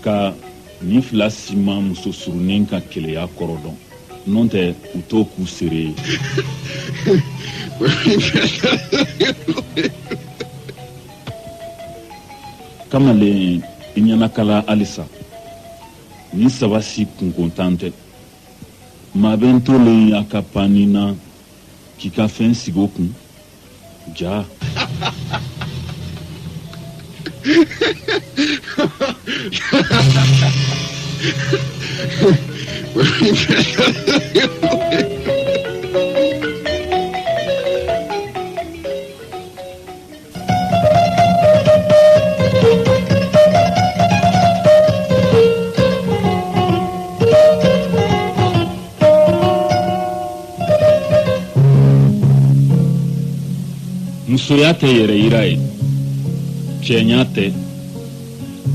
Ka ni fila sima muso surunen ka keleya kɔrɔ dɔn n'o tɛ u t'o k'u sere ye. Kamalen i ɲɛnakala halisa ni sabasi kunkontan tɛ maa bɛ n tolen a ka panni na k'i ka fɛn sigi o kun ja. Musoya tɛ yɛrɛ yira ye, cɛɲa tɛ,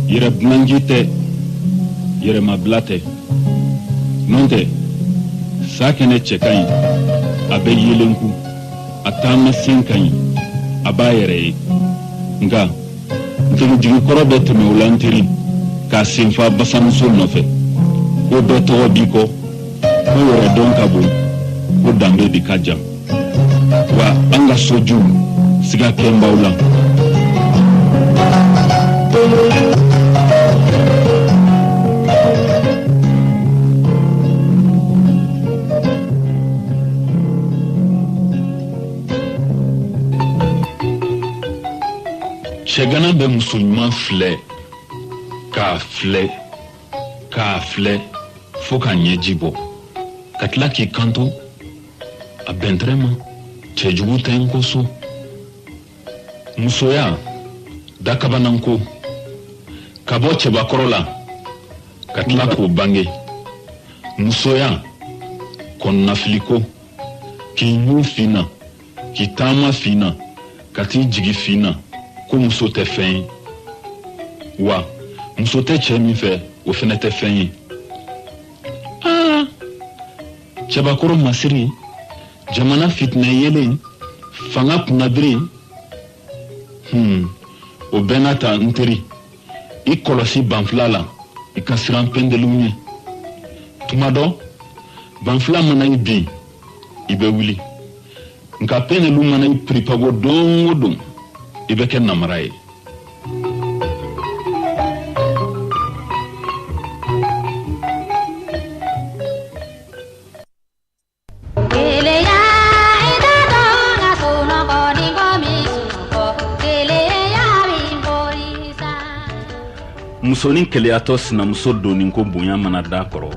yɛrɛ bunanji tɛ, yɛrɛmabila tɛ. N'o tɛ sa kɛnɛ cɛ ka ɲi, a bɛ yelenku, a taama sen ka ɲi, a b'a yɛrɛ ye. Nka jigijigikɔrɔ bɛ tɛmɛ o la n teri k'a senfa basamuso nɔfɛ, ko bɛɛ tɔgɔ b'i kɔ, ko yɛrɛ dɔn ka bon, ko danbe de ka jan. Wa an ka sojuw siga kɛnbaw la. Cɛgana bɛ muso ɲuman filɛ k'a filɛ fo ka ɲɛji bɔ ka tila k'i kanto a bɛntɛrɛ ma. Cɛjugu tɛ n ko so. Musoya dakabananko ka bɔ cɛbakɔrɔ la ka tila k'o bange. Musoya kɔnɔnafiliko k'i ɲu finna k'i taama finna ka t'i jigi finna ko muso tɛ fɛn ye. Wa muso tɛ cɛ min fɛ o fɛnɛ tɛ fɛn ye. Cɛbakɔrɔ masiri jamana fitinɛ yelen fanga kunnabiri o bɛɛ n'a ta n teri i kɔlɔsi banfula la i ka siran pendeliw ɲɛ. Tuma dɔ banfula mana i bin i bɛ wuli nka pendeliw mana i piripago don o don i bɛ kɛ namara ye. Musonin keleyatɔ sinamuso donni ko bonya mana da kɔrɔ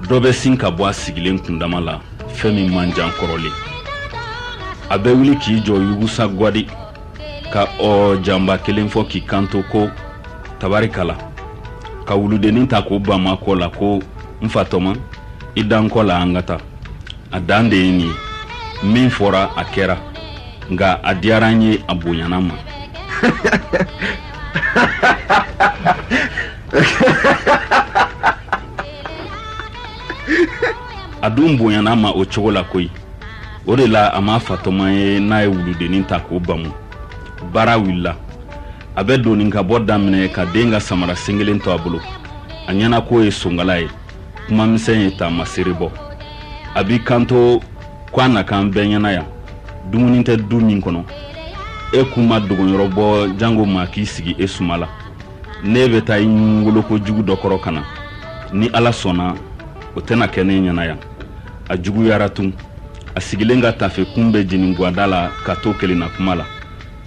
dɔ bɛ sin ka bɔ a sigilen kundama la fɛn min man jan kɔrɔlen. A bɛ wuli k'i jɔ yugusa gwadi ka jamba kelen fɔ k'i kanto ko tabarikala ka wuludenin ta k'o bama kɔ la ko n fatɔma i dan kɔ la an ka taa. A dan de ye nin ye min fɔra a kɛra nka a diyara n ye a bonyana ma. A dun bonyana ma o cogo la koyi. O de la a ma fatɔma ye n'a ye wuludenin ta k'o bamu. Baara wulila a bɛ donni ka bɔ daminɛ ka den ka samara sengelen to a bolo. A ɲɛna k'o ye songala ye kuma misɛn ye taama seri bɔ. A b'i kanto ko a na kan bɛɛ ɲɛna yan dumuni tɛ du min kɔnɔ e kun ma dogoyɔrɔ bɔ jango ma k'i sigi e suma la. Ne bɛ taa i woloko jugu dɔ kɔrɔ ka na ni ala sɔnna o tɛna kɛ ne ɲɛna yan. A juguyara tun a sigilen ka tafe kun bɛ jeni guada la ka to kelenna kuma la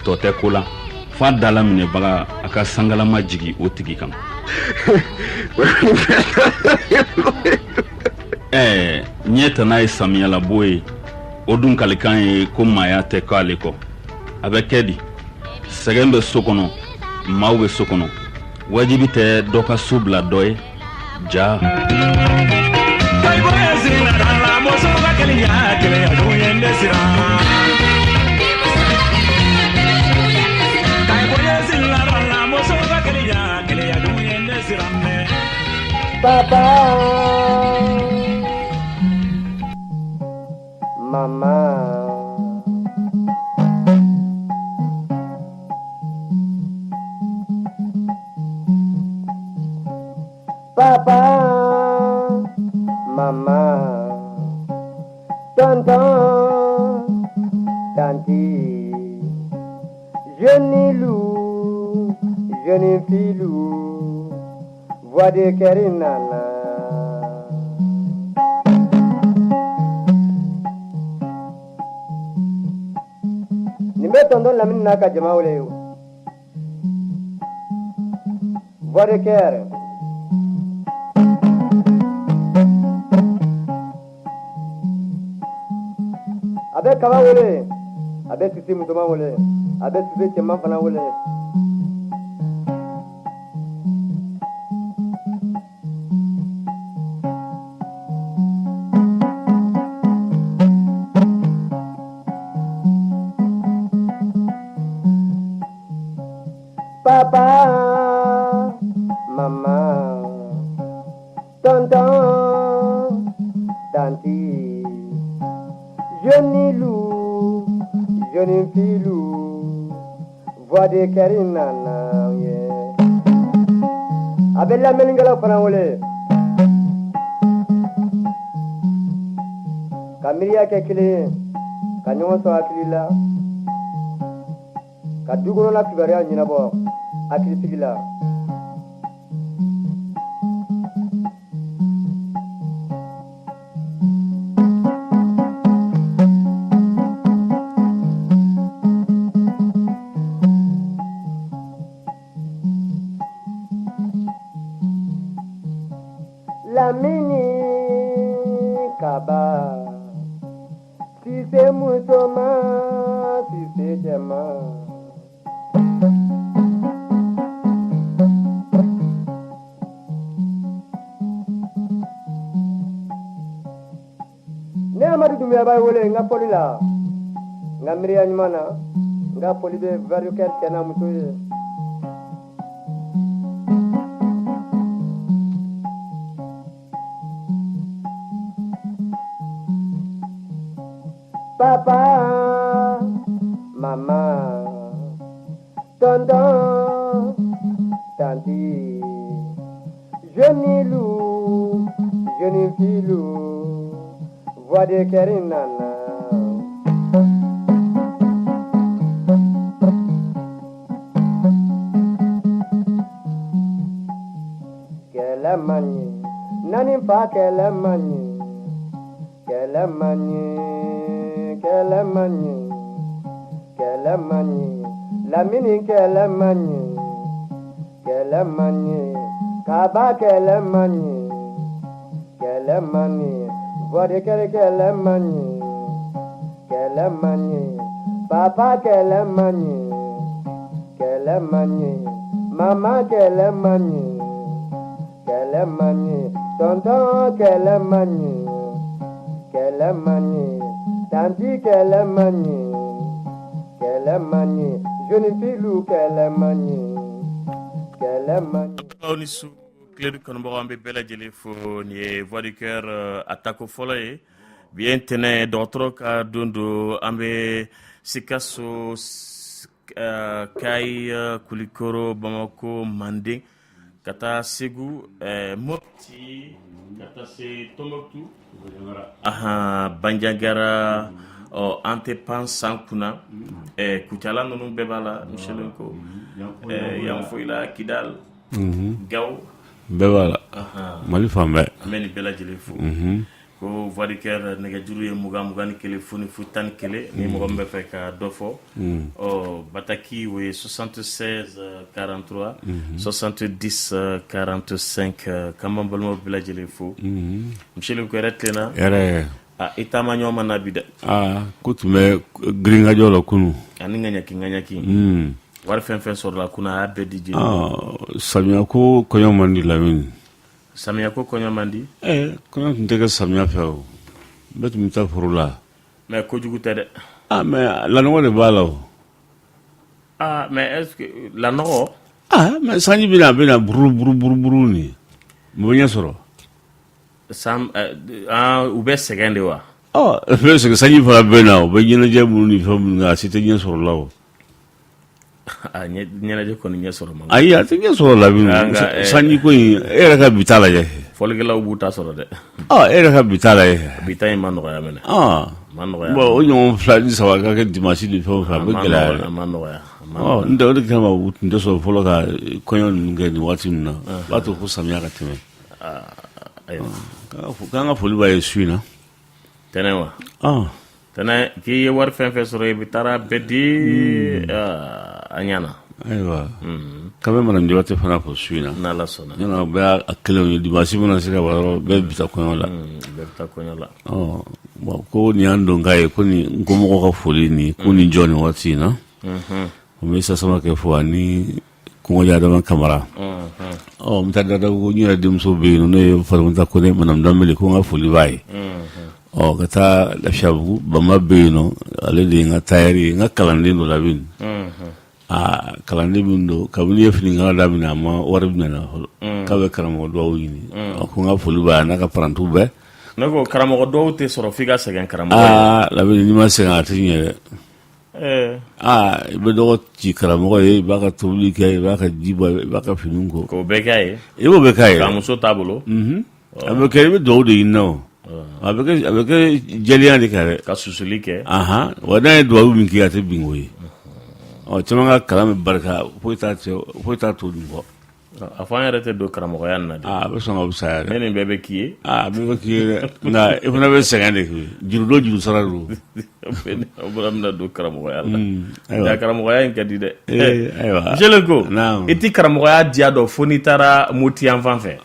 tɔ tɛ ko la fa dala minɛbaga a ka sangalama jigi o tigi kan. Ɲɛ tana ye samiyalabo ye o dun kalikan ye ko maaya tɛ k'ale kɔ. A bɛ kɛ di sɛgɛn bɛ so kɔnɔ maaw bɛ so kɔnɔ wajibi tɛ dɔ ka so bila dɔ ye ja. Papa, Mama. Papa, maman, tonton, tanti, jeune loup, jeune filou, voix de Kerinana. Nimbe tonton Lamine naka jama wole yo. Voix de Ker. Abe kaba wole, abe sisi mutuma wole, abe sisi cema fana wole. Papa, maman, tonton, tanti, jeune loup, jeune filou, voix de Kerinana, yeah. Abella Melingala Fanawole Kamiria Kekile, Kanyon Akilila, Kadugola Kibaria Ninabo, Akiligila. Lamini Kaba, si c'est Moutoma, si c'est Dema. Ne amadu dumia bay wole nga poli la, nga miriya nyumana, nga poli be varioker kena mutoye. Papa, maman, tonton, tanti, jeune loup, jeune filou, voix de Kerinana. Qu'elle manie, nani pas qu'elle manie, qu'elle manie. Qu'elle manie, la mini qu'elle manie, Kaba qu'elle manie, voix de qu'elle manie, papa qu'elle manie, maman qu'elle manie, tonton qu'elle manie, tandis qu'elle manie, jeune filou qu'elle manie. Oni su clé kon bo ambe bela jele fo ni voix du cœur attaque folay bien tene d'autres ka dondo ambe sikaso kai kulikoro Bamako Mandé kata Ségou Mopti kata se Tombouctou Bandiagara Antepan Sankuna Koutiala nonu bebala Michelenko Yanfoila Kidal Gao bebala Mali fambe Meni bela jelefu ko voix du cœur nega juru ye muga ni kele funi futan kele ni mogombe feka dofo bataki we 76 43 70 45 kamambalmo bela jelefu mchele ko retlena ere itama nyoma nabida kutume gringa jolo kunu aninga nyaki war fen sur la kuna abbe DJ samia ko konyo Lamine samia ko konyo mandi konyo ntega samia feo betu mita furula mais ko jugu tede mais la no de balo mais est-ce que la no mais sanji bina buru ni monya soro sam ube segende wa parce que sanji fa bena o be nyina jabu ni fo nga site nyen soro lawo ɲɛnajɛ kɔni ɲɛ sɔrɔ man ayi a tɛ ɲɛ sɔrɔ labɛn sanji ko in e yɛrɛ ka bi t'a lajɛ fɔlikɛlaw b'u ta sɔrɔ dɛ e yɛrɛ ka bi t'a lajɛ bi ta in ma nɔgɔya mɛnɛ ma nɔgɔya bon o ɲɔgɔn 2 ni 3 ka kɛ dimanche ni fɛn o fɛn a bɛ gɛlɛya ma nɔgɔya n tɛ o de kama u tun tɛ sɔrɔ fɔlɔ ka kɔɲɔ ninnu kɛ nin waati ninnu na b'a to ko samiya ka tɛmɛ k'an ka foli b'a ye su in na tɛnɛ wa tɛnɛ k'i ye wari fɛn fɛn sɔrɔ i bɛ taara bɛɛ di a ɲana ayiwa k'an bɛ madame Jabate fana fɔ su in na n'Ala sɔnna ɲɔnɔ bɛɛ a kelenw ye dimanche mana se ka bɔ yɔrɔ bɛɛ bɛ taa kɔɲɔ la bɛɛ bɛ taa kɔɲɔ la bon ko nin y'an don k'a ye ko nin nkɔmɔgɔ ka foli nin ko nin jɔ nin waati in na o bɛ sasama kɛ fɔ ani kɔngɔja Adama Kamara n taa dada ko n yɛrɛ denmuso bɛ yen n'o ye Fatumata Kone madame Danbele ko n ka foli b'a ye ka taa Lafiyabugu Bama bɛ yen nɔ ale de ye n ka tailleur ye n ka kalanden dɔ labɛn kalanden min don kabini ye finikala daminɛ a ma wari minɛ na fɔlɔ k'a bɛ karamɔgɔ dugawu ɲini ko n ka foli b'a ye n'a ka parantiw bɛɛ ne ko karamɔgɔ dɔw tɛ sɔrɔ f'i ka sɛgɛn karamɔgɔ labɛn n'i ma sɛgɛn a tɛ ɲɛ dɛ i bɛ dɔgɔ ci karamɔgɔ ye i b'a ka tobili kɛ i b'a ka ji bɔ i b'a ka finiw ko k'o bɛɛ k'a ye i b'o bɛɛ k'a ye k'a muso t'a bolo a bɛ kɛ i bɛ dugawu de ɲini na o a bɛ kɛ jɛlenya de kɛ dɛ ka susuli kɛ wa n'a ye dugawu min kɛ a tɛ bin o ye caman ka kalan bɛ barika foyi t'a to dun kɔ a fɔ an yɛrɛ tɛ don karamɔgɔya nin na de a bɛ sɔn ka fisaya dɛ ne nin bɛɛ bɛ k'i ye a bɛ k'i ye dɛ nka i fana bɛ sɛgɛn de kɛ juru dɔ juru sara don aw bɔra bɛna don karamɔgɔya la nka karamɔgɔya in ka di dɛ ayiwa Jele ko i ti karamɔgɔya diya dɔn fo n'i taara Moti yan fan fɛ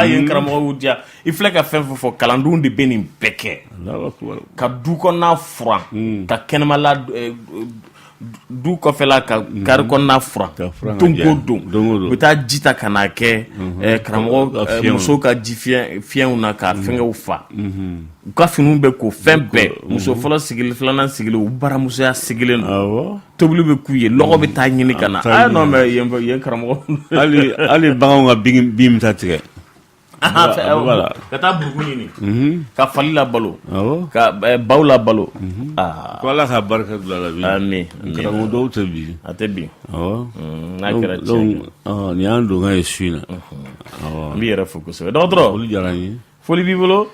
ye karamɔgɔ y'u diya i filɛ ka fɛn fɛn fɔ kalandenw de bɛ nin bɛɛ kɛ ka du kɔnɔna furan ka kɛnɛmala du kɔfɛla ka kari kɔnɔna furan don u bɛ taa ji ta ka n'a kɛ karamɔgɔ musow ka ji fiɲɛw na ka fɛngɛw fa u ka finiw bɛ ko fɛn bɛɛ muso fɔlɔ sigilen filanan sigilen u baramusoya sigilen don tobili bɛ k'u ye lɔgɔ bɛ taa ɲini ka na non mais yen karamɔgɔ hali baganw ka bin bɛ taa tigɛ ka taa burugu ɲini ka fali la balo ka baw la balo ko Ala ka barika don a la bi amin karamɔgɔ dɔw tɛ bin a tɛ bin n'a kɛra tiɲɛ nin y'an don ka ye su in na n b'i yɛrɛ fo kosɛbɛ dɔgɔtɔrɔ foli diyara n ye foli b'i bolo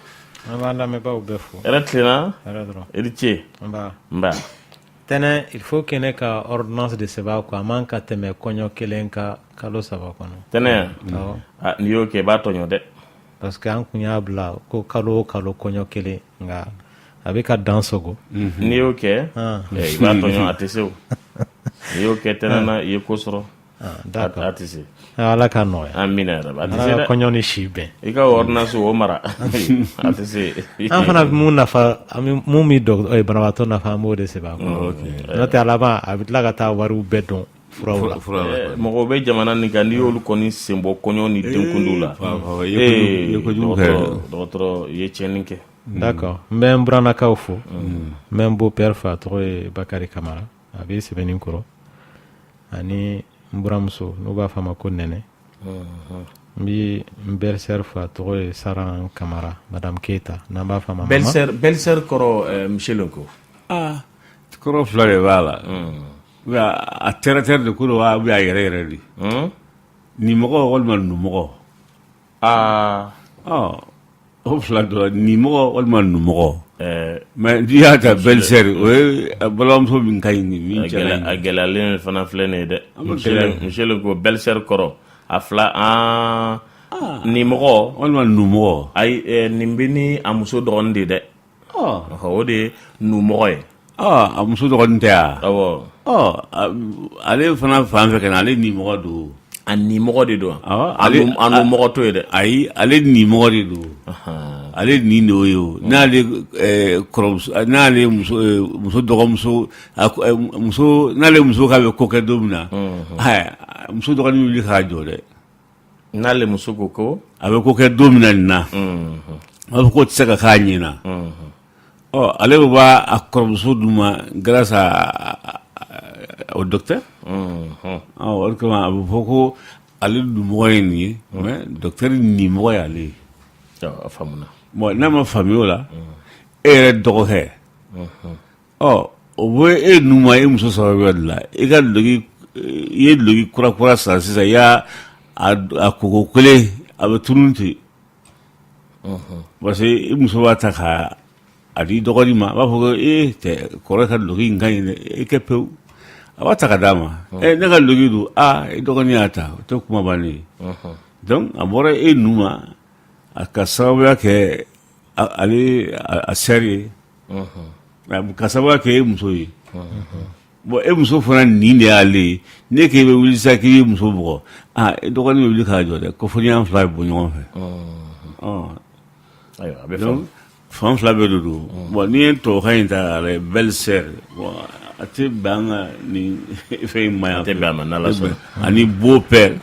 an b'an lamɛnbaaw bɛɛ fo hɛrɛ tilenna hɛrɛ dɔrɔn i ni ce nba tɛnɛ il faut que ne ka ordonnance de sɛbɛn a kɔ a man ka tɛmɛ kɔɲɔ kelen ka kalo 3 kɔnɔ tɛnɛ n'i y'o kɛ i b'a tɔɲɔ dɛ parce que an kun y'a bila ko kalo o kalo kɔɲɔ kelen nka a bɛ ka dan sogo n'i y'o kɛ i b'a tɔɲɔ a tɛ se o n'i y'o kɛ tɛnɛ na i ye ko sɔrɔ a tɛ se Ala ka nɔgɔya amina yɛrɛ a tɛ se Ala dɛ ka kɔɲɔ ni si bɛn i ka ordonnance o mara a tɛ se an fana bɛ mun nafa mun bɛ banabaatɔ nafa an b'o de sɛbɛn a kɔnɔ n'o tɛ a laban a bɛ tila ka taa wariw bɛɛ dɔn furaw la mɔgɔw bɛ jamana nin kan n'i y'olu kɔni sen bɔ kɔɲɔ ni denkundiw la dɔgɔtɔrɔ i ye tiɲɛni kɛ d'accord n bɛ n burannakaw fo n bɛ n beau-père fo a tɔgɔ ye Bakari Kamara a bɛ sɛbɛnni kɔrɔ ani n buramuso n'u b'a fɔ a ma ko Nɛnɛ n bɛ n belle-sœur fo a tɔgɔ ye Saran Kamara madame Keita n'an b'a fɔ a ma belle-sœur kɔrɔ monsieur Lenko kɔrɔ fila de b'a la a tɛrɛtɛrɛ de ko don wa ou bien a yɛrɛ yɛrɛ de nimɔgɔ walima numɔgɔ o fila dɔrɔn nimɔgɔ walima numɔgɔ mais n'i y'a ta belle-sœur o ye balimamuso min ka ɲi min cɛla a gɛlɛyalen fana filɛ nin ye dɛ monsieur Lenko belle-sœur kɔrɔ a fila nimɔgɔ walima numɔgɔ ayi nin bɛ ni a muso dɔgɔnin de dɛ o de ye numɔgɔ ye a muso dɔgɔnin tɛ wa awɔ ale fana fan fɛ ka na ale nimɔgɔ don a nimɔgɔ de don a numɔgɔ to ye dɛ ayi ale nimɔgɔ de don ale nin de o ye o n'ale kɔrɔmuso n'ale muso dɔgɔmuso muso n'ale muso k'a bɛ ko kɛ don min na muso dɔgɔnin wuli k'a jɔ dɛ n'ale muso ko a bɛ ko kɛ don min na nin na a bɛ ko tɛ se ka k'a ɲɛ na ale bɛ b'a kɔrɔmuso d'u ma grâce au docteur o de kama a bɛ fɔ ko ale numɔgɔ ye nin ye mais docteur nimɔgɔ y'ale ye a faamuna bon n'a ma faamuya o la e yɛrɛ dɔgɔkɛ o bɛ e numa e muso saba de la i ka duloki i ye duloki kura san sisan i y'a a koko kelen a bɛ tunun ten parce que i muso b'a ta ka a di dɔgɔnin ma a b'a fɔ ko tɛ kɔrɔ ka duloki in ka ɲi dɛ e kɛ pewu a b'a ta ka d'a ma ne ka duloki don e dɔgɔnin y'a ta o tɛ kuma bannen ye donc a bɔra e numa a ka sababuya kɛ ale a sɛri ye ka sababuya kɛ e muso ye bon e muso fana nin de y'ale ye ne k'e bɛ wuli sisan k'i ye muso bugɔ e dɔgɔnin bɛ wuli k'a jɔ dɛ ko fo ni y'an fila bɛ bɔ ɲɔgɔn fɛ ayiwa a bɛ donc fan fila bɛɛ de don bon n'i ye tubabukan in ta a la belle-sœur bon a tɛ bɛn an ka nin fɛn in ma yan a tɛ bɛn a ma n'Ala sɔnna ani beau-père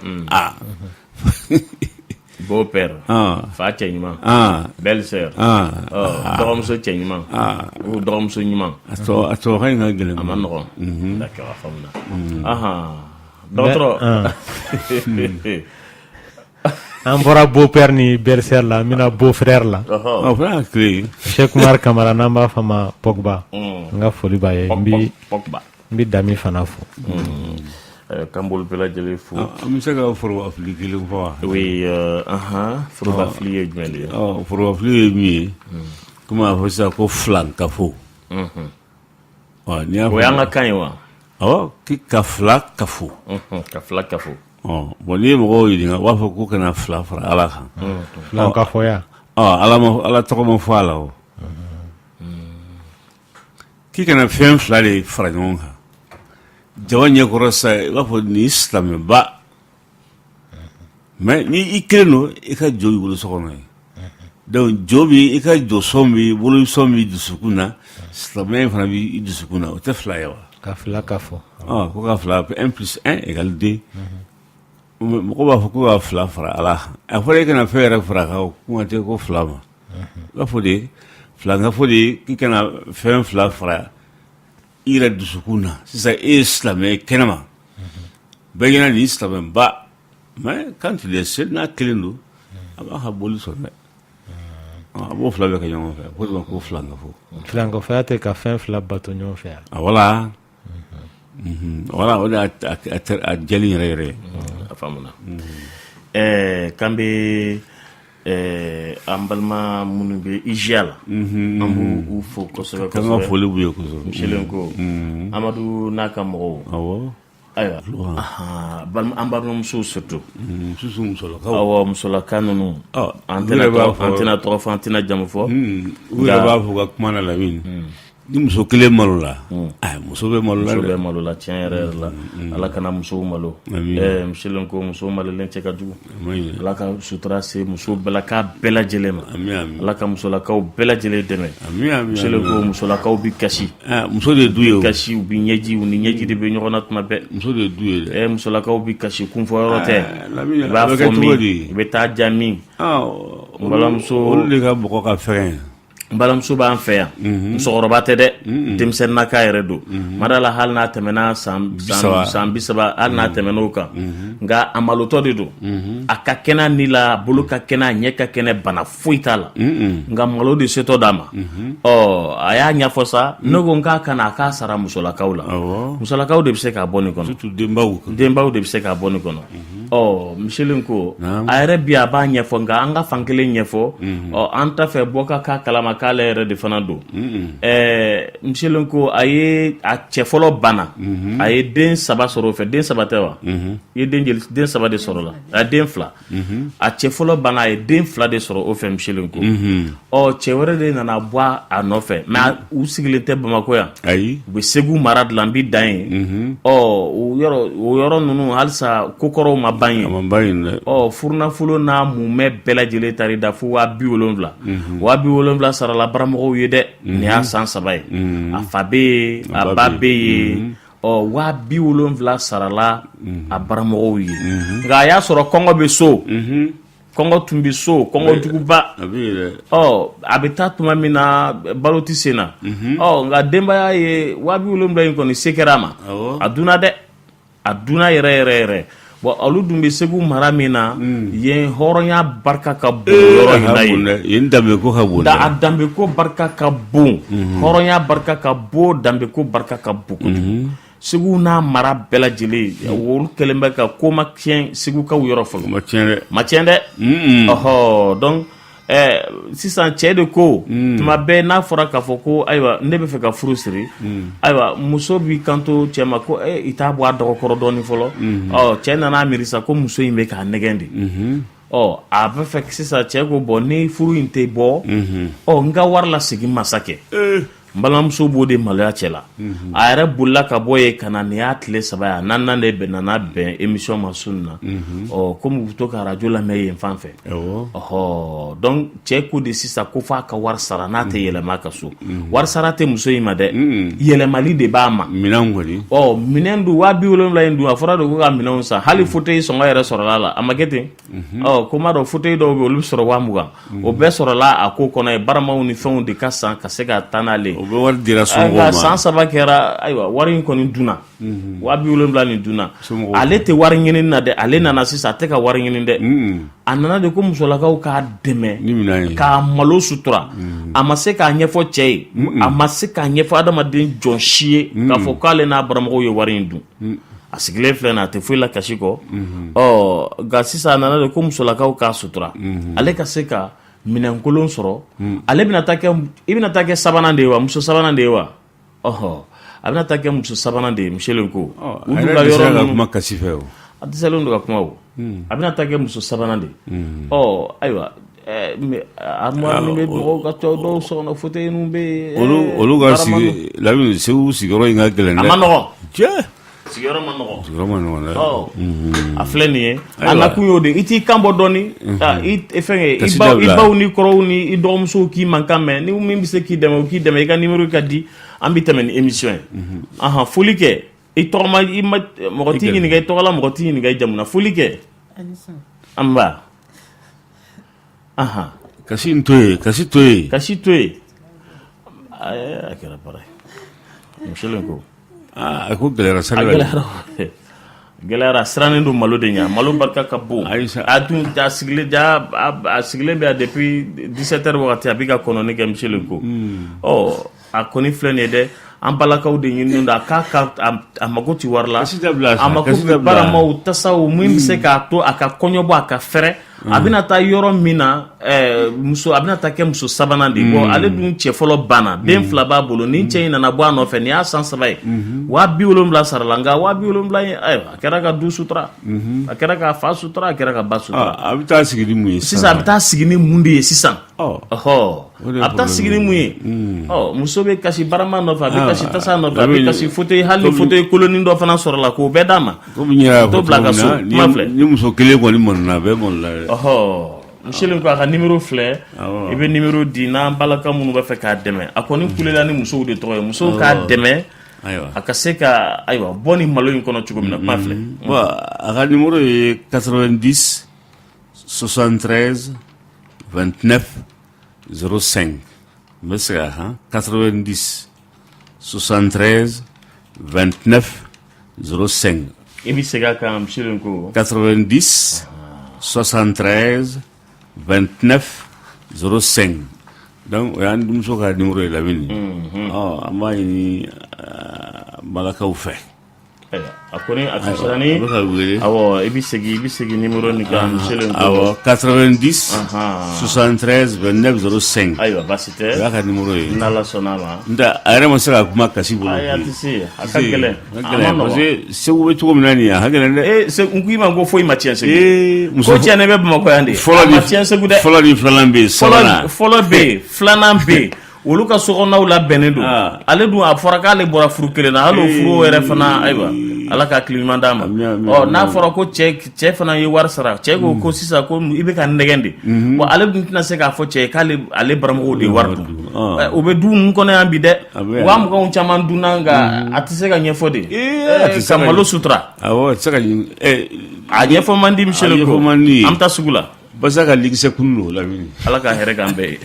beau-père fa cɛ ɲuman belle-sœur dɔgɔmuso cɛ ɲuman ou dɔgɔmuso ɲuman a tubabukan in ka gɛlɛn a ma nɔgɔn d'accord a faamuna dɔgɔtɔrɔ an bɔra beau-père ni belle-sœur la an bɛna beau-frère la o fana tile Cheikh Umar Kamara n'an b'a fɔ ma Pogba n ka foli b'a ye n bɛ Dami fana fo k'an b'olu bɛɛ lajɛlen fo an bɛ se ka forobafili kelen fɔ wa oui forobafili ye jumɛn de ye forobafili ye min ye komi a fɔ sisan ko filankafo o y'an ka kan ye wa awɔ ka fila kafo ka fila kafo bon n'i ye mɔgɔw ɲininka u b'a fɔ k'u kana fila fara Ala kan filankafɔya Ala tɔgɔ ma fɔ a la o k'i kana fɛn fila de fara ɲɔgɔn kan jaba ɲɛkɔrɔ sa i b'a fɔ nin silamɛba mais ni i kelen don i ka jɔ i bolo so kɔnɔ ye donc jɔ bi i ka jɔsɔn bi bolosɔn bi dusukun na silamɛya in fana bi i dusukun na o tɛ fila ye wa ka fila kafo ko ka fila 1+1 = 2 mɔgɔ b'a fɔ ko ka fila fara Ala kan a fɔra e kana fɛn yɛrɛ fara kan kuma tɛ ko fila ma i b'a fɔ de filankafo de k'i kana fɛn fila fara i yɛrɛ dusukun na sisan e ye silamɛ kɛnɛma bɛɛ ɲɛna nin silamɛba mais quand il est seul n'a kelen don a b'a ka boli sɔrɔ dɛ a b'o fila bɛɛ kɛ ɲɔgɔn fɛ o de ma ko filankafo filankafɔya tɛ ka fɛn fila bato ɲɔgɔn fɛ voilà voilà o de a jɛli yɛrɛ yɛrɛ ye a faamuna k'an bɛ an balima minnu bɛ Iziya la an b'u fo kosɛbɛ k'an ka foli b'u ye kosɛbɛ Michel ko Amadu n'a ka mɔgɔw ayiwa an balimamusow surtout awɔ musolaka ninnu an tɛna tɔgɔ fɔ an tɛna jamu fɔ u yɛrɛ b'a fɔ ka kuma na Lamini ni muso kelen malo la muso bɛ malo la bɛ malo la tiɲɛ yɛrɛ la Ala kana musow malo Michel ko musow malolen cɛ ka jugu Ala ka sutura se muso bɛlaka bɛɛ lajɛlen ma Ala ka musolakaw bɛɛ lajɛlen dɛmɛ Michel ko musolakaw bi kasi muso de du ye kasi u bi ɲɛji u ni ɲɛji de bɛ ɲɔgɔn na tuma bɛɛ muso de du ye musolakaw bi kasi kunfɔ yɔrɔ tɛ i b'a fɔ min i bɛ taa ja min balimamuso olu de ka mɔgɔ ka fɛn n balimamuso b'an fɛ yan musokɔrɔba tɛ dɛ denmisɛnninnaka yɛrɛ don mada la hali n'a tɛmɛna san 30 hali n'a tɛmɛn'o kan nka a malotɔ de don a ka kɛnɛ ni la a bolo ka kɛnɛ a ɲɛ ka kɛnɛ bana foyi t'a la nka malo de setɔ d'a ma a y'a ɲɛfɔ sa ne ko n k'a kana a k'a sara musolakaw la musolakaw de bɛ se k'a bɔ nin kɔnɔ denbaw de bɛ se k'a bɔ nin kɔnɔ Michel ko a yɛrɛ bi a b'a ɲɛfɔ nka an ka fan kelen ɲɛfɔ an ta fɛ bɔ ka k'a kalama k'ale yɛrɛ de fana don Michel ko a ye a cɛ fɔlɔ banna a ye den 3 sɔrɔ o fɛ den 3 tɛ wa i ye den 3 de sɔrɔ la a den 2 a cɛ fɔlɔ banna a ye den 2 de sɔrɔ o fɛ Michel ko cɛ wɛrɛ de nana bɔ a nɔfɛ mais u sigilen tɛ Bamakɔ yan u bɛ Segu mara de la n bi dan ye o yɔrɔ ninnu halisa kokɔrɔw ma ban ye furunafolo n'a mumɛ bɛɛ lajɛlen taara da fo 70,000 70,000 sarala baramɔgɔw ye dɛ nin y'a san 3 ye a fa bɛ yen a ba bɛ yen 70,000 sarala a baramɔgɔw ye nka a y'a sɔrɔ kɔngɔ bɛ so kɔngɔ tun bɛ so kɔngɔ juguba a bɛ taa tuma min na balo tɛ sen na nka denbaya ye 70,000 in kɔni se kɛra a ma a dunna dɛ a dunna yɛrɛ yɛrɛ yɛrɛ bon olu dun bɛ Segu mara min na yen hɔrɔnya barika ka bon yɔrɔ in na yen yen danbe ko ka bon a danbe ko barika ka bon hɔrɔnya barika ka bon danbe ko barika ka bon kojugu Segu n'a mara bɛɛ lajɛlen olu kɛlen bɛ ka ko ma tiɲɛ Segukaw yɔrɔ fɔlɔ ma tiɲɛ dɛ ɔhɔ donc sisan cɛ de ko tuma bɛɛ n'a fɔra k'a fɔ ko ayiwa ne bɛ fɛ ka furu siri ayiwa muso b'i kanto cɛ ma ko i t'a bɔ a dɔgɔkɔrɔ dɔɔnin fɔlɔ cɛ nana miiri sa ko muso in bɛ k'a nɛgɛn de a bɛ fɛ sisan cɛ ko bɔn ni furu in tɛ bɔ n ka wari la segin masakɛ n balimamuso b'o de maloya cɛ la a yɛrɛ bolila ka bɔ yen ka na nin y'a tile 3 ye a naaninan de bɛnna n'a bɛn émission ma su nin na komi u bɛ to ka radio lamɛn yen fan fɛ donc cɛ ko de sisan ko f'a ka wari sara n'a tɛ yɛlɛma a ka so wari sara tɛ muso in ma dɛ yɛlɛmali de b'a ma minɛn kɔni minɛn dun 270 in dun a fɔra de ko ka minɛnw san hali fauteuil sɔngɔ yɛrɛ sɔrɔla la a ma kɛ ten ko m'a dɔn fauteuil dɔw bɛ olu bɛ sɔrɔ 20,000 o bɛɛ sɔrɔla a ko kɔnɔ ye baramaw ni fɛnw de ka san ka se ka taa n'ale o bɛ wari dira somɔgɔw ma san 3 kɛra ayiwa wari in kɔni dunna 270 nin dunna ale tɛ wari ɲini na dɛ ale nana sisan a tɛ ka wari ɲini dɛ a nana de ko musolakaw k'a dɛmɛ k'a malo sutura a ma se k'a ɲɛfɔ cɛ ye a ma se k'a ɲɛfɔ adamaden jɔn si ye k'a fɔ k'ale n'a baramɔgɔw ye wari in dun a sigilen filɛ na a tɛ foyi la kasi kɔ nka sisan a nana de ko musolakaw k'a sutura ale ka se ka minɛnkolon sɔrɔ ale bɛna taa kɛ i bɛna taa kɛ sabanan de ye wa muso sabanan de ye wa a bɛna taa kɛ muso sabanan de ye Michel ko u dun ka yɔrɔ ninnu kuma kasi fɛ o a dɛsɛlen don ka kuma o a bɛna taa kɛ muso sabanan de ye ayiwa armoire min bɛ mɔgɔw ka dɔw sɔgɔnɔ fauteuil ninnu bɛ yen olu ka sigi Lamini Segu sigiyɔrɔ in ka gɛlɛn dɛ a ma nɔgɔn cɛ sigiyɔrɔ ma nɔgɔn dɛ a filɛ nin ye a nakun y'o de i t'i kan bɔ dɔɔni fɛnkɛ i baw ni kɔrɔw ni i dɔgɔmusow k'i mankan mɛn ni min bɛ se k'i dɛmɛ o k'i dɛmɛ i ka numéro ka di an bɛ tɛmɛ ni émission ye foli kɛ i tɔgɔma mɔgɔ t'i ɲininka i tɔgɔ la mɔgɔ t'i ɲininka i jamu na foli kɛ anba kasi to yen kasi to yen a kɛra bara ye Michel ko a ko gɛlɛyara sira la gɛlɛyara sirannen don malo de ɲa malo barika ka bon a dun a sigilen bɛ a depuis 17h wagati a bɛ ka kɔnɔni kɛ Michel ko a kɔni filɛ nin ye dɛ an balakaw de ɲininen don a k'a a mago ti wari la a mago bɛ baramaw tasaw min bɛ se k'a to a ka kɔɲɔ bɔ a ka fɛrɛ a bɛna taa yɔrɔ min na a bɛna taa kɛ muso sabanan de ye ale dun cɛ fɔlɔ banna den 2 b'a bolo ni cɛ in nana bɔ a nɔfɛ nin y'a san 3 ye 270 sarala nka 270 ye a kɛra ka du sutura a kɛra ka fa sutura a kɛra ka ba sutura a bɛ taa sigi ni mun ye sisan a bɛ taa sigi ni mun de ye sisan a bɛ taa sigi ni mun ye muso bɛ kasi barama nɔfɛ a bɛ kasi tasa nɔfɛ a bɛ kasi fauteuil hali ni fauteuil kolonin dɔ fana sɔrɔla k'o bɛɛ d'a ma to bila ka so kuma filɛ ni muso kelen kɔni mɔnna a bɛɛ mɔnna dɛ Michel ko a ka numéro filɛ i bɛ numéro di n'an balaka minnu bɛ fɛ k'a dɛmɛ a kɔni kulela ni musow de tɔgɔ ye musow k'a dɛmɛ a ka se ka ayiwa bɔ ni malo in kɔnɔ cogo min na kuma filɛ a ka numéro ye 90 73 29 05 n bɛ se ka 90 73 29 05 i bɛ segin a kan Michel ko 90 73 29 05 donc o y'an denmuso ka numéro ye Lamini an b'a ɲini balakaw fɛ a kɔni a tun sera ni awɔ i bɛ segin numéro nin kan Michel ko awɔ 90 73 29 05 ayiwa baasi tɛ o y'a ka numéro ye n'Ala sɔnna a ma n'o tɛ a yɛrɛ ma se ka kuma kasi bolo a tɛ se a ka gɛlɛn parce que Segu bɛ cogo min na nin ye a ka gɛlɛn dɛ n ko i ma ko foyi ma tiɲɛ Segu ko tiɲɛnen bɛ Bamakɔ yan de a ma tiɲɛ Segu dɛ fɔlɔ ni filanan bɛ yen fɔlɔ bɛ yen filanan bɛ yen olu ka sokɔnɔnaw labɛnnen don ale dun a fɔra k'ale bɔra furu kelen na hali o furu yɛrɛ fana ayiwa Ala ka hakili ɲuman d'a ma n'a fɔra ko cɛ fana ye wari sara cɛ ko sisan ko i bɛ ka nɛgɛn de bon ale dun tɛna se k'a fɔ cɛ ye k'ale baramɔgɔw de ye wari dun o bɛ du ninnu kɔnɔ yan bi dɛ 20,000 caman dunna nka a tɛ se ka ɲɛfɔ de ka malo sutura awɔ tɛ se ka a ɲɛfɔ man di Michel ko an bɛ taa sugu la basa ka ligisɛ kunu don Lamini Ala ka hɛrɛ k'an bɛɛ ye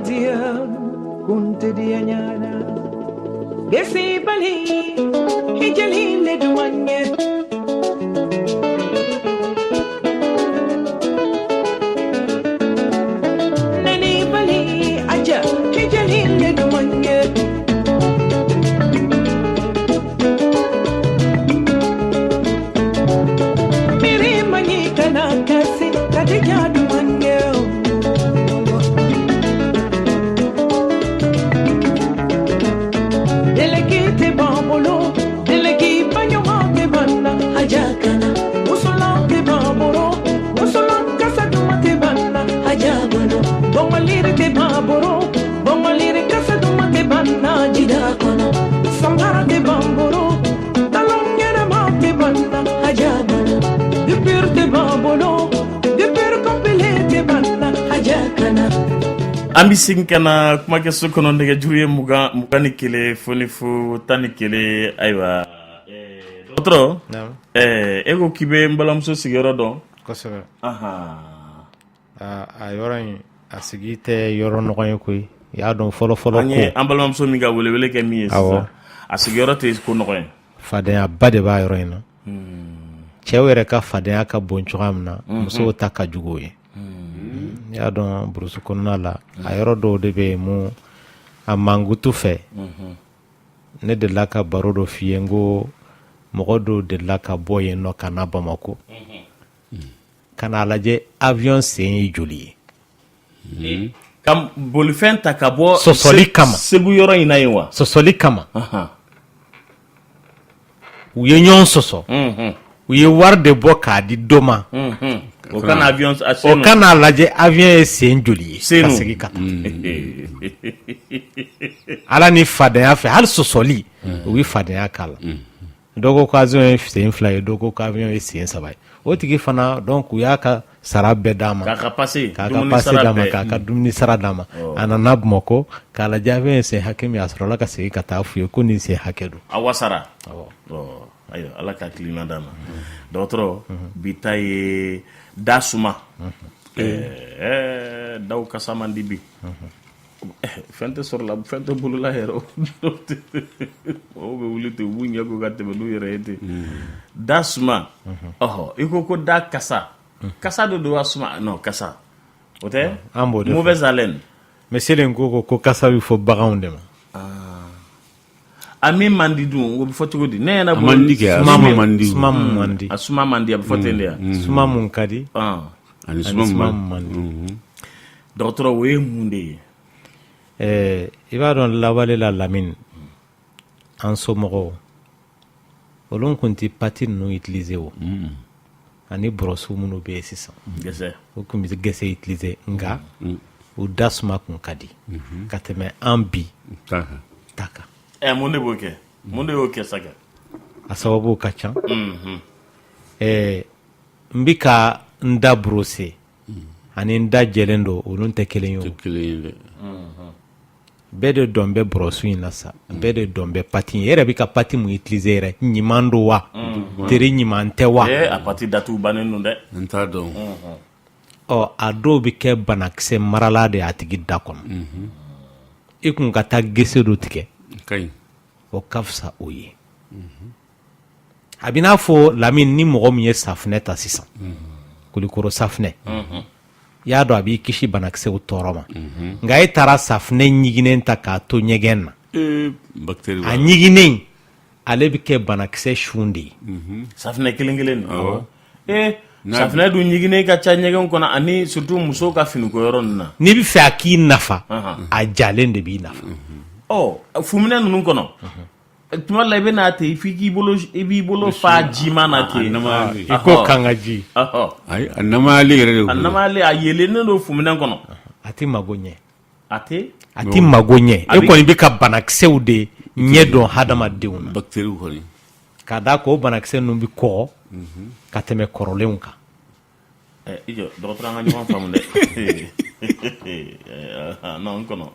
dia kunte dia nyana gesi bali hijali le duanye nani bali aja hijali le duanye miri mani kana kasi kadija duanye Delegate bambolo, delegate banyomate banna, hajakana. Usolante bamboro, usolanka sadumate banna, hajabano. Bongalire te bamboro, bongalire kasadumate banna, jidakono. Sambara te bamboro, talongera mate banna, hajabano. Dupur te bambolo, dupur kompile te banna, hajakana. Ambi sinkana kuma ke sokono ndege juriye mugani kele fonifu tani kele aywa otro ego kibe mbalamso sigero don kosebe aha a yoran a sigite yoro no kan koy ya don folo ko ambalamso mi ga wele ke mi awo a sigero te ko no kan fade ya bade ba yoro ina chewere ka fade ya ka boncho amna muso ta ka jugoye ya don brusu konna la a yoro do de be mu a mangutu fe ne de la ka baro do fiengo mogo do de la ka boye no kana Bamako kana laje avion sen joli kam bolifen ta ka bo sosoli kama segu yoro ina yiwa sosoli kama u ye nyon soso u ye war de bo ka di doma o kana avion o kana laje avion sen joli ka segi kata ala ni fadaya fe hal sosoli u fadaya kala dogo ko avion sen fly dogo ko avion sen sabai o tigi fana donc u ya ka sara bɛɛ d'a ma k'a passer d'a ma k'a ka dumuni sara d'a ma a nana Bamakɔ k'a lajɛ avion ye sen hakɛ min a sɔrɔla ka segin ka taa f'u ye ko nin sen hakɛ don a wasara ayiwa ala ka kilina d'a ma dɔgɔtɔrɔ bi ta ye da suma daw kasa man di bi fɛn tɛ sɔrɔ la fɛn tɛ bolola yɛrɛ o bɛ wuli ten u b'u ɲɛ ko ka tɛmɛ n'u yɛrɛ ye ten da suma i ko da kasa kasa de do asuma non kasa o tɛ mauvaise haleine mais selen ko kasa bi fɔ baganw de ma a min man di dun o bɛ fɔ cogo di ne ɲɛna mandi a suma man di a bɛ fɔ ten de ya suma mun ka di ani suma man di dɔgɔtɔrɔ o ye mun de ye i b'a dɔn lawale la Lamine an somɔgɔw olu kun tɛ pati ninnu utiliser o ani brosu minnu bɛ yen sisan o kun bɛ gɛsɛ utiliser nka o da suma kun ka di ka tɛmɛ an bi ta kan mun de b'o kɛ mun de y'o kɛ sa kɛ a sababu ka ca n bɛ ka n da brose ani n da jɛlen don olu tɛ kelen ye o bɛɛ de dɔn bɛ brosu in na sa bɛɛ de dɔn bɛ pati in yɛrɛ bɛ ka pati mun utiliser yɛrɛ ɲuman don wa tere ɲuman tɛ wa a pati datugu bannen don dɛ n t'a dɔn a dɔw bɛ kɛ banakisɛ marala de a tigi da kɔnɔ i kun ka taa gese dɔ tigɛ o ka fisa o ye a bɛ n'a fɔ Lamine ni mɔgɔ min ye safunɛ ta sisan kulikoro safunɛ y'a dɔn a b'i kisi banakisɛw tɔɔrɔ ma nka e taara safunɛ ɲiginen ta k'a to ɲɛgɛn na a ɲiginen ale bɛ kɛ banakisɛ sun de ye safunɛ kelen safunɛ dun ɲiginen ka ca ɲɛgɛn kɔnɔ ani surtout musow ka finiko yɔrɔ ninnu na n'i bɛ fɛ a k'i nafa a jalen de b'i nafa fuminɛ ninnu kɔnɔ tuma la i bɛ n'a ten i b'i bolo fa jiman na ten i ko kanga ji ayi a namayali yɛrɛ de a namayali a yelennen don fuminɛ kɔnɔ a tɛ mago ɲɛ a tɛ mago ɲɛ e kɔni bɛ ka banakisɛw de ɲɛ dɔn hadamadenw na bactéries kɔni k'a da ko o banakisɛ ninnu bɛ kɔgɔ ka tɛmɛ kɔrɔlenw kan i jɔ dɔgɔtɔrɔ an ka ɲɔgɔn faamu dɛ non n kɔnɔ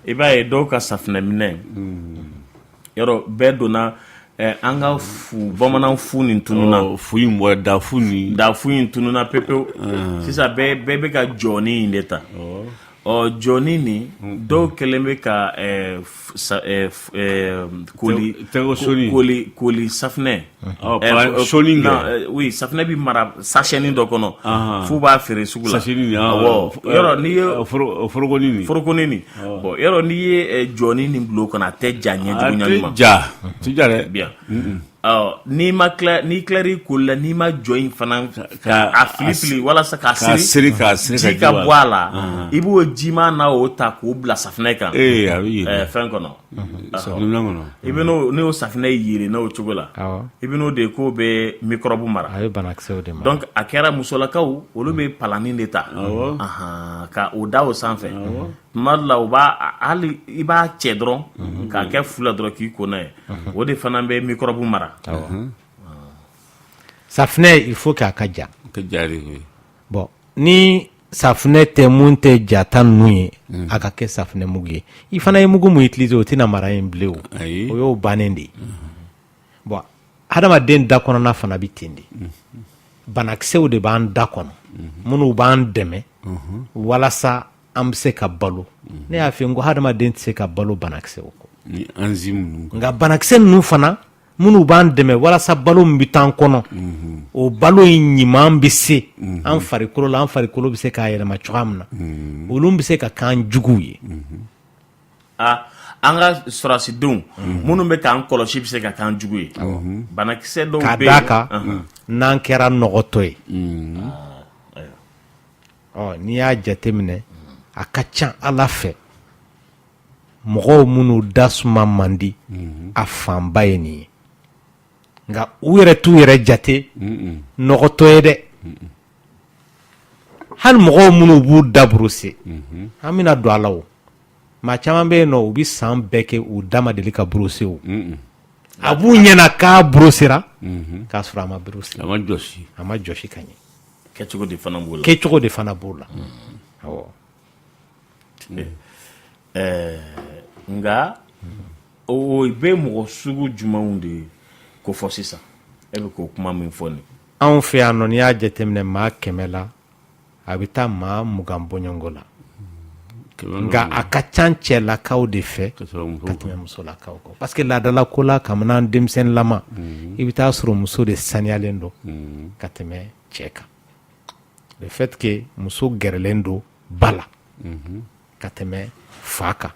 i b'a ye dɔw ka safunɛ minɛ yɔrɔ bɛɛ donna an ka bamanan fu nin tununa fu in bɔra dafu in tununa pepewu sisan bɛɛ bɛ ka jɔni in de ta jɔni nin dɔw kɛlen bɛ ka koli safinɛ oui safinɛ bi mara sachɛni dɔ kɔnɔ f'u b'a feere sugu la yɔrɔ n'i ye forokoni nin bon yɔrɔ n'i ye jɔni nin bilo kɔnɔ a tɛ ja ɲɛjugu ɲanima ti ja dɛ bien n'i kilari koli la n'i ma jɔ in fana a fili walasa k'a siri ji ka bɔ a la i b'o jiman na o ta k'o bila safinɛ kan a bɛ yɛlɛ fɛn kɔnɔ safinɛ kɔnɔ i bɛ n'o safinɛ yiri n'o cogo la i bɛ n'o de k'o bɛ microbe mara a bɛ banakisɛw de mara donc a kɛra musolakaw olu bɛ palani de ta ka o da o sanfɛ tuma dɔ la u b'a hali i b'a cɛ dɔrɔn k'a kɛ fu la dɔrɔn k'i ko n'a ye o de fana bɛ microbe mara safinɛ il faut k'a ka ja bon ni safinɛ tɛ mun tɛ jata ninnu ye a ka kɛ safinɛ mugu ye i fana ye mugu mun utiliser o tɛna mara yen bilen o y'o bannen de ye bon hadamaden da kɔnɔna fana bɛ ten de banakisɛw de b'an da kɔnɔ minnu b'an dɛmɛ walasa an bɛ se ka balo ne y'a fɔ n ko hadamaden tɛ se ka balo banakisɛw kɔ nka banakisɛ ninnu fana minnu b'an dɛmɛ walasa balo min bɛ t'an kɔnɔ o balo in ɲuman bɛ se an farikolo la an farikolo bɛ se k'a yɛlɛma cogoya min na olu bɛ se ka k'an juguw ye an ka sɔrɔsidenw minnu bɛ k'an kɔlɔsi bɛ se ka k'an jugu ye banakisɛ dɔw bɛ yen k'a d'a kan n'an kɛra nɔgɔtɔ ye n'i y'a jateminɛ a ka ca Ala fɛ mɔgɔw minnu da suma man di a fanba ye nin ye nka u yɛrɛ t'u yɛrɛ jate nɔgɔtɔ ye dɛ hali mɔgɔw minnu b'u da burusi an bɛna don a la o maa caman bɛ yen nɔ u bɛ san bɛɛ kɛ u da ma deli ka burusi o a b'u ɲɛna k'a burusira k'a sɔrɔ a ma burusi a ma jɔsi ka ɲɛ kɛcogo de fana b'o la awɔ nka o bɛ mɔgɔ sugu jumɛnw de ko fɔ sisan e bɛ k'o kuma min fɔ nin anw fɛ yan nɔ n'i y'a jateminɛ maa 100 la a bɛ taa maa 20 bɔɲɔgɔnko la nka a ka ca cɛlakaw de fɛ ka tɛmɛ musolakaw kan parce que laadala ko la kabini an denmisɛnnilama i bɛ taa sɔrɔ muso de saniyalen don ka tɛmɛ cɛ kan le fait que muso gɛrɛlen don ba la ka tɛmɛ fa kan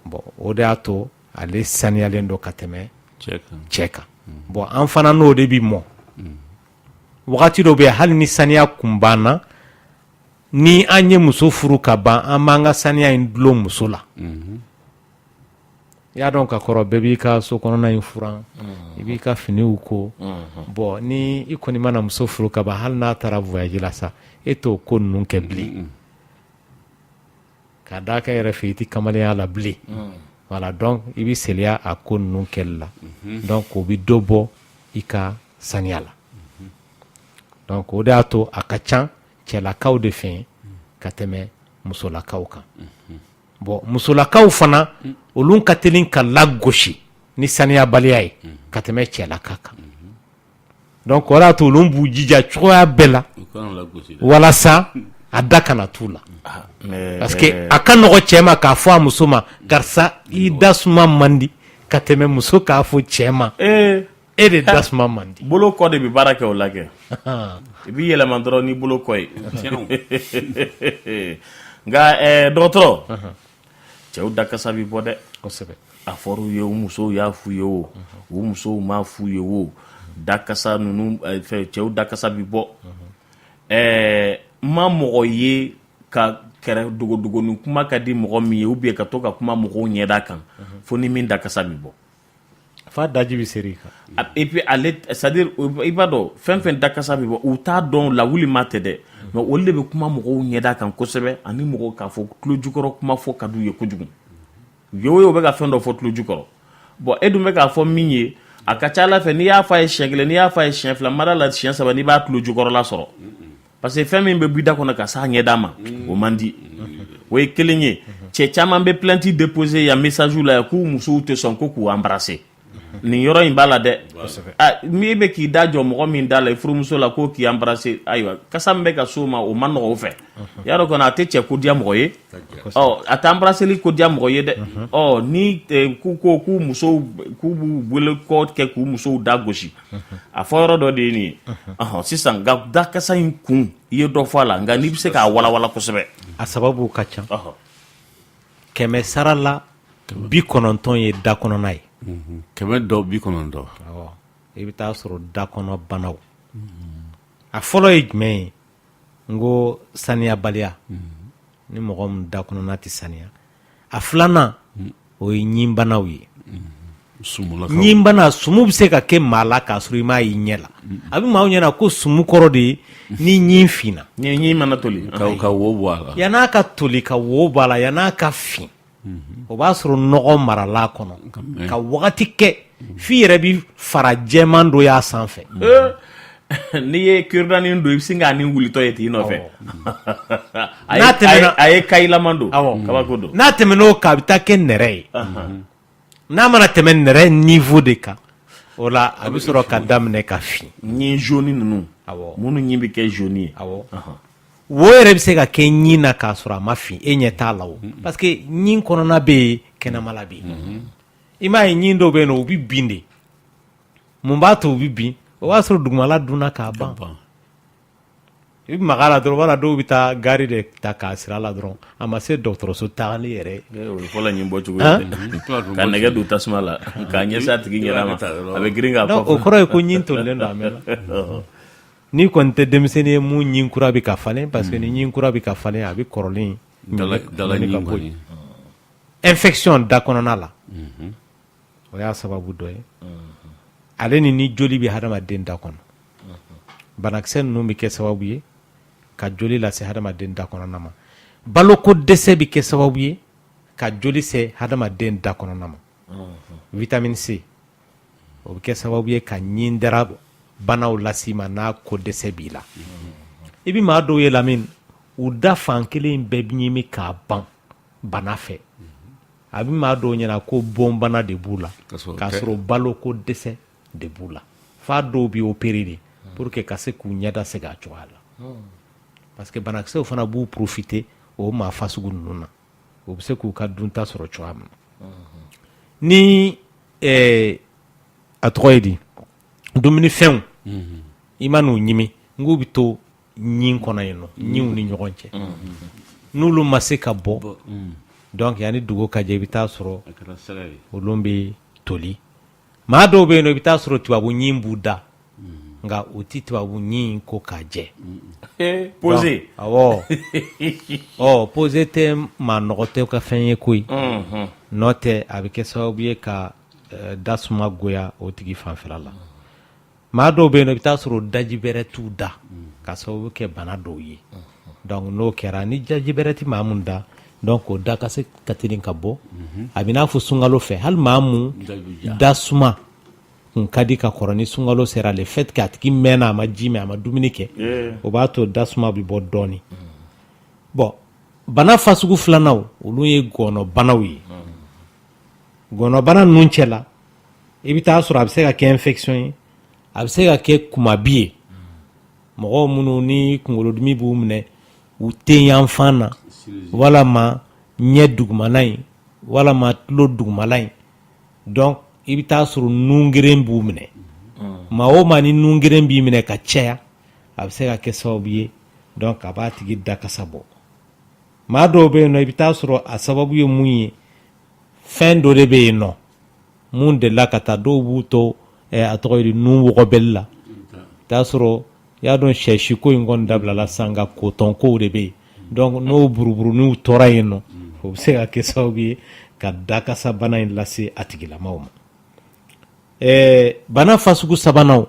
bon o de y'a to ale saniyalen don ka tɛmɛ cɛ kan bon an fana n'o de bi mɔ wagati dɔ bɛ yen hali ni saniya kun banna ni an ye muso furu ka ban an b'an ka saniya in dulon muso la i y'a dɔn ka kɔrɔ bɛɛ b'i ka so kɔnɔna in furan i b'i ka finiw ko bon ni i kɔni mana muso furu ka ban hali n'a taara voyage la sa e t'o ko ninnu kɛ bilen k'a d'a kan yɛrɛ fɛ i tɛ kamalenya la bilen voilà donc i bɛ seliya a ko ninnu kɛli la donc o bɛ dɔ bɔ i ka saniya la donc o de y'a to a ka ca cɛlakaw de fɛ ka tɛmɛ musolakaw kan bon musolakaw fana olu ka teli ka lagosi ni saniyabaliya ye ka tɛmɛ cɛlaka kan donc o de y'a to olu b'u jija cogoya bɛɛ la walasa a da kana t'u la parce que a ka nɔgɔ cɛ ma k'a fɔ a muso ma karisa i da suma man di ka tɛmɛ muso k'a fɔ cɛ ma e de da suma man di bolo kɔ de bɛ baara kɛ o la kɛ i b'i yɛlɛma dɔrɔn ni bolo kɔ ye nka dɔgɔtɔrɔ cɛw dakasa bɛ bɔ dɛ kosɛbɛ a fɔr'u ye u musow y'a f'u ye o u musow m'a f'u ye o dakasa ninnu cɛw dakasa bɛ bɔ ma mɔgɔ ye ka kɛrɛ dogodogonin kuma ka di mɔgɔ min ye ou bien ka to ka kuma mɔgɔw ɲɛda kan fo ni min dakasa bɛ bɔ fa daji bɛ seri kan et puis ale c'est-à-dire i b'a dɔn fɛn fɛn dakasa bɛ bɔ u t'a dɔn lawuli ma tɛ dɛ mais olu de bɛ kuma mɔgɔw ɲɛda kan kosɛbɛ ani mɔgɔw k'a fɔ tulo jukɔrɔ kuma fɔ ka d'u ye kojugu yo bɛ ka fɛn dɔ fɔ tulo jukɔrɔ bon e dun bɛ k'a fɔ min ye a ka ca Ala fɛ n'i y'a fɔ a ye siɲɛ 1 n'i y'a fɔ a ye siɲɛ 2 mara la siɲɛ 3 n'i b'a tulo jukɔrɔla sɔrɔ parce que fɛn min bɛ b'i da kɔnɔ ka s'a ɲɛda ma o man di o ye kelen ye cɛ caman bɛ plainte déposer yan message la k'u musow tɛ sɔn ko k'u embrasser nin yɔrɔ in b'a la dɛ min bɛ k'i da jɔ mɔgɔ min da la i furumuso la ko k'i embrasser ayiwa kasa min bɛ ka s'o ma o ma nɔgɔ o fɛ y'a dɔn kɔni a tɛ cɛ ko diya mɔgɔ ye a tɛ embrasseli ko diya mɔgɔ ye dɛ ni k'u musow k'u b'u wele kɔ kɛ k'u musow da gosi a fɔ yɔrɔ dɔ de ye nin ye sisan nka da kasa in kun i ye dɔ fɔ a la nka n'i bɛ se k'a walawala kosɛbɛ a sababu ka ca 100 sara la 90 ye da kɔnɔna ye 190 i bɛ taa sɔrɔ da kɔnɔ banaw a fɔlɔ ye jumɛn ye n ko saniyabaliya ni mɔgɔ min da kɔnɔna tɛ saniya a filanan o ye ɲin banaw ye ɲin bana sumu bɛ se ka kɛ maa la k'a sɔrɔ i m'a ye ɲɛ la a bɛ maaw ɲɛna ko sumu kɔrɔ de ye ni ɲin finna ni ɲin mana toli ka wo bɔ a la yann'a ka toli ka wo bɔ a la yann'a ka fin o b'a sɔrɔ nɔgɔ marala kɔnɔ ka wagati kɛ f'i yɛrɛ bi fara jɛman dɔ y'a sanfɛ n'i ye kurudanni don i bɛ sin k'a ni wulitɔ ye t'i nɔfɛ n'a tɛmɛna a ye kayilaman don kabako don n'a tɛmɛn'o kan a bɛ taa kɛ nɛrɛ ye n'a mana tɛmɛ nɛrɛ niveau de kan o la a bɛ sɔrɔ ka daminɛ ka fin ɲin jaune ninnu minnu ɲin bɛ kɛ jaune ye wo yɛrɛ bɛ se ka kɛ ɲin na k'a sɔrɔ a ma fin e ɲɛ t'a la o parce que ɲin kɔnɔna bɛ yen kɛnɛmala bɛ yen i m'a ye ɲin dɔw bɛ yen nɔ u bɛ bin de mun b'a to u bɛ bin o b'a sɔrɔ dugumala dunna k'a ban i bɛ maga la dɔrɔn wala dɔw bɛ taa gari de ta k'a sira a la dɔrɔn a ma se dɔgɔtɔrɔso tagali yɛrɛ o ye fɔlɔ ɲin bɔ cogo ye ka nɛgɛ don tasuma la k'a ɲɛsin a tigi ɲɛna ma a bɛ girin k'a kɔfɛ o kɔrɔ ye ko ɲin tolilen don a mɛn n'i kɔni tɛ denmisɛnnin ye mun ɲin kura bɛ ka falen parce que ni ɲin kura bɛ ka falen a bɛ kɔrɔlen dala ɲin kɔni infection da kɔnɔna la o y'a sababu dɔ ye ale ni joli bɛ hadamaden da kɔnɔ banakisɛ ninnu bɛ kɛ sababu ye ka joli lase hadamaden da kɔnɔna ma baloko dɛsɛ bɛ kɛ sababu ye ka joli se hadamaden da kɔnɔna ma vitamine C o bɛ kɛ sababu ye ka ɲin dara banaw lasi ma n'a ko dɛsɛ b'i la i bɛ maa dɔw ye Lamine u da fan kelen bɛɛ bɛ ɲimi k'a ban bana fɛ a bɛ maa dɔw ɲɛna ko bon bana de b'u la k'a sɔrɔ baloko dɛsɛ de b'u la f'a dɔw bɛ opérer de pour que ka se k'u ɲɛda segin a cogoya la parce que banakisɛw fana b'u profiter o maa fasugu ninnu na o bɛ se k'u ka dunta sɔrɔ cogoya min na ni a tɔgɔ ye di dumunifɛnw i ma n'u ɲimi n k'u bɛ to ɲin kɔnɔ yen nɔ ɲinw ni ɲɔgɔn cɛ n'olu ma se ka bɔ donc yanni dugu ka jɛ i bɛ taa sɔrɔ olu bɛ toli maa dɔw bɛ yen nɔ i bɛ taa sɔrɔ tubabu ɲin b'u da nka o ti tubabu ɲin ko k'a jɛ posé awɔ posé tɛ maa nɔgɔ tɛ ka fɛn ye koyi n'o tɛ a bɛ kɛ sababu ye ka da suma goya o tigi fanfɛla la maa dɔw bɛ yen nɔ i bɛ taa sɔrɔ daji bɛrɛ t'u da ka sababu kɛ bana dɔw ye donc n'o kɛra ni daji bɛrɛ ti maa mun da donc o da ka se ka teli ka bɔ a bɛ n'a fɔ sunkalo fɛ hali maa mun da suma kun ka di ka kɔrɔ ni sunkalo sera le fait que a tigi mɛnna a ma ji min a ma dumuni kɛ o b'a to da suma bɛ bɔ dɔɔnin bon bana fasugu filanan olu ye gɔnɔbanaw ye gɔnɔbana ninnu cɛ la i bɛ taa sɔrɔ a bɛ se ka kɛ infection ye a bɛ se ka kɛ kumabi ye mɔgɔw minnu ni kunkolodimi b'u minɛ u tɛ yanfan na walama ɲɛ dugumala in walama tulo dugumala in donc i bɛ taa sɔrɔ nungeren b'u minɛ maa o maa ni nungeren b'i minɛ ka caya a bɛ se ka kɛ sababu ye donc a b'a tigi da kasa bɔ maa dɔw bɛ yen nɔ i bɛ taa sɔrɔ a sababu ye mun ye fɛn dɔ de bɛ yen nɔ mun delila ka taa dɔw b'u to a tɔgɔ ye di nun wɔgɔbɛli la i t'a sɔrɔ i y'a dɔn sɛsiko in kɔni dabilala sisan nka kotɔnkow de bɛ yen donc n'o buruburuniw tora yen nɔ o bɛ se ka kɛ sababu ye ka dakasa bana in lase a tigilamaw ma bana fasugu sabanan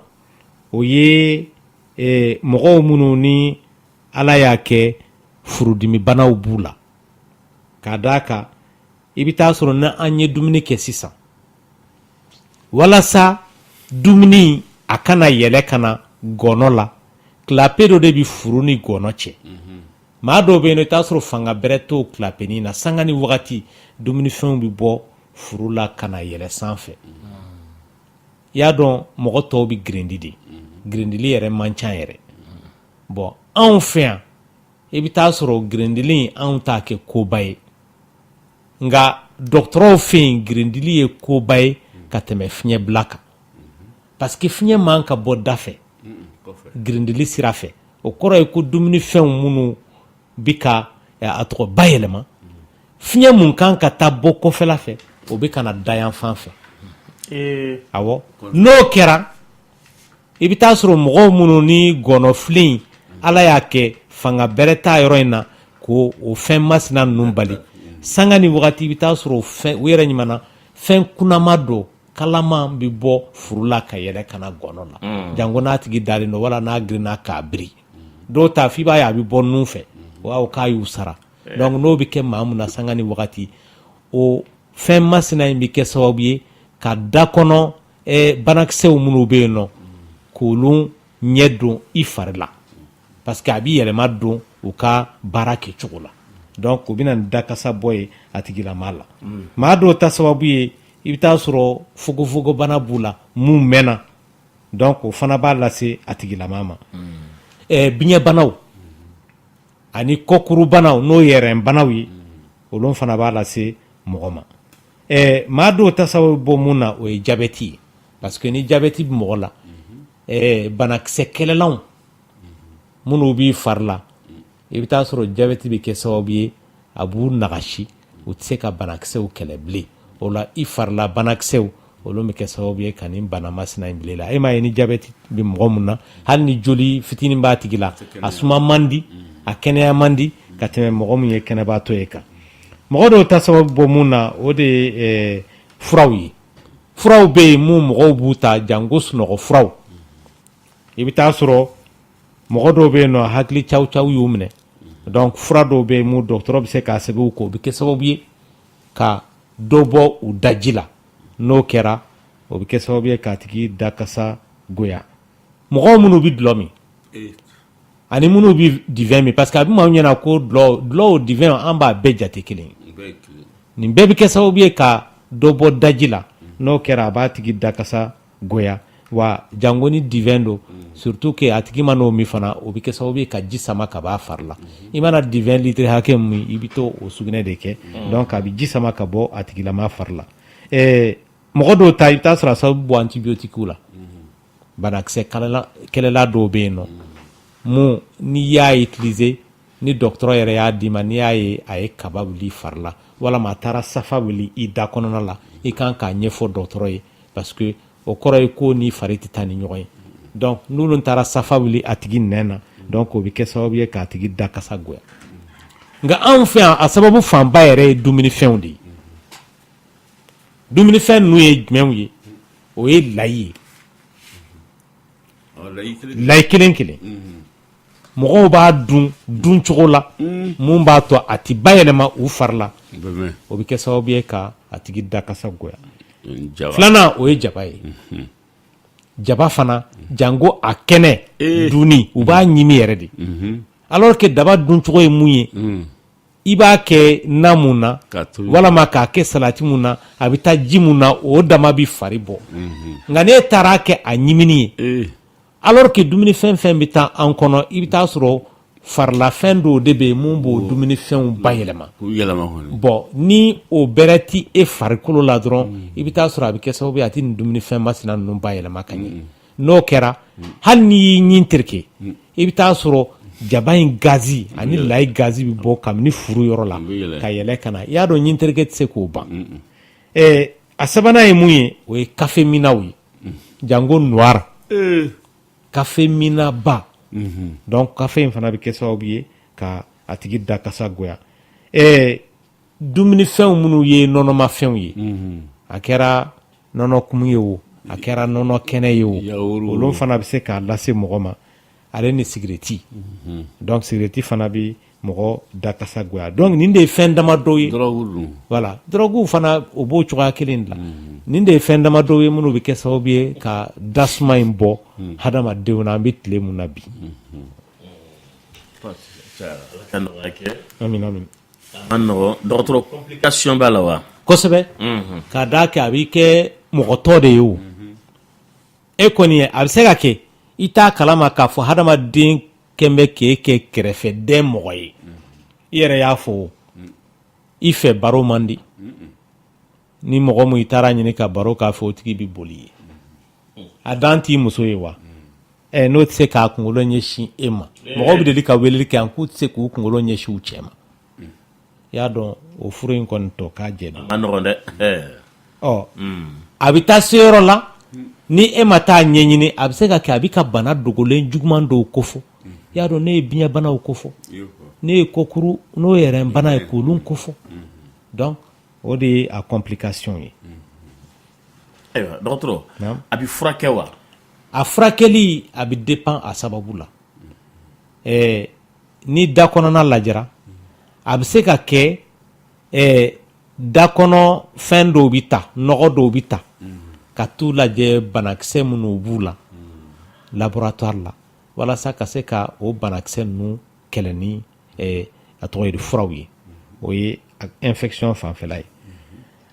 o ye mɔgɔw minnu ni ala y'a kɛ furudimi banaw b'u la k'a d'a kan i bɛ taa sɔrɔ n'an ye dumuni kɛ sisan walasa dumuni a kana yɛlɛ ka na gɔnɔ la kilape dɔ de bɛ furu ni gɔnɔ cɛ maa dɔw bɛ yen nɔ i t'a sɔrɔ fanga bɛrɛ t'o kilapenin na sanga ni wagati dumunifɛnw bɛ bɔ furu la ka na yɛlɛ sanfɛ i y'a dɔn mɔgɔ tɔw bi girindi de girindili yɛrɛ man ca yɛrɛ bon anw fɛ yan i bi taa sɔrɔ girindili anw t'a kɛ koba ye nga dɔgɔtɔrɔw fɛ yen girindili ye koba ye ka tɛmɛ fiɲɛ bila kan parce que fiɲɛ man ka bɔ da fɛ girindili sira fɛ o kɔrɔ ye ko dumunifɛnw minnu bi ka a tɔgɔ bayɛlɛma fiɲɛ mun kan ka taa bɔ kɔfɛla fɛ o bi kana da yan fan fɛ awɔ n'o kɛra i bi taa sɔrɔ mɔgɔw minnu ni gɔnɔfilen ala y'a kɛ fanga bɛrɛ t'a yɔrɔ in na ko o fɛn masina ninnu bali sanga ni wagati i bi taa sɔrɔ u yɛrɛ ɲumanna fɛn kunnama don kalama bi bɔ furu la ka yɛlɛ kana gɔnɔ la jango n'a tigi dalen don wala n'a girinna k'a biri dɔw ta f'i b'a ye a bi bɔ nun fɛ waaw k'a y'u sara donc n'o bi kɛ maa mun na sanga ni wagati o fɛn masina in bi kɛ sababu ye ka da kɔnɔ banakisɛw minnu bɛ yen nɔ k'olu ɲɛ don i fari la parce que a bi yɛlɛma don u ka baara kɛ cogo la donc o bɛna ni dakasa bɔ ye a tigilama la maa dɔw ta sababu ye i bɛ taa sɔrɔ fogofogobana b'u la mun mɛnna donc o fana b'a lase a tigilama ma biɲɛbanaw ani kɔkurubanaw n'o ye rɛnbanaw ye olu fana b'a lase mɔgɔ ma maa dɔw ta sababu bɔ mun na o ye jabɛti ye parce que ni jabɛti bɛ mɔgɔ la banakisɛ kɛlɛlanw minnu b'i fari la i bɛ taa sɔrɔ jabɛti bɛ kɛ sababu ye a b'u nagasi u tɛ se ka banakisɛw kɛlɛ bilen o la i farila banakisɛw olu bɛ kɛ sababu ye ka nin bana masina in bila i la e m'a ye ni jabɛti bɛ mɔgɔ mun na hali ni joli fitinin b'a tigi la a suma man di a kɛnɛya man di ka tɛmɛ mɔgɔ min ye kɛnɛbaatɔ ye kan mɔgɔ dɔw ta sababu bɔ mun na o de ye furaw ye furaw bɛ yen mun mɔgɔw b'u ta jango sunɔgɔ furaw i bɛ taa sɔrɔ mɔgɔ dɔw bɛ yen nɔ hakili caw y'u minɛ donc fura dɔw bɛ yen mun dɔgɔtɔrɔ bɛ se k'a sɛbɛn u kɔ o bɛ kɛ sababu ye ka dɔ bɔ u daji la n'o kɛra o bɛ kɛ sababu ye k'a tigi dakasa goya mɔgɔw minnu bɛ dulɔ min ani minnu bɛ divin min parce que a bɛ maaw ɲɛna ko dulɔ o divin an b'a bɛɛ jate kelen ye nin bɛɛ bɛ kɛ sababu ye ka dɔ bɔ daji la n'o kɛra a b'a tigi dakasa goya wa jango ni divin don surtout que a tigi ma n'o min fana o bɛ kɛ sababu ye ka ji sama ka b'a fari la i mana divin litre hakɛ min i bɛ to o sugunɛ de kɛ donc a bɛ ji sama ka bɔ a tigilama fari la mɔgɔ dɔw ta i bɛ taa sɔrɔ a sababu bɔ antibiotiques la banakisɛ kɛlɛla dɔw bɛ yen nɔ mun n'i y'a utiliser ni dɔgɔtɔrɔ yɛrɛ y'a d'i ma n'i y'a ye a ye kaba wuli i fari la walama a taara safa wuli i da kɔnɔna la i kan k'a ɲɛfɔ dɔgɔtɔrɔ ye parce que o kɔrɔ ye ko ni fari tɛ taa ni ɲɔgɔn ye donc n'olu taara safa wuli a tigi nɛn na donc o bɛ kɛ sababu ye k'a tigi da kasa goya nka anw fɛ yan a sababu fanba yɛrɛ ye dumunifɛnw de ye dumunifɛn ninnu ye jumɛnw ye o ye layi ye layi kelen kelen mɔgɔw b'a dun cogo la mun b'a to a tɛ bayɛlɛma u fari la o bɛ kɛ sababu ye ka a tigi da kasa goya filanan o ye jaba ye jaba fana jango a kɛnɛ dunni u b'a ɲimi yɛrɛ de alors que daba dun cogo ye mun ye i b'a kɛ na mun na walama k'a kɛ salati mun na a bɛ taa ji mun na o dama bɛ fari bɔ nka n'e taara kɛ a ɲimini ye alors que dumuni fɛn fɛn bɛ taa an kɔnɔ i bɛ taa sɔrɔ farilafɛn dɔw de bɛ yen mun b'o dumunifɛnw bayɛlɛma bon ni o bɛrɛ ti e farikolo la dɔrɔn i bɛ taa sɔrɔ a bɛ kɛ sababu ye a tɛ nin dumunifɛn masina ninnu bayɛlɛma ka ɲɛ n'o kɛra hali n'i y'i ɲin terike i bɛ taa sɔrɔ jaba in gazi ani layi gazi bɛ bɔ kabini furu yɔrɔ la ka yɛlɛ ka na i y'a dɔn ɲin terike tɛ se k'o ban a sabanan ye mun ye o ye kafeminaw ye jango noir kafeminaba donc kafe in fana bɛ kɛ sababu ye ka a tigi da kasa goya dumunifɛnw minnu ye nɔnɔmafɛnw ye a kɛra nɔnɔ kumu ye o a kɛra nɔnɔ kɛnɛ ye o olu fana bɛ se k'a lase mɔgɔ ma ale ni sigireti donc sigireti fana bɛ mɔgɔ da kasa goya donc nin de ye fɛn dama dɔw ye voilà dɔrɔguw fana o b'o cogoya kelen de la nin de ye fɛn dama dɔw ye minnu bɛ kɛ sababu ye ka dasuma in bɔ hadamadenw na an bɛ tile mun na bi amin amin an nɔgɔ dɔgɔtɔrɔ complication b'a la wa kosɛbɛ k'a d'a kɛ a bɛ kɛ mɔgɔ tɔ de ye o e kɔni ye a bɛ se ka kɛ i t'a kalama k'a fɔ hadamaden kɛn bɛ k'e kɛ kɛrɛfɛden mɔgɔ ye i yɛrɛ y'a fɔ i fɛ baro man di ni mɔgɔ min i taara ɲini ka baro k'a fɛ o tigi bɛ boli ye a dan t'i muso ye wa n'o tɛ se k'a kunkolo ɲɛsin e ma mɔgɔw bɛ deli ka weleli kɛ an k'u tɛ se k'u kunkolo ɲɛsin u cɛ ma i y'a dɔn o furu in kɔni tɔ k'a jɛ don a nɔgɔn dɛ a bɛ taa se yɔrɔ la ni e ma taa ɲɛɲini a bɛ se ka kɛ a bɛ ka bana dogolen juguman dɔw kofɔ i y'a dɔn ne ye biɲɛbanaw kofɔ ne ye kokuru n'o yɛrɛ bana ye k'olu kofɔ donc o de ye a complication ye ayiwa dɔgɔtɔrɔ a bɛ furakɛ wa a furakɛli a bɛ dépend a sababu la ni da kɔnɔna lajɛra a bɛ se ka kɛ da kɔnɔ fɛn dɔw bɛ ta nɔgɔ dɔw bɛ ta ka t'u lajɛ banakisɛ minnu b'u la laboratoire la walasa ka se ka o banakisɛ ninnu kɛlɛ ni a tɔgɔ ye furaw ye o ye infection fanfɛla ye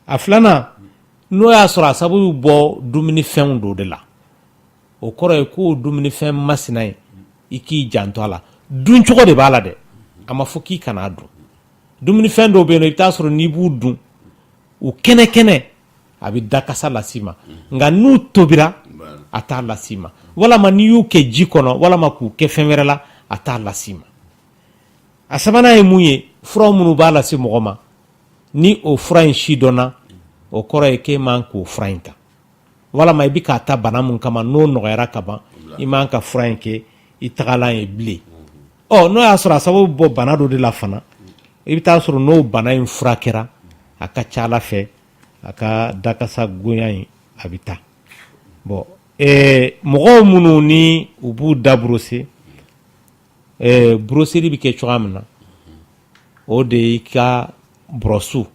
a filanan n'o y'a sɔrɔ a sababu bɔ dumunifɛnw dɔ de la o kɔrɔ ye k'o dumunifɛn masina ye i k'i janto a la dun cogo de b'a la dɛ a ma fɔ k'i kana dun dumunifɛn dɔw bɛ yen i bɛ taa sɔrɔ n'i b'u dun u kɛnɛ a bɛ dakasa las'i ma nka n'u tobira a t'a las'i ma walama n'i y'u kɛ ji kɔnɔ walama k'u kɛ fɛn wɛrɛ la a t'a las'i ma a sabanan ye mun ye fura minnu b'a lase mɔgɔ ma ni o fura in si dɔnna o kɔrɔ ye k'e man k'o fura in ta walama i bɛ k'a ta bana mun kama n'o nɔgɔyara ka ban i man ka fura in kɛ i tagalan ye bilen n'o y'a sɔrɔ a sababu bɔ bana dɔ de la fana i bɛ taa sɔrɔ n'o bana in furakɛra a ka ca ala fɛ a ka dakasa gonya in a bɛ taa mɔgɔw minnu ni u b'u da broser brosserie bɛ kɛ cogoya min na o de y'i ka brɔsu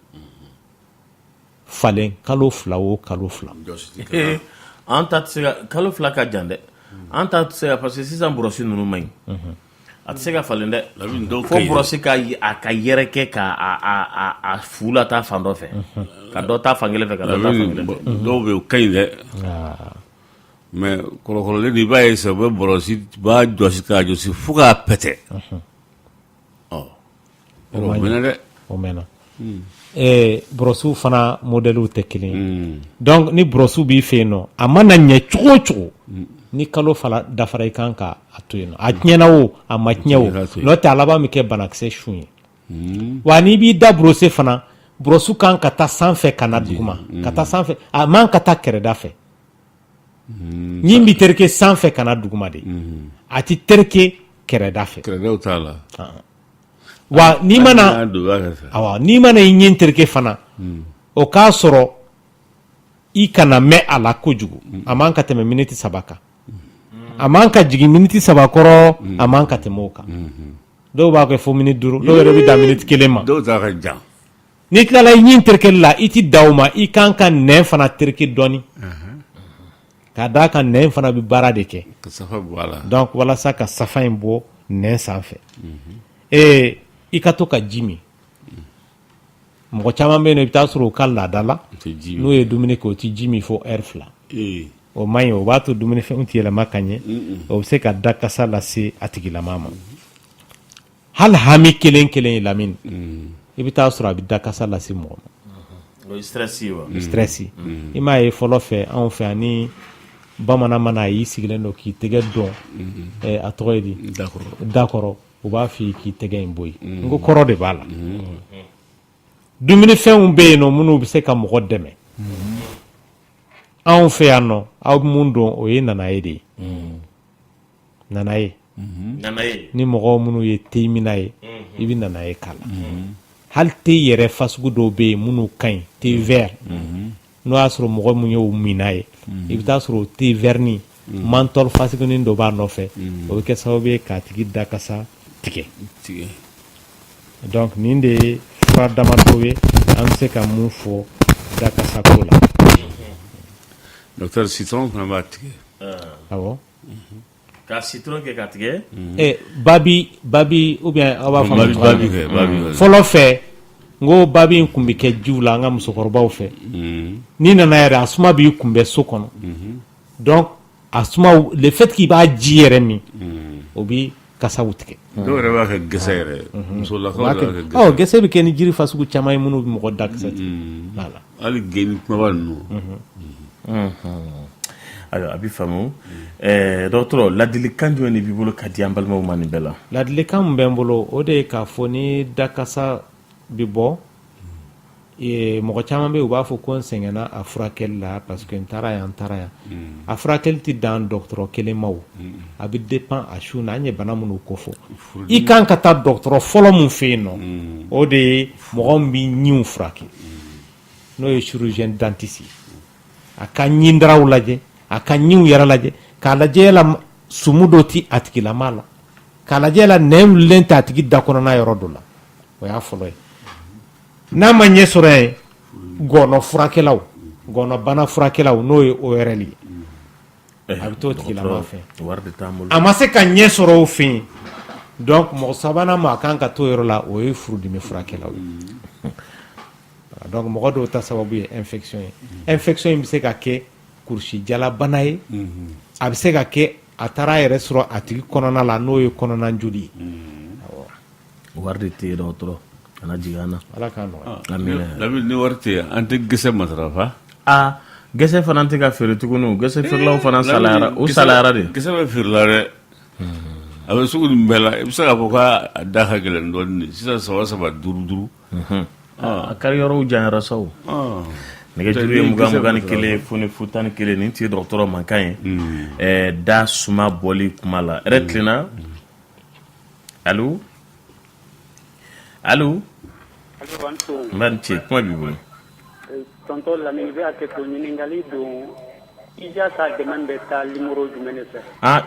falen kalo 2 o kalo 2 an ta tɛ se ka kalo 2 ka jan dɛ an ta tɛ se ka parce que sisan brɔsi ninnu man ɲi a tɛ se ka falen dɛ fo brɔsi ka yɛrɛ kɛ ka fu la taa fan dɔ fɛ ka dɔ taa fan kelen fɛ ka dɔ taa fan kelen fɛ dɔw bɛ yen o ka ɲi dɛ mais kɔrɔkɔrɔlen de i b'a ye sisan u bɛ brɔsi b'a jɔsi k'a jɔsi fo k'a pɛtɛ o mɛnna dɛ o mɛnna brɔsiw fana modèlew tɛ kelen ye donc ni brɔsiw b'i fɛ yen nɔ a mana ɲɛ cogo o cogo ni kalo fila dafara i kan ka a to yen nɔ a tiɲɛna o a ma tiɲɛ o n'o tɛ a laban bɛ kɛ banakisɛ sun ye wa n'i b'i da brɔsi fana brɔsiw kan ka taa sanfɛ ka na duguma ka taa sanfɛ a man ka taa kɛrɛda fɛ ɲin bɛ terike sanfɛ ka na duguma de a tɛ terike kɛrɛda fɛ kɛrɛdaw t'a la wa n'i mana i ɲin terike fana o k'a sɔrɔ i kana mɛn a la kojugu a man ka tɛmɛ miniti 3 kan a man ka jigin miniti 3 kɔrɔ a man ka tɛmɛ o kan dɔw b'a kɛ fo miniti 5 dɔw yɛrɛ bɛ dan miniti 1 ma dɔw t'a ka jan n'i tilala i ɲin terikɛli la i ti da o ma i kan ka nɛn fana terike dɔɔni k'a d'a kan nɛn fana bɛ baara de kɛ ka safa bɔ a la donc walasa ka safa in bɔ nɛn sanfɛ i ka to ka ji min mɔgɔ caman bɛ yen nɔ i bɛ taa sɔrɔ u ka laada la n'o ye dumuni kɛ o tɛ ji min fo heure 2 o man ɲi o b'a to dumunifɛnw tɛ yɛlɛma ka ɲɛ o bɛ se ka dakasa lase a tigilama ma hali hami kelen ye lamini i bɛ taa sɔrɔ a bɛ dakasa lase mɔgɔ ma o ye stress ye wa stress i m'a ye fɔlɔ fɛ anw fɛ ani bamanan mana y'i sigilen don k'i tɛgɛ dɔn a tɔgɔ ye di dakɔrɔ u b'a f'i ye k'i tɛgɛ in bɔ yen n ko kɔrɔ de b'a la dumunifɛnw bɛ yen nɔ minnu bɛ se ka mɔgɔ dɛmɛ anw fɛ yan nɔ aw bɛ mun dɔn o ye nanaye de ye nanaye ni mɔgɔw minnu ye te mina ye i bɛ nanaye k'a la hali te yɛrɛ fasugu dɔw bɛ yen minnu ka ɲi te vert n'o y'a sɔrɔ mɔgɔ min y'o mina ye i bɛ taa sɔrɔ te verni mantɔl fasiginin dɔ b'a nɔfɛ o bɛ kɛ sababu ye k'a tigi dakasa tigɛ donc nin de ye fura damadɔ ye an bɛ se ka mun fɔ dakasa ko la docteur citron fana b'a tigɛ awɔ ka citron kɛ ka tigɛ babi ou bien aw b'a fɔ fɔlɔ fɛ n ko babi in kun bɛ kɛ jiw la an ka musokɔrɔbaw fɛ n'i nana yɛrɛ a suma b'i kunbɛn so kɔnɔ donc a suma le fait qu'il b'a ji yɛrɛ min o bi kasaw tigɛ dɔw yɛrɛ b'a kɛ gɛsɛ yɛrɛ musolakaw b'a kɛ gɛsɛ gɛsɛ bɛ kɛ ni jiri fasugu caman ye minnu bɛ mɔgɔ da kisɛ tigɛ voilà hali geni kumaba ninnu ayiwa a bɛ faamu dɔgɔtɔrɔ ladilikan jumɛn de b'i bolo ka di an balimaw ma nin bɛɛ la ladilikan min bɛ n bolo o de ye k'a fɔ ni dakasa bi bɔ mɔgɔ caman bɛ yen u b'a fɔ ko n sɛgɛnna a furakɛli la parce que n taara yan a furakɛli tɛ dan dɔgɔtɔrɔ kelen ma o a bɛ dépend a su na an ye bana minnu ko fɔ i kan ka taa dɔgɔtɔrɔ fɔlɔ min fɛ yen nɔ o de ye mɔgɔ min bɛ ɲinw furakɛ n'o ye chirurgien dentiste ye a ka ɲindaraw lajɛ a ka ɲinw yɛrɛ lajɛ k'a lajɛ yala sumu dɔ tɛ a tigilama la k'a lajɛ yala nɛn wulilen tɛ a tigi da kɔnɔna yɔrɔ dɔ la o y'a fɔlɔ ye n'a ma ɲɛ sɔrɔ yen gɔnɔ furakɛlaw gɔnɔ bana furakɛlaw n'o ye ORL ye a bɛ t'o tigilama fɛ a ma se ka ɲɛ sɔrɔ o fɛ yen donc mɔgɔ sabanan ma a kan ka t'o yɔrɔ la o ye furudimi furakɛlaw ye donc mɔgɔ dɔw ta sababu ye infection ye infection in bɛ se ka kɛ kurusijalabana ye a bɛ se ka kɛ a taara a yɛrɛ sɔrɔ a tigi kɔnɔna la n'o ye kɔnɔna joli ye wari de tɛ yen dɔgɔtɔrɔ kana jigin an na ala k'a nɔgɔya Lamine ni wari tɛ yen an tɛ gɛsɛ matarafa gɛsɛ fana tɛ ka feere tuguni gɛsɛ feerelaw fana salayara o salayara de gɛsɛ bɛ feere la dɛ a bɛ sugu nin bɛɛ la i bɛ se k'a fɔ k'a da ka gɛlɛn dɔɔnin sisan 3 5 5 a kari yɔrɔw janyara sa o nɛgɛjuru ye 21 foni fu 11 nin tɛ dɔgɔtɔrɔ mankan ye da suma bɔli kuma la yɛrɛ tilenna allo n b'a ni ce kuma b'i bolo tonton Lamine bɛ hakɛto ɲininkali don IJA ka dɛmɛ bɛ taa numéro jumɛn de fɛ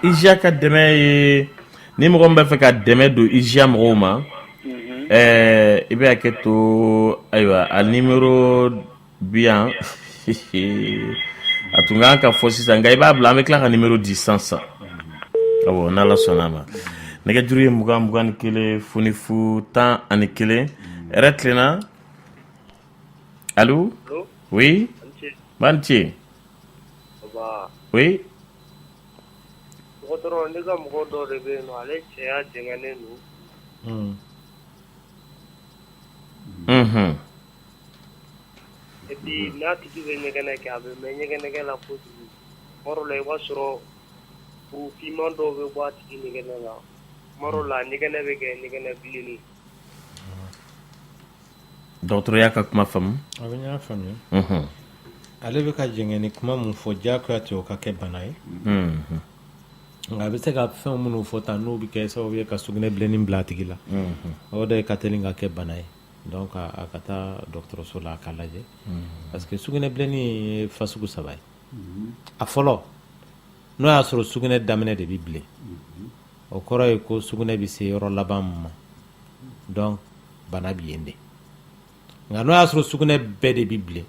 IJA ka dɛmɛ ye ni mɔgɔ min b'a fɛ ka dɛmɛ don IJA mɔgɔw ma i bɛ hakɛto ayiwa a numéro bi yan a tun kan ka fɔ sisan nka i b'a bila an bɛ tila ka numéro di sisan awɔ n'Ala sɔnna a ma nɛgɛjuru ye 21 foni fu 11 yɛrɛ tilenna allo oui b'a ni ce oui dɔgɔtɔrɔ ne ka mɔgɔ dɔ de bɛ yen nɔ ale cɛya jɛngɛnnen don et puis n'a tigi bɛ ɲɛgɛnɛ kɛ a bɛ mɛn ɲɛgɛnɛkɛ la kojugu kuma dɔw la i b'a sɔrɔ kuru finman dɔw bɛ bɔ a tigi ɲɛgɛnɛ la kuma dɔw la ɲɛgɛnɛ bɛ kɛ ɲɛgɛnɛ bilenni dɔgɔtɔrɔya ka kuma faamu a bɛ ɲ'a faamuya ale bɛ ka jɛngɛni kuma mun fɔ diyagoya tɛ o ka kɛ bana ye nka a bɛ se ka fɛn minnu fɔ tan n'o bɛ kɛ sababu ye ka sugunɛ bilenni bila a tigi la o de ka teli ka kɛ bana ye donc a ka taa dɔgɔtɔrɔso la a k'a lajɛ parce que sugunɛ bilenni ye fasugu 3 ye a fɔlɔ n'o y'a sɔrɔ sugunɛ daminɛ de bɛ bilen o kɔrɔ ye ko sugunɛ bɛ se yɔrɔ laban min ma donc bana bɛ yen de nka n'o y'a sɔrɔ sugunɛ bɛɛ de bɛ bilen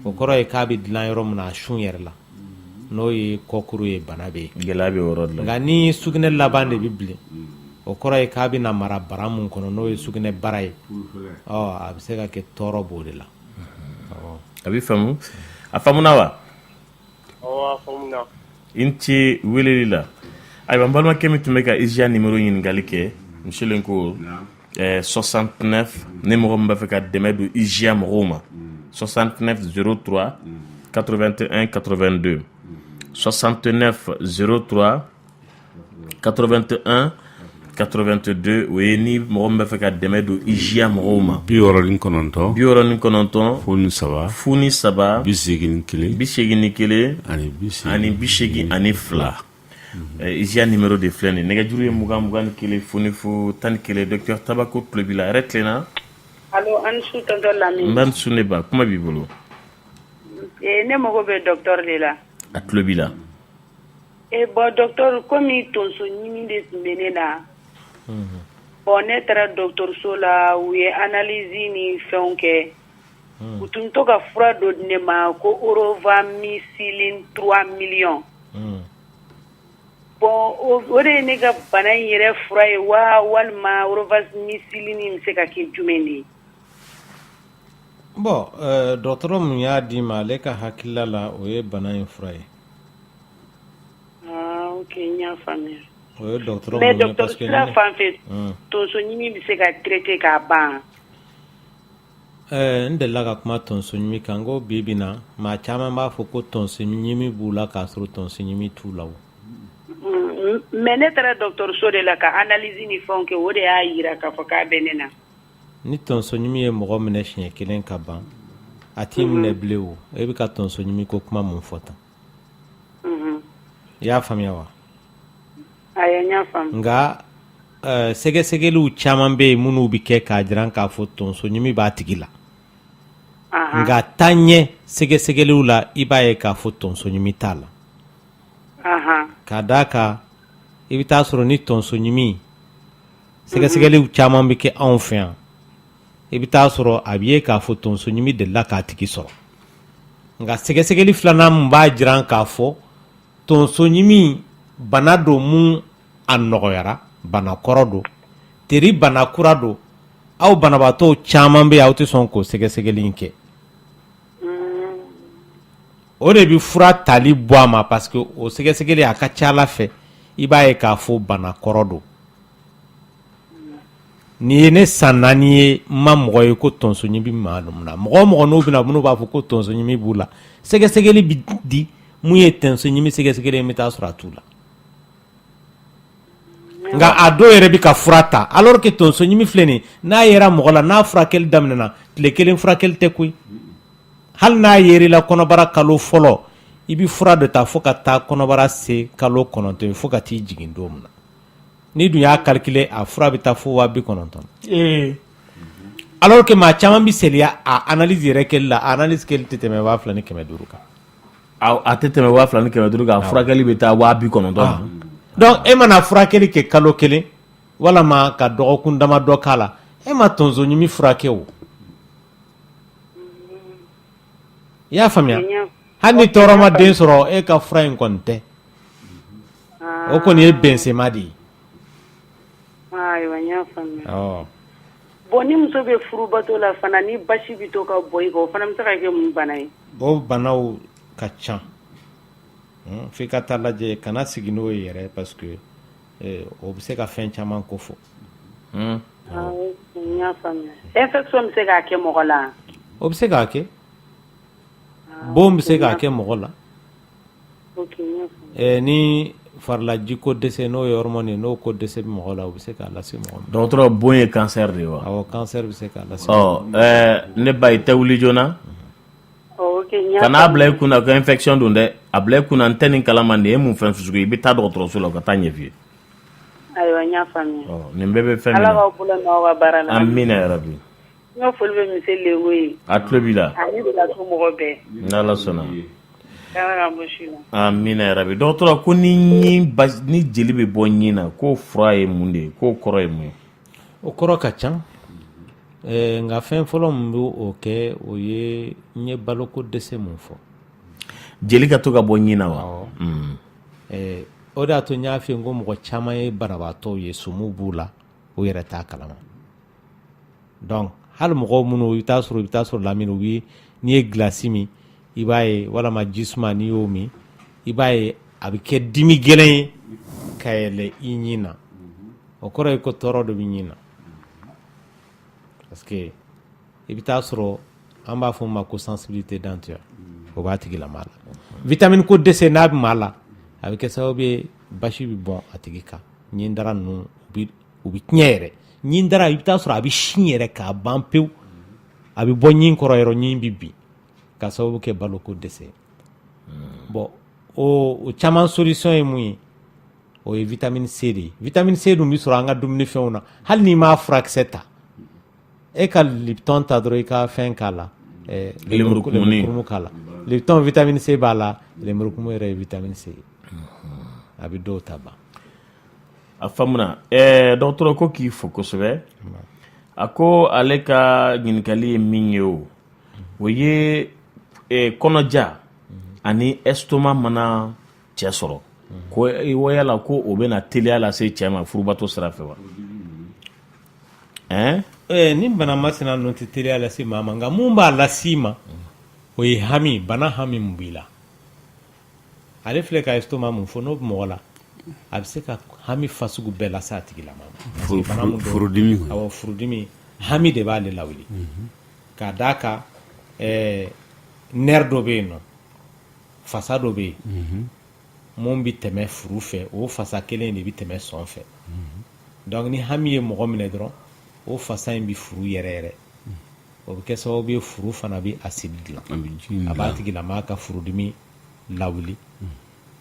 o kɔrɔ ye k'a bɛ dilan yɔrɔ min na a sun yɛrɛ la n'o ye kɔkuru ye bana bɛ yen gɛlɛya bɛ yɔrɔ de la nka ni sugunɛ laban de bɛ bilen o kɔrɔ ye k'a bɛ na mara bara mun kɔnɔ n'o ye sugunɛ bara ye a bɛ se ka kɛ tɔɔrɔ b'o de la a bɛ faamu a faamuna wa awɔ a faamuna i ni ce weleli la ayiwa n balimakɛ min tun bɛ ka IJA numéro ɲininkali kɛ monsieur Lenko 69 ni mɔgɔ min b'a fɛ ka dɛmɛ don IJA mɔgɔw ma 69 03 81 82 69 03 81 82 o ye ni mɔgɔ min b'a fɛ ka dɛmɛ don IJA mɔgɔw ma 69 funi saba 81 ani 82 IJA numéro de filɛ nin nɛgɛjuru ye 21 foni fu 11 docteur Tabako tulo b'i la yɛrɛ tilenna allo an su tonton Lamine n b'a ni su ne ba kuma b'i bolo ne mago bɛ docteur de la a tulo b'i la bon docteur komi tonso ɲimi de tun bɛ ne na bon ne taara dɔgɔtɔrɔso la u ye analyse ni fɛnw kɛ u tun to ka fura dɔ di ne ma ko Orovamicilline 3 millions bon o de ye ne ka bana in yɛrɛ fura ye wa walima Orovamicilline bɛ se ka kɛ jumɛn de ye bon dɔgɔtɔrɔ mun y'a di ma ale ka hakilila la o ye bana in fura ye Ok, n y'a faamuya. O ye dɔgɔtɔrɔ Mais mun ye docteur parce que sira fan fɛ tonso ɲimi bɛ se ka traiter k'a ban. n delila ka kuma tonso ɲimi kan n ko bi bi na maa caman b'a fɔ ko tonso ɲimi b'u la k'a sɔrɔ tonso ɲimi t'u la o. Mais ne taara dɔgɔtɔrɔso de la ka analyse ni fɛnw kɛ o de y'a yira k'a fɔ k'a bɛ ne na. Ni tonso ɲimi ye mɔgɔ minɛ siɲɛ kelen ka ban a t'i minɛ bilen o e bɛ ka tonso ɲimi ko kuma mun fɔ tan. I y'a faamuya wa? Ayi, n y'a faamu. Nka sɛgɛsɛgɛliw caman bɛ yen minnu bɛ kɛ k'a jira k'a fɔ tonso ɲimi b'a tigi la. Nka taa ɲɛ sɛgɛsɛgɛliw la i b'a ye k'a fɔ tonso ɲimi t'a la. K'a d'a kan i bɛ taa sɔrɔ ni tonso ɲimi sɛgɛsɛgɛliw caman bɛ kɛ anw fɛ yan i bɛ taa sɔrɔ a bɛ ye k'a fɔ tonso ɲimi delila k'a tigi sɔrɔ. Nka sɛgɛsɛgɛli filanan min b'a jira k'a fɔ tonso ɲimi bana don mun a nɔgɔyara bana kɔrɔ don teri bana kura don aw banabaatɔw caman bɛ yen aw tɛ sɔn k'o sɛgɛsɛgɛli in kɛ. O de bɛ fura tali bɔ a ma parce que o sɛgɛsɛgɛli a ka ca Ala fɛ i b'a ye k'a fɔ bana kɔrɔ don. Nin ye ne san 4 ye n ma mɔgɔ ye ko tonso ɲimi bɛ maa min na mɔgɔ o mɔgɔ n'u bɛna minnu b'a fɔ ko tonso ɲimi b'u la sɛgɛsɛgɛli bɛ di mun ye tonso ɲimi sɛgɛsɛgɛli ye n bɛ taa sɔrɔ a t'u la. Nka a dɔw yɛrɛ bɛ ka fura ta alors que tonso ɲimi filɛ nin n'a yera mɔgɔ la n'a furakɛli daminɛna tile kelen furakɛli tɛ koyi. Hali n'a yerila kɔnɔbara kalo fɔlɔ i bɛ fura de ta fo ka taa kɔnɔbara se kalo 9 fo ka t'i jigin don min na. Ni dun y'a calculer a fura bɛ taa fo 90,000. Alors que maa caman bɛ seliya a analyse yɛrɛ kɛli la a analyse kɛli tɛ tɛmɛ 2,500 kan. A tɛ tɛmɛ 2,500 kan furakɛli bɛ taa 90,000. Donc e mana furakɛli kɛ kalo 1 walama ka dɔgɔkun damadɔ k'a la e ma tonso ɲimi furakɛ o. I y'a faamuya? Hali ni tɔɔrɔ ma den sɔrɔ e ka fura in kɔni tɛ. O kɔni ye bɛnsema de ye. Ayiwa, n y'a faamuya. Bon ni muso bɛ furubato la fana ni basi bɛ to ka bɔ i kan o fana bɛ se ka kɛ mun bana ye? O banaw ka ca. F'i ka taa lajɛ kana sigi n'o ye yɛrɛ parce que o bɛ se ka fɛn caman ko fɔ. N y'a faamuya. Infection bɛ se k'a kɛ mɔgɔ la? O bɛ se k'a kɛ. Bon bɛ se k'a kɛ mɔgɔ la. Ni farlaji ko dɛsɛ n'o ye hormone ye n'o ko dɛsɛ bɛ mɔgɔ la o bɛ se k'a lase mɔgɔ ma. Dɔgɔtɔrɔ bon ye cancer de ye wa? Awɔ cancer bɛ se k'a lase. Ne ba i tɛ wuli joona. Kana bila i kunna ko infection don dɛ a bila i kunna n tɛ nin kalama nin ye mun fɛn sugu ye i bɛ taa dɔgɔtɔrɔso la u ka taa ɲɛ f'i ye. Ayiwa, n y'a faamuya. Nin bɛɛ bɛ fɛn min na. Ala k'aw bolo mɛn aw ka baara la. Amina yarabi. N ka foli bɛ monsieur Lengo ye. A tulo b'i la. Ani plateau mɔgɔ bɛɛ. N'Ala sɔnna. Ala ka bɔ su la. Amina yarabi. Dɔgɔtɔrɔ ko ni jeli bɛ bɔ ɲin na k'o fura ye mun de ye k'o kɔrɔ ye mun ye? O kɔrɔ ka ca. Nka fɛn fɔlɔ min bɛ o kɛ o ye n ye baloko dɛsɛ mun fɔ. Jeli ka to ka bɔ ɲin na wa? O de y'a to n y'a f'i ye n ko mɔgɔ caman ye banabaatɔw ye sumu b'u la o yɛrɛ t'a kalama. Donc hali mɔgɔw minnu i bɛ taa sɔrɔ lamini n'i ye gilasi min i b'a ye walama jisuma n'i y'o min i b'a ye a bɛ kɛ dimi gɛlɛn ye ka yɛlɛ i ɲin na o kɔrɔ ye ko tɔɔrɔ dɔ bɛ ɲin na parce que i bɛ taa sɔrɔ an b'a fɔ o ma ko sensibilité dentaire o b'a tigi la maa la vitamine ko dɛsɛ n'a bɛ maa la a bɛ kɛ sababu ye basi bɛ bɔn a tigi kan ɲin dara ninnu u bɛ tiɲɛ yɛrɛ ɲin dara i bɛ taa sɔrɔ a bɛ sin yɛrɛ k'a ban pewu a bɛ bɔ ɲin kɔrɔ yɔrɔ ɲin bɛ bin ka sababu kɛ baloko dɛsɛ bon o caman solution ye mun ye o ye vitamine C de ye vitamine C dun bɛ sɔrɔ an ka dumunifɛnw na hali n'i m'a furakisɛ ta e ka Lipton ta dɔrɔn i ka fɛn k'a la lemurukumu k'a la Lipton vitamine C b'a la lemurukumu yɛrɛ ye vitamine C ye a bɛ dɔw ta ban. A faamuna dɔgɔtɔrɔ ko k'i fo kosɛbɛ a ko ale ka ɲininkali ye min ye o ye kɔnɔja ani estomac mana cɛ sɔrɔ ko yala ko o bɛna teliya lase cɛ ma furubato sira fɛ wa? Ni bana masina ninnu tɛ teliya lase maa ma nka mun b'a lase ma o ye hami bana hami mun b'i la ale filɛ ka estomac mun fɔ n'o bɛ mɔgɔ la a bɛ se ka hami fasugu bɛɛ lase a tigi lamɔ furudimi awɔ furudimi hami de b'ale lawuli k'a d'a kan nɛri dɔ bɛ yen nɔ fasa dɔ bɛ yen mun bɛ tɛmɛ furu fɛ o fasa kelen de bɛ tɛmɛ sɔn fɛ donc ni hami ye mɔgɔ minɛ dɔrɔn o fasa in bɛ furu yɛrɛ yɛrɛ o bɛ kɛ sababu ye furu fana bɛ acide dilan a b'a tigi lamɔ ka furudimi lawuli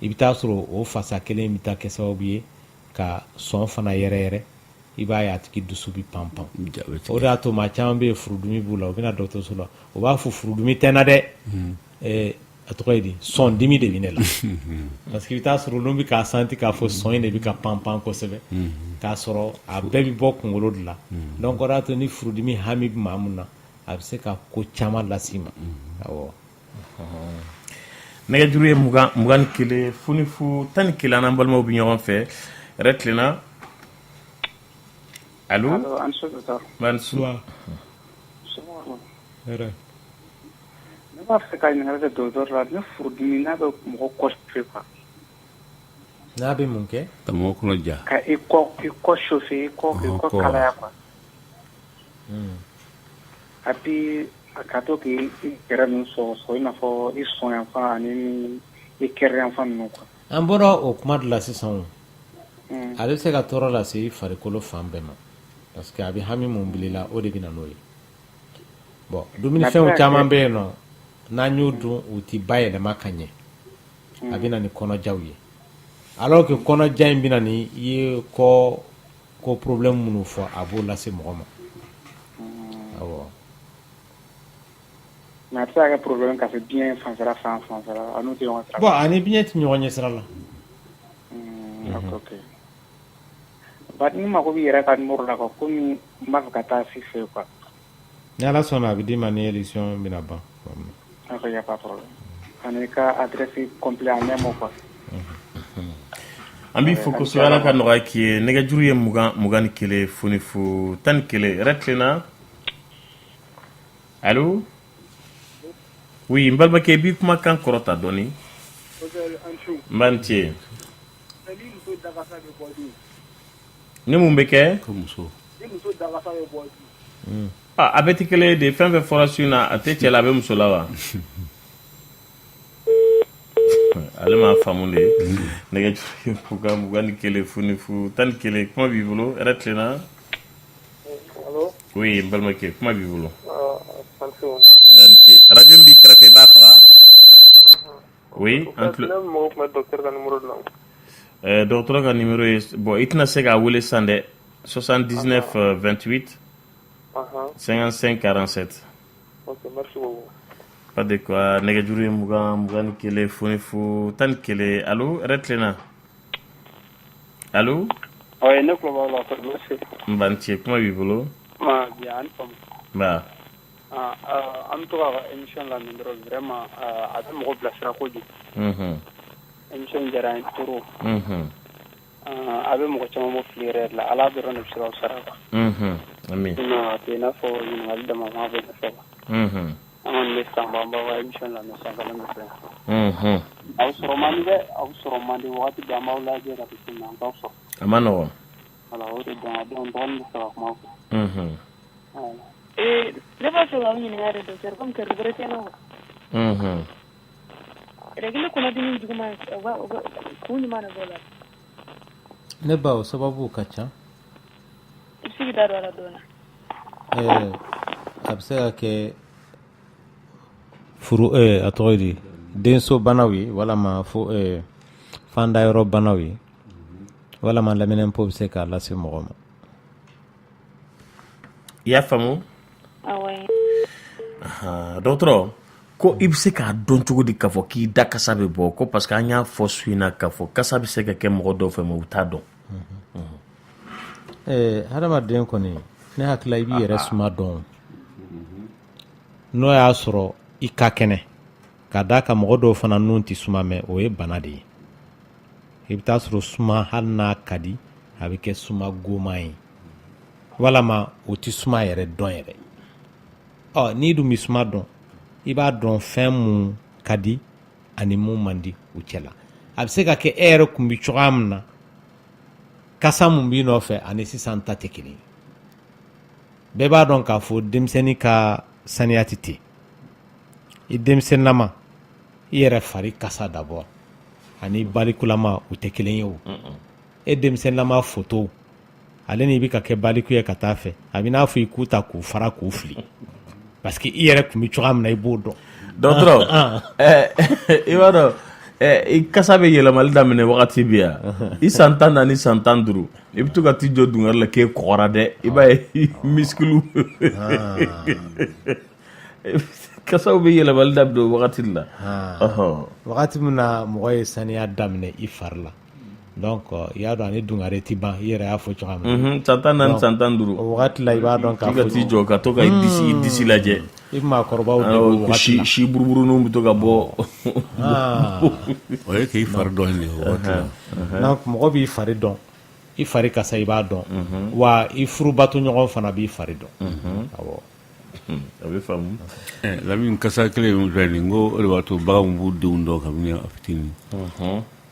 i bɛ taa sɔrɔ o fasa kelen bɛ taa kɛ sababu ye ka sɔn fana yɛrɛ yɛrɛ i b'a ye a tigi dusu bɛ pan pan o de y'a to maa caman bɛ yen furudimi b'u la u bɛ na dɔgɔtɔrɔso la o b'a fɔ furudimi tɛ n na dɛ a tɔgɔ ye di sɔn dimi de bɛ ne la parce que i bɛ taa sɔrɔ olu bɛ k'a santi k'a fɔ sɔn in de bɛ ka pan pan kosɛbɛ k'a sɔrɔ a bɛɛ bɛ bɔ kunkolo de la donc o de y'a to ni furudimi hami bɛ maa mun na a bɛ se ka ko caman las'i ma awɔ. nɛgɛjuru ye 21 funifu 11 an balimaw bɛ ɲɔgɔn fɛ yɛrɛ tilenna allo Mansu ne b'a fɛ ka ɲininkali kɛ dɔgɔtɔrɔ la ni furudimi n'a bɛ mɔgɔ kɔsɔfe quoi n'a bɛ mun kɛ ka mɔgɔ kɔnɔ ja ka i kɔ chauffer i kɔ kalaya quoi et puis a ka to k'i yɛrɛ ninnu sɔgɔsɔgɔ i n'a fɔ i sɔn yanfan ani i kɛrɛ yanfan ninnu quoi an bɔra o kuma de la sisan o ale bɛ se ka tɔɔrɔ lase i farikolo fan bɛɛ ma parce que a bɛ hami mun bil'i la o de bɛ na n'o ye bon dumunifɛnw caman bɛ yen nɔ n'an y'o dun u ti bayɛlɛma ka ɲɛ a bɛ na ni kɔnɔjaw ye alors que kɔnɔja in bɛ na ni i ye ko problème minnu fɔ a b'o lase mɔgɔ ma awɔ. mais a bɛ se ka kɛ problème ka se biɲɛ fanfɛla a n'u tɛ ɲɔgɔn sira bon ani biɲɛ tɛ ɲɔgɔn ɲɛ sira la ok ba ni mago b'i yɛrɛ ka numéro la quoi komi n b'a fɛ ka taa si fɛ quoi ni ala sɔnna a bɛ d'i ma ni élection bɛna ban ok y a pas problème ani ka adresse complet en un mot quoi an b'i fo kosɛbɛ ala ka nɔgɔya k'i ye nɛgɛjuru ye 21 funifu 11 yɛrɛ tilenna allo oui n balimakɛ i b'i kumakan kɔrɔta dɔɔni n b'a ni ce ni mun bɛ kɛ a bɛ tɛ kelen ye de fɛn fɛn fɔra su in na a tɛ cɛ la a bɛ muso la wa ale m'a faamu de nɛgɛjuru ye 21 funifu 11 kuma b'i bolo yɛrɛ tilenna oui n balimakɛ kuma b'i bolo merci radio min b'i kɛrɛfɛ i b'a faga oui docteur ka numéro ye bon i tɛna se k'a wele san dɛ 79 28 55 47 ok merci beaucoup pas de quoi nɛgɛjuru ye 21 funifu 11 allo yɛrɛ tilenna allo oui ne tulo b'aw la merci n b'a ni ce kuma b'i bolo bien ani faamu ba an bɛ to ka émission lamɛn dɔrɔn vraiment a bɛ mɔgɔ bilasira kojugu émission diyara n ye trop a bɛ mɔgɔ caman bɔ fili yɛrɛ la ala dɔrɔn de bɛ se k'aw sara quoi amin a tɛ i n'a fɔ ɲininkali dama ma bɛ nafa quoi an kɔni bɛ san b'an b'aw ka émission lamɛn san kala min fɛ aw sɔrɔ man di dɛ aw sɔrɔ man di wagati bɛɛ an b'aw lajɛ ka se na an t'aw sɔrɔ a ma nɔgɔn voilà o de dɔn dɔgɔnin bɛ fɛ ka kuma fɔ ne b'a fɛ k'aw ɲininka de docteur comme que wɛrɛ tɛ n na quoi règle kɔnɔdimi juguman kun ɲuman de b'o la ne ba o sababu ka ca i bɛ se k'i da don a la dɔɔni a bɛ se ka kɛ furu a tɔgɔ ye di denso banaw ye walama fandayɔrɔ banaw ye walama laminɛnpo bɛ se k'a lase mɔgɔ ma i y'a faamu awɔ dɔgɔtɔrɔ ko i bɛ se k'a dɔn cogo di k'a fɔ k'i da kasa bɛ bɔ ko parce que an y'a fɔ su in na k'a fɔ kasa bɛ se ka kɛ mɔgɔ dɔw fɛ mais u t'a dɔn hadamaden kɔni ne hakili la i b'i yɛrɛ suma dɔn n'o y'a sɔrɔ i ka kɛnɛ ka d'a kan mɔgɔ dɔw fana nun tɛ suma mɛ o ye bana de ye i bɛ taa sɔrɔ suma hali n'a ka di a bɛ kɛ suma goman ye walama o tɛ suma yɛrɛ dɔn yɛrɛ n'i dun bɛ suma dɔn i b'a dɔn fɛn mun ka di ani mun man di u cɛ la a bɛ se ka kɛ e yɛrɛ kun bɛ cogoya min na kasa mun b'i nɔfɛ ani sisan ta tɛ kelen bɛɛ b'a dɔn k'a fɔ denmisɛnnin ka saniya tɛ ten i denmisɛnninlama i yɛrɛ fari kasa d'abord ani balikulama u tɛ kelen ye o e denmisɛnninlama photo ale ni bɛ ka kɛ baliku ye ka taa fɛ a bɛ n'a fɔ i k'u ta k'u fara k'u fili parce que i yɛrɛ kun bɛ cogoya min na i b'o dɔn dɔgɔtɔrɔ i b'a dɔn i kasa bɛ yɛlɛmali daminɛ wagati bɛ yan i san 14 ni san 15 i bɛ to ka t'i jɔ dungari la k'e kɔgɔra dɛ i b'a ye misikulu kasaw bɛ yɛlɛmali daminɛ o wagati la wagati min na mɔgɔ ye saniya daminɛ i fari la donc i y'a dɔn ani dungare ti ban i yɛrɛ y'a fɔ cogoya min na san 14 san 15 o wagati la i b'a dɔn k'a fɔ ka t'i jɔ ka to ka i disi lajɛ i maakɔrɔbaw de o wagati la si buruburuninw bɛ to ka bɔ o ye k'i fari dɔn de o wagati la donc mɔgɔ b'i fari dɔn i fari kasa i b'a dɔn wa i furubato ɲɔgɔn fana b'i fari dɔn awɔ a bɛ faamu Lamine kasa kelen min filɛ nin ko o de b'a to baganw b'u denw dɔn kabini a fitinin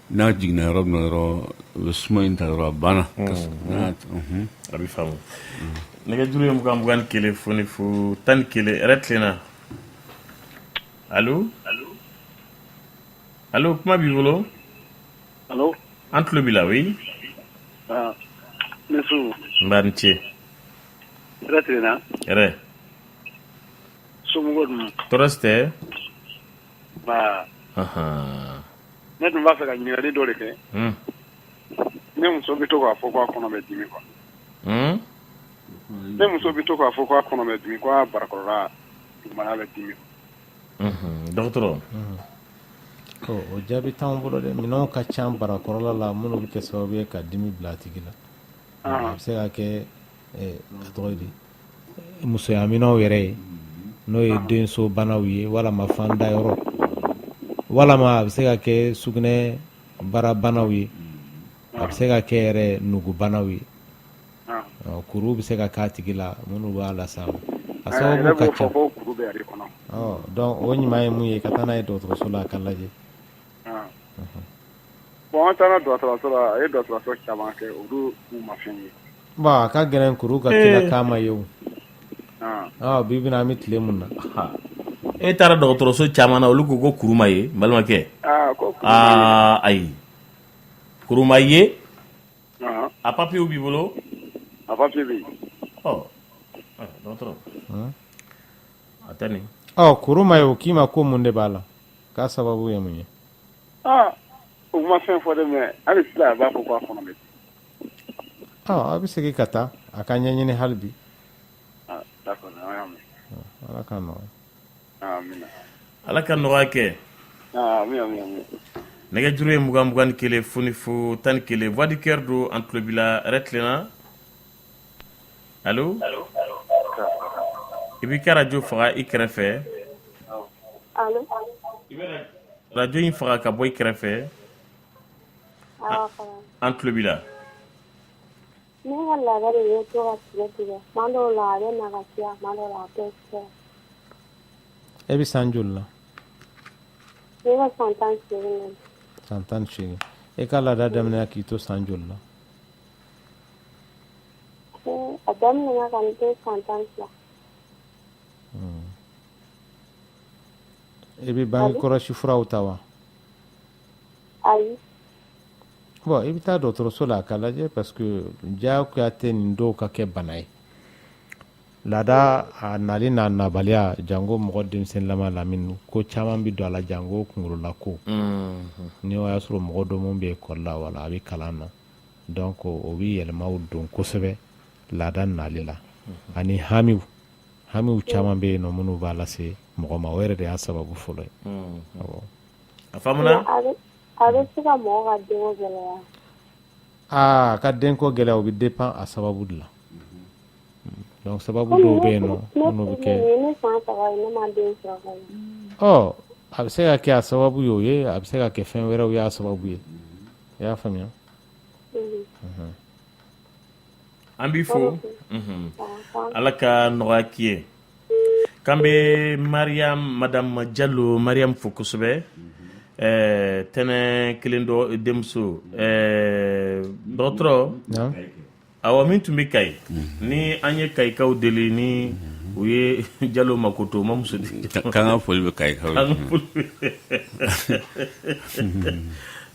n'a jiginna yɔrɔ min na dɔrɔn u bɛ suma in ta dɔrɔn a banna a bɛ faamu nɛgɛjuru ye 21 foni fo 11 yɛrɛ tilenna allo kuma b'i bolo allo an tulo b'i la oui ne su n b'a ni ce yɛrɛ tilenna yɛrɛ somɔgɔw dun tɔɔrɔ si tɛ ne tun b'a fɛ ka ɲininkali dɔ de kɛ ne muso bɛ to k'a fɔ ko a kɔnɔ bɛ dimi quoi ne muso bɛ to k'a fɔ ko a kɔnɔ bɛ dimi ko a barakɔrɔla dugumana bɛ dimi dɔgɔtɔrɔ o jaabi t'anw bolo dɛ minɛnw ka ca barakɔrɔla la minnu bɛ kɛ sababu ye ka dimi bila a tigi la a bɛ se ka kɛ a tɔgɔ di musoyaminɛw yɛrɛ ye n'o ye denso banaw ye walama fanda yɔrɔ walama a bɛ se ka kɛ sugunɛ bara banaw ye a bɛ se ka kɛ yɛrɛ nugu banaw ye kuru bɛ se ka k'a tigi la minnu b'a las'a ma a sababu ka ca donc o ɲuman ye mun ye ka taa n'a ye dɔgɔtɔrɔso la a ka lajɛ bon an taara dɔgɔtɔrɔso la a ye dɔgɔtɔrɔso caman kɛ olu ma fɛn ye bon a ka gɛlɛn kuru ka kila k'a ma ye o bi bɛna an bɛ tile mun na e taara dɔgɔtɔrɔso caman na olu ko ko kuru ma ye n balimakɛ ayi kuru ma ye a papiyew b'i bolo a papiye bɛ yen dɔgɔtɔrɔ a tɛ nin kuru ma ye o k'i ma ko mun de b'a la k'a sababu ye mun ye o ma fɛn fɔ dɛ mais hali sisan a b'a fɔ ko a kɔnɔ bɛ dimi a bɛ segin ka taa a ka ɲɛɲini hali bi d'accord an y'a mɛn ala ka nɔgɔya ala ka nɔgɔya kɛ amin nɛgɛjuru ye 21 foni fo 11 voix du cœur do an tulo b'i la yɛrɛ tilenna allo i b'i ka radio faga i kɛrɛfɛ radio in faga ka bɔ i kɛrɛfɛ an tulo b'i la ne ka laada de bɛ to ka tigɛ tuma dɔw la a bɛ na ka caya tuma dɔw la a tɛ caya e bɛ san joli la ne ka san 18 san 18 e ka laada daminɛ k'i to san joli la a daminɛna ka n to san 12 e bɛ bange kɔlɔsi furaw ta wa ayi bon i bɛ taa dɔgɔtɔrɔso la a ka lajɛ parce que diyagoya tɛ nin dɔw ka kɛ bana ye laada a nali n'a nabaliya jango mɔgɔ denmisɛnninlama Lamini ko caman bɛ don a la jango kunkolola ko ni o y'a sɔrɔ mɔgɔ dɔ min bɛ ekɔli la wala a bɛ kalan na donc o bɛ yɛlɛmaw don kosɛbɛ laada nali la ani hamiw caman bɛ yen nɔ minnu b'a lase mɔgɔ ma o yɛrɛ de y'a sababu fɔlɔ ye a faamuna a bɛ se ka mɔgɔ ka denko gɛlɛya a ka denko gɛlɛya o bɛ dépend a sababu de la donc sababu dɔw bɛ yen nɔ minnu bɛ kɛ ne san 3 ne ma den sɔrɔ fɔlɔ a bɛ se ka kɛ a sababu ye o ye a bɛ se ka kɛ fɛn wɛrɛw y'a sababu ye i y'a faamuya an b'i fo ala ka nɔgɔya k'i ye k'an bɛ madame Diallo Mariam fo kosɛbɛ tɛnɛ kelen dɔ denmuso dɔgɔtɔrɔ awɔ min tun bɛ Kayi ni an ye Kayikaw deli ni u ye Jalo Makoto ma muso di k'an ka foli bɛ Kayikaw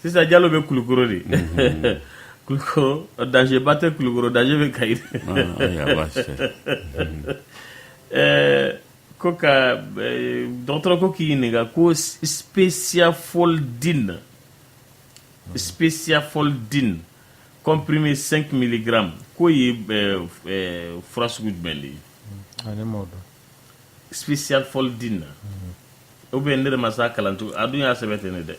sisan Jalo bɛ Kulukoro de Kulukoro danger ba tɛ Kulukoro danger bɛ Kayi ko ka dɔgɔtɔrɔ ko k'i ɲininka ko Speciafoldine comprimé 5 mg ko ye fura sugu jumɛn de ye Speciafoldine ou bien ne de ma sa kalantu a dun y'a sɛbɛn ten ne dɛ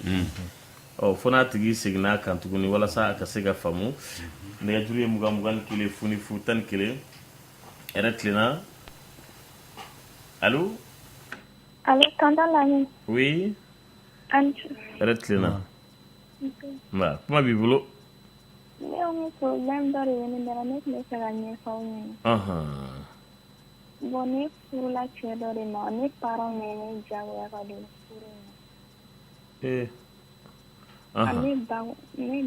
fo n'a tigi seginna kan tuguni walasa a ka se ka faamu nɛgɛjuru ye 21 funi fu 11 yɛrɛ tilenna. Allô? Allô, tonton Lamine. Oui. Anju. Retlina. Bah, comment b'i bolo? Ne on problème dɔ de bɛ ne da la ne tun bɛ fɛ ka ɲɛfɔ aw ɲɛna. Bon ne furula cɛ dɔ de ma ne parents ne ne diyagoya ka don furu in na. Ne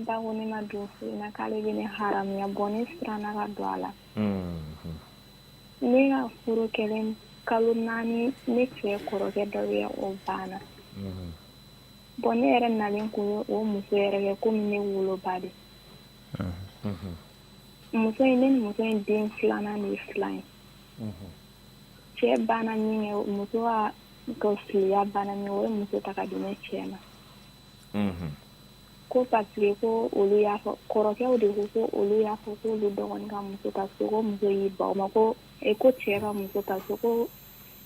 ba ko ne ma don furu in na k'ale bɛ ne haramuya bon ne siranna ka don a la. Ne ka furu kɛlen kalo 4 ne cɛ kɔrɔkɛ dɔ bɛ o banna. Bon ne yɛrɛ nalen kun ye o muso yɛrɛ kɛ komi ne woloba de. Muso in ne ni muso in den filanan de ye filan ye. Cɛ banna min kɛ muso ka filiya banna min o ye muso ta ka di ne cɛ ma. Ko parce que ko olu y'a fɔ kɔrɔkɛw de ko olu y'a fɔ ko olu dɔgɔnin ka muso ta so ko muso y'i ban o ma ko cɛ ka muso ta so ko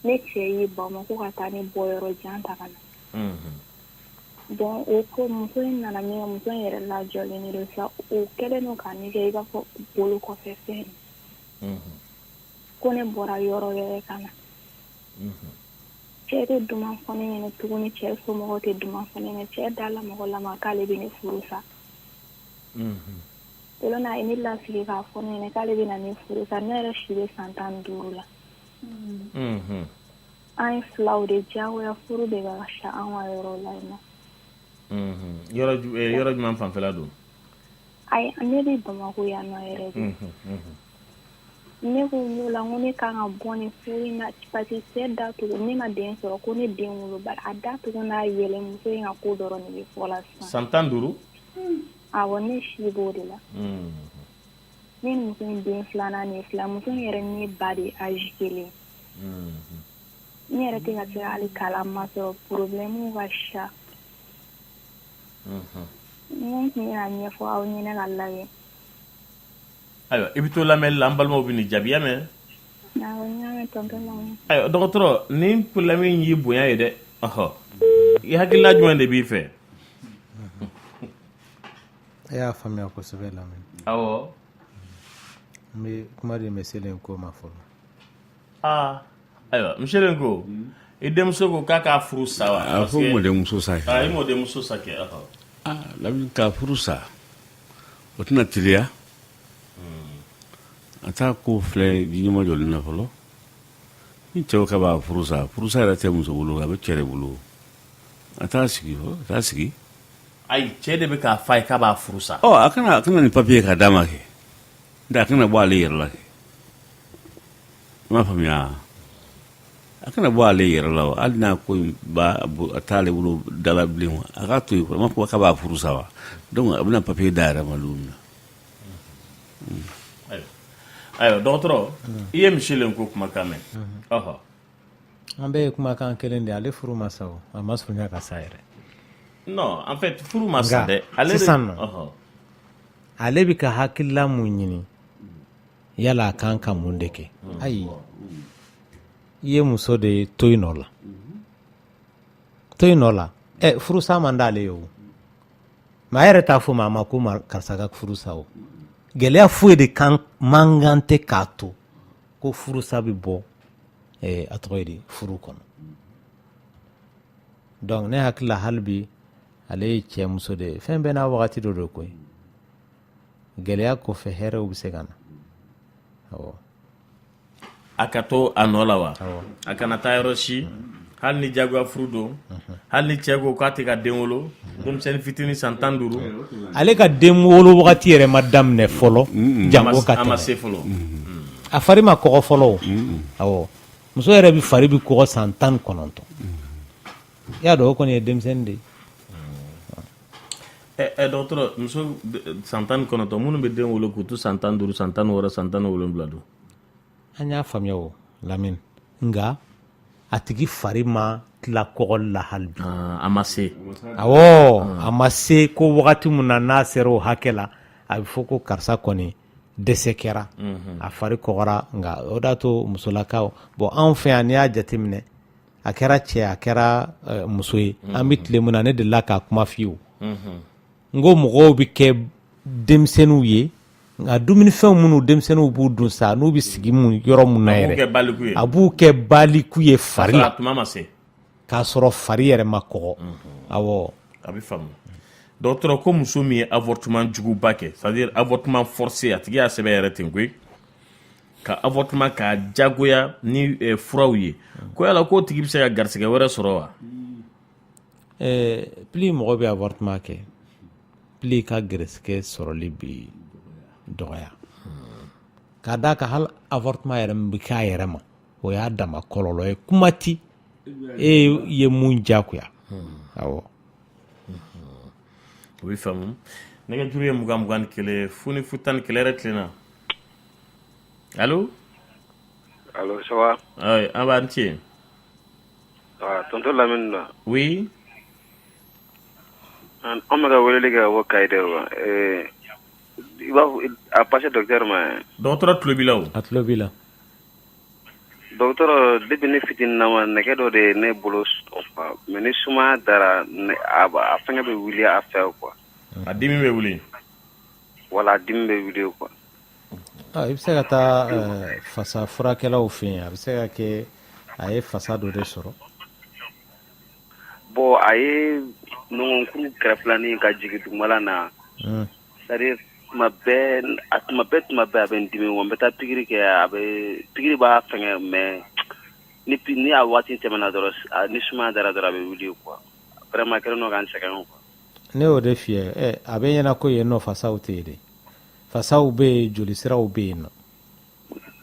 ne cɛ y'i ban o ma ko ka taa ne bɔ yɔrɔ jan ta ka na. Donc o ko muso in nana min kɛ muso in yɛrɛ lajɔlen de sa o kɛlen no ka ne kɛ i b'a fɔ bolo kɔfɛ fɛn. Ko ne bɔra yɔrɔ wɛrɛ ka na. Cɛ tɛ duman fɔ ne ɲɛna tuguni cɛ somɔgɔw tɛ duman fɔ ne ɲɛna cɛ dala mɔgɔ lama k'ale bɛ ne furu sa. O la n'a ye ne lasigi k'a fɔ ne ɲɛna k'ale bɛ na ne furu sa ne yɛrɛ si bɛ san 15 la. An ye filaw de diyagoya furu de ka sa an ka yɔrɔ la yen nɔ. Yɔrɔ jumɛn fanfɛla don? Ayi ne bɛ Bamakɔ yan nɔ yɛrɛ de. Ne ko n'o la ko ne kan ka bɔ ni furu in na parce que cɛ da tugu ne ma den sɔrɔ ko ne den woloba a da tugu n'a yɛlɛ muso in ka ko dɔrɔn de bɛ fɔ la sisan. San 15? Awɔ ne si b'o de la. Ne ni muso in den filanan ne fila muso in yɛrɛ ne ba de âge kelen. Ne yɛrɛ tɛ ka se hali kalama sɔrɔ problème ka ca. Ne tun bɛna ɲɛfɔ aw ɲɛna ka lajɛ. Ayiwa i bɛ to lamɛnli la an balimaw bɛ nin jaabi y'a mɛn. Awɔ n y'a mɛn tonton Lamini. Ayiwa dɔgɔtɔrɔ nin problème in y'i bonya ye dɛ. I hakilina jumɛn de b'i fɛ? E y'a faamuya kosɛbɛ Lamini. Awɔ. N bɛ kuma di monsieur Lenko ma fɔlɔ. Ayiwa monsieur Lenko i denmuso ko k'a k'a furu sa wa? A ko m'o denmuso sa kɛ. I m'o denmuso sa kɛ. Lamini k'a furu sa o tɛna teliya. A t'a ko filɛ ɲuman jɔlen na fɔlɔ ni cɛw ka b'a furusa yɛrɛ tɛ muso bolo a bɛ cɛ de bolo a t'a sigi ayi cɛ de bɛ k'a f'a ye k'a b'a furusa a kana ni papiye k'a d'a ma kɛ a kana bɔ ale yɛrɛ la kɛ i m'a faamuya a kana bɔ ale yɛrɛ la hali n'a ko a t'ale bolo dala bilen a k'a to yen a m'a fɔ k'a b'a furusa wa donc a bɛna papiye d'a yɛrɛ ma don min na. Ayiwa dɔgɔtɔrɔ i ye monsieur Lenko kumakan mɛn. An bɛɛ ye kumakan kelen de ale furu ma sa o a ma surunya ka sa yɛrɛ. Non en fait furu ma sa dɛ. Sisan nɔ ale bɛ ka hakilila mun ɲini yala a kan ka mun de kɛ ayi i ye muso de to yen nɔ la furusa man d'ale ye o mais a yɛrɛ t'a fɔ maa ma ko karisa ka furusa o. Gɛlɛya foyi de man kan tɛ k'a to ko furusa bɛ bɔ a tɔgɔ ye di furu kɔnɔ donc ne hakili la hali bi ale ye cɛ muso de ye fɛn bɛɛ n'a wagati dɔ de koyi gɛlɛya kɔfɛ hɛrɛw bɛ se ka na awɔ a ka to a nɔ la wa a kana taa yɔrɔ si hali ni jagoya furu don hali ni cɛ ko k'a tɛ ka den wolo denmisɛnnin fitinin san 15 ale ka den wolo wagati yɛrɛ ma daminɛ fɔlɔ jango ka a ma tɛmɛ se fɔlɔ a fari ma kɔgɔ fɔlɔ o awɔ muso yɛrɛ bi fari bi kɔgɔ san 19 i y'a dɔn o kɔni ye denmisɛnnin de ye dɔgɔtɔrɔ muso san 19 minnu bɛ den wolo k'u to san 15 san 16 san 17 don an y'a faamuya o Lamine nga a tigi fari ma tila kɔgɔ la hali bi a ma se awɔ a ma se ko wagati mun na n'a sera o hakɛ la a bɛ fɔ ko karisa kɔni dɛsɛ kɛra a fari kɔgɔra nga o d'a to musolakaw bon anw fɛ yan n'i y'a jateminɛ a kɛra cɛ a kɛra muso ye an bɛ tile mun na ne delila k'a kuma f'i ye n ko mɔgɔw bɛ kɛ denmisɛnninw ye nka dumunifɛnw minnu denmisɛnninw b'u dun sa n'u bɛ sigi yɔrɔ mun na yɛrɛ a b'u kɛ baliku ye fari la k'a sɔrɔ fari yɛrɛ ma kɔgɔ awɔ a bɛ faamu dɔgɔtɔrɔ ko muso min ye avortement juguba kɛ c'est à dire avortement forcé a tigi y'a sɛbɛn yɛrɛ ten koyi ka avortement k'a jagoya ni furaw ye ko yala k'o tigi bɛ se ka garisɛgɛ wɛrɛ sɔrɔ wa plus mɔgɔ bɛ avortement kɛ plus ka garisɛgɛ sɔrɔli bi dɔgɔya k'a d'a kan hali avortement yɛrɛ min bɛ k'a yɛrɛ ma o y'a dama kɔlɔlɔ ye kuma ti e ye mun jagoya awɔ o bɛ faamu nɛgɛjuru ye 20 ni kelen fu ni fu tan ni kelen yɛrɛ tilenna allo ça va an b'an ci tonton Lamine na oui an bɛ ka weleli kɛ o kayi de wa i b'a fɔ a passé docteur ma dɔgɔtɔrɔ tulo b'i la o a tulo b'i la docteur depuis ne fitinin na ma nɛgɛ dɔ de ye ne bolo mais ni sumaya dara a fɛngɛ bɛ wuli a fɛ quoi a dimi bɛ wuli wala a dimi bɛ wuli quoi i bɛ se ka taa fasa furakɛlaw fɛ yen a bɛ se ka kɛ a ye fasa dɔ de sɔrɔ bon a ye nɔgɔnkuru kɛrɛfɛlanin ka jigin dugumala na c'est-à-dire tuma bɛɛ a bɛ n dimi wa n bɛ taa pikiri kɛ pikiri b'a fɛngɛ mais ni a waati tɛmɛna dɔrɔn ni sumaya dara dɔrɔn a bɛ wuli quoi vraiment kɛlen don ka n sɛgɛn quoi ne y'o de f'i ye a bɛ ɲɛna ko yen nɔ fasaw tɛ yen de fasaw bɛ yen jolisiraw bɛ yen nɔ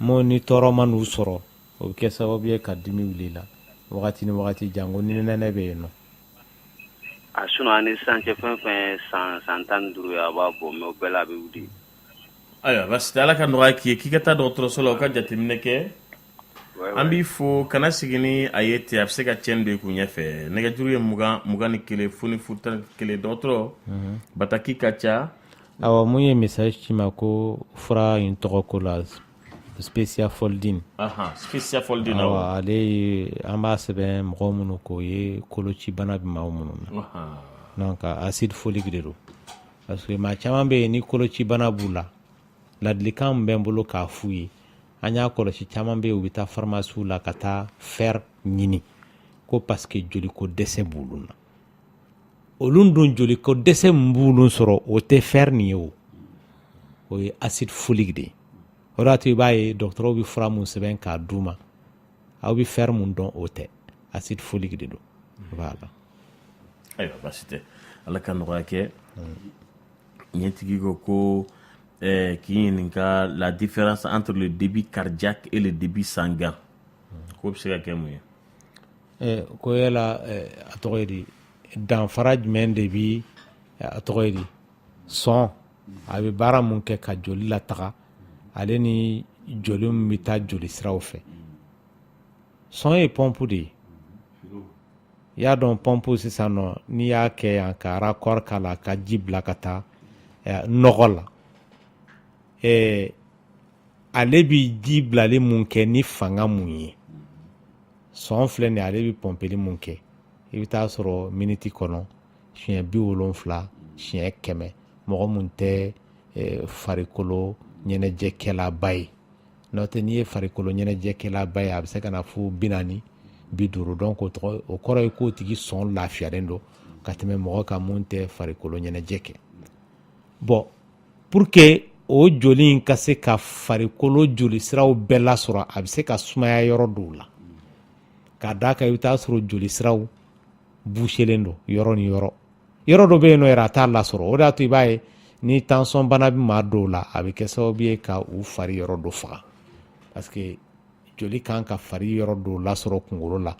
mun ni tɔɔrɔ ma n'u sɔrɔ o bɛ kɛ sababu ye ka dimi wuli la wagati ni wagati jango ni nɛnɛ bɛ yen nɔ a sinon ani sisan cɛ fɛn fɛn san 15 ye a b'a bɔ mais o bɛɛ la a bɛ wuli ayiwa basi tɛ ala ka nɔgɔya k'i ye k'i ka taa dɔgɔtɔrɔso la o ka jateminɛ kɛ an b'i fo kana sigi ni a ye ten a bɛ se ka tiɲɛni don i kun ɲɛfɛ nɛgɛjuru ye 20 ni kelen fu ni fu tan ni kelen dɔgɔtɔrɔ bataki ka ca awɔ mun ye message ci ma ko fura in tɔgɔ ko la Special Folding Special Folding awɔ ale an b'a sɛbɛn mɔgɔ minnu k'o ye koloci bana bɛ maa minnu na donc acide folique de don parce que maa caman bɛ yen ni koloci bana b'u la ladilikan min bɛ n bolo k'a f'u ye an y'a kɔlɔsi caman bɛ yen u bɛ taa pharmacie la ka taa fer ɲini ko parce que joliko dɛsɛ b'olu na olu dun joliko dɛsɛ min b'olu sɔrɔ o tɛ fer nin ye o ye acide folique de ye o de y'a to i b'a ye dɔgɔtɔrɔw bɛ fura mun sɛbɛn k'a d'u ma aw bɛ fer mun dɔn o tɛ acide folique de don voilà ayiwa basi tɛ ala ka nɔgɔya kɛ ɲɛtigi ko k'i ɲininka la différence entre le débit cardiaque et le débit sanguin k'o bɛ se ka kɛ mun ye ko yala a tɔgɔ ye di danfara jumɛn de bi a tɔgɔ ye di sɔn a bɛ baara mun kɛ ka joli lataga ale ni joli min bɛ taa joli siraw fɛ sɔn ye pɔnpu de ye i y'a dɔn pɔnpu sisan nɔ n'i y'a kɛ yan ka raccord k'a la ka ji bila ka taa nɔgɔ la ale bi ji bilali mun kɛ ni fanga mun ye sɔn filɛ nin ale bi pɔnpeli mun kɛ i bɛ taa sɔrɔ miniti kɔnɔ siɲɛ 70 siɲɛ 100 mɔgɔ mun tɛ farikolo ɲɛnajɛkɛlaba ye n'o tɛ n'i ye farikolo ɲɛnajɛkɛlaba ye a bɛ se ka na fo 40 50 donc o kɔrɔ ye k'o tigi sɔn lafiyalen don ka tɛmɛ mɔgɔ kan mun tɛ farikolo ɲɛnajɛ kɛ bon pour que o joli in ka se ka farikolo joli siraw bɛɛ lasɔrɔ a bɛ se ka sumaya yɔrɔ dɔw la k'a d'a kan i bɛ taa sɔrɔ joli siraw bouchelen don yɔrɔ ni yɔrɔ dɔ bɛ yen nɔ yɛrɛ a t'a lasɔrɔ o de y'a to i b'a ye ni tension bana bɛ maa dɔw la a bɛ kɛ sababu ye ka u fari yɔrɔ dɔ faga parce que joli kan ka fari yɔrɔ dɔ lasɔrɔ kunkolo la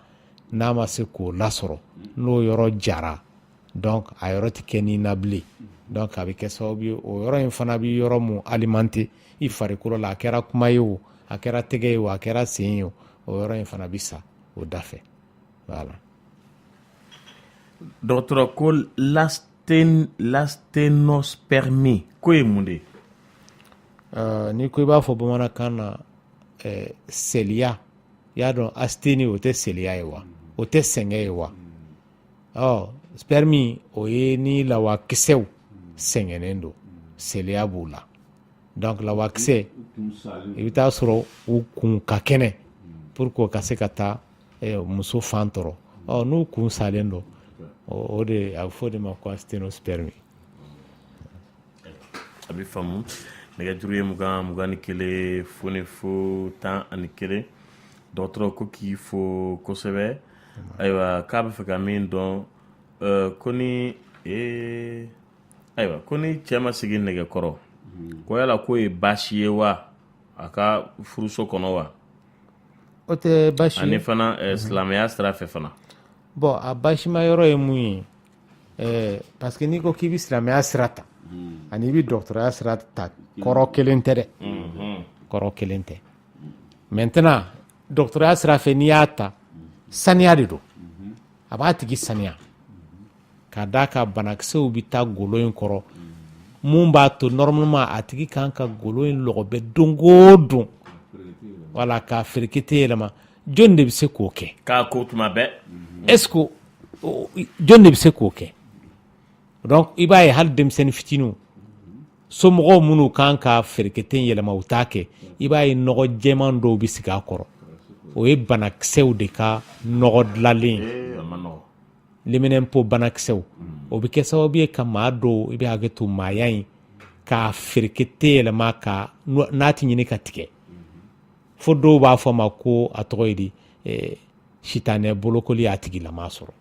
n'a ma se k'o lasɔrɔ n'o yɔrɔ jara donc a yɔrɔ tɛ kɛ ni na bilen donc a bɛ kɛ sababu ye o yɔrɔ in fana bɛ yɔrɔ mun alimenter i farikolo la a kɛra kuma ye o a kɛra tɛgɛ ye o a kɛra sen ye o yɔrɔ in fana bɛ sa o da fɛ voilà. Dɔgɔtɔrɔ ko l'aténospermie ko ye mun de ye? Ni ko i b'a fɔ bamanankan na seliya i y'a dɔn asteni o tɛ seliya ye wa o tɛ sɛngɛ ye wa spermi o ye ni lawakisɛw sɛngɛnen don seliya b'u la donc lawakisɛ i bɛ taa sɔrɔ u kun ka kɛnɛ pour que o ka se ka taa muso fan tɔrɔ n'u kun salen don o de a bɛ fɔ de ma ko asténospermie. A bɛ faamu nɛgɛjuru ye 21 foni fo 11 dɔgɔtɔrɔ ko k'i fo kosɛbɛ ayiwa k'a bɛ fɛ ka min dɔn ko ni cɛ ma sigi nɛgɛkɔrɔ ko yala ko ye baasi ye wa a ka furuso kɔnɔ wa? O tɛ baasi ye ani fana silamɛya sira fɛ fana. Bon a basima yɔrɔ ye mun ye parce que n'i ko k'i bɛ silamɛya sira ta ani i bɛ dɔgɔtɔrɔya sira ta kɔrɔ kelen tɛ dɛ kɔrɔ kelen tɛ maintenant dɔgɔtɔrɔya sira fɛ n'i y'a ta saniya de don a b'a tigi saniya k'a d'a ka banakisɛw bɛ taa golo in kɔrɔ mun b'a to normalement a tigi kan ka golo in lɔgɔbɛ don o don wala k'a ferekete yɛlɛma jɔn de bɛ se k'o kɛ? K'a ko tuma bɛɛ. Est-ce que jɔn de bɛ se k'o kɛ? Donc i b'a ye hali denmisɛnnin fitininw somɔgɔw minnu kan ka ferekete yɛlɛma u t'a kɛ i b'a ye nɔgɔ jɛman dɔw bɛ sigi a kɔrɔ o ye banakisɛw de ka nɔgɔ dilanlen ye liminɛnpo banakisɛw o bɛ kɛ sababu ye ka maa dɔw i bɛ hakɛ to maaya in k'a ferekete yɛlɛma ka n'a tɛ ɲini ka tigɛ fo dɔw b'a fɔ ma ko a tɔgɔ ye di sitanɛ bolokoli y'a tigilama sɔrɔ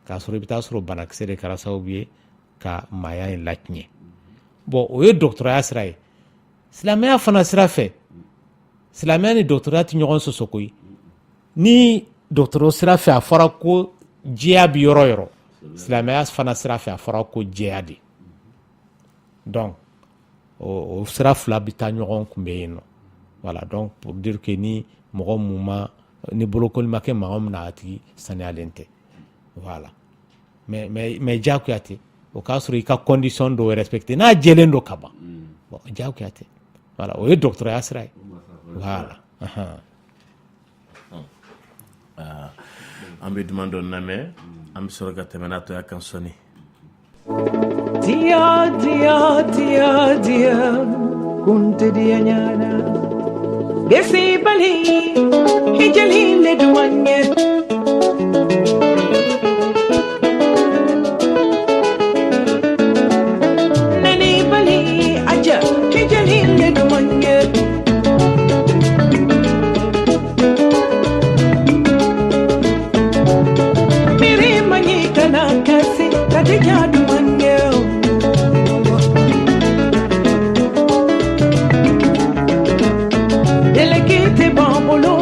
k'a sɔrɔ i bɛ taa sɔrɔ banakisɛ de kɛra sababu ye ka maaya in latiɲɛ bon o ye dɔgɔtɔrɔya sira ye silamɛya fana sira fɛ silamɛya ni dɔgɔtɔrɔya tɛ ɲɔgɔn sɔsɔ koyi ni dɔgɔtɔrɔ sira fɛ a fɔra ko jɛya bi yɔrɔ yɔrɔ silamɛya fana sira fɛ a fɔra ko jɛya de donc o sira fila bɛ taa ɲɔgɔn kunbɛn yen nɔ voilà donc pour dire que ni mɔgɔ mun ma ni bolokoli ma kɛ mɔgɔ min na a tigi saniyalen tɛ voilà mais diyagoya tɛ o k'a sɔrɔ i ka condition dɔw respecté n'a jɛlen don ka ban bon diyagoya tɛ voilà o ye dɔgɔtɔrɔya sira ye voilà an bɛ duman dɔ lamɛn an bɛ sɔrɔ ka tɛmɛ n'a tɔ ye a kan sɔnni. Dia kunte dia nyana gesi bali hijali le duanye nani bali aja hijali le duanye miri mani kana kasi kadija duanye Delegi te bambolo,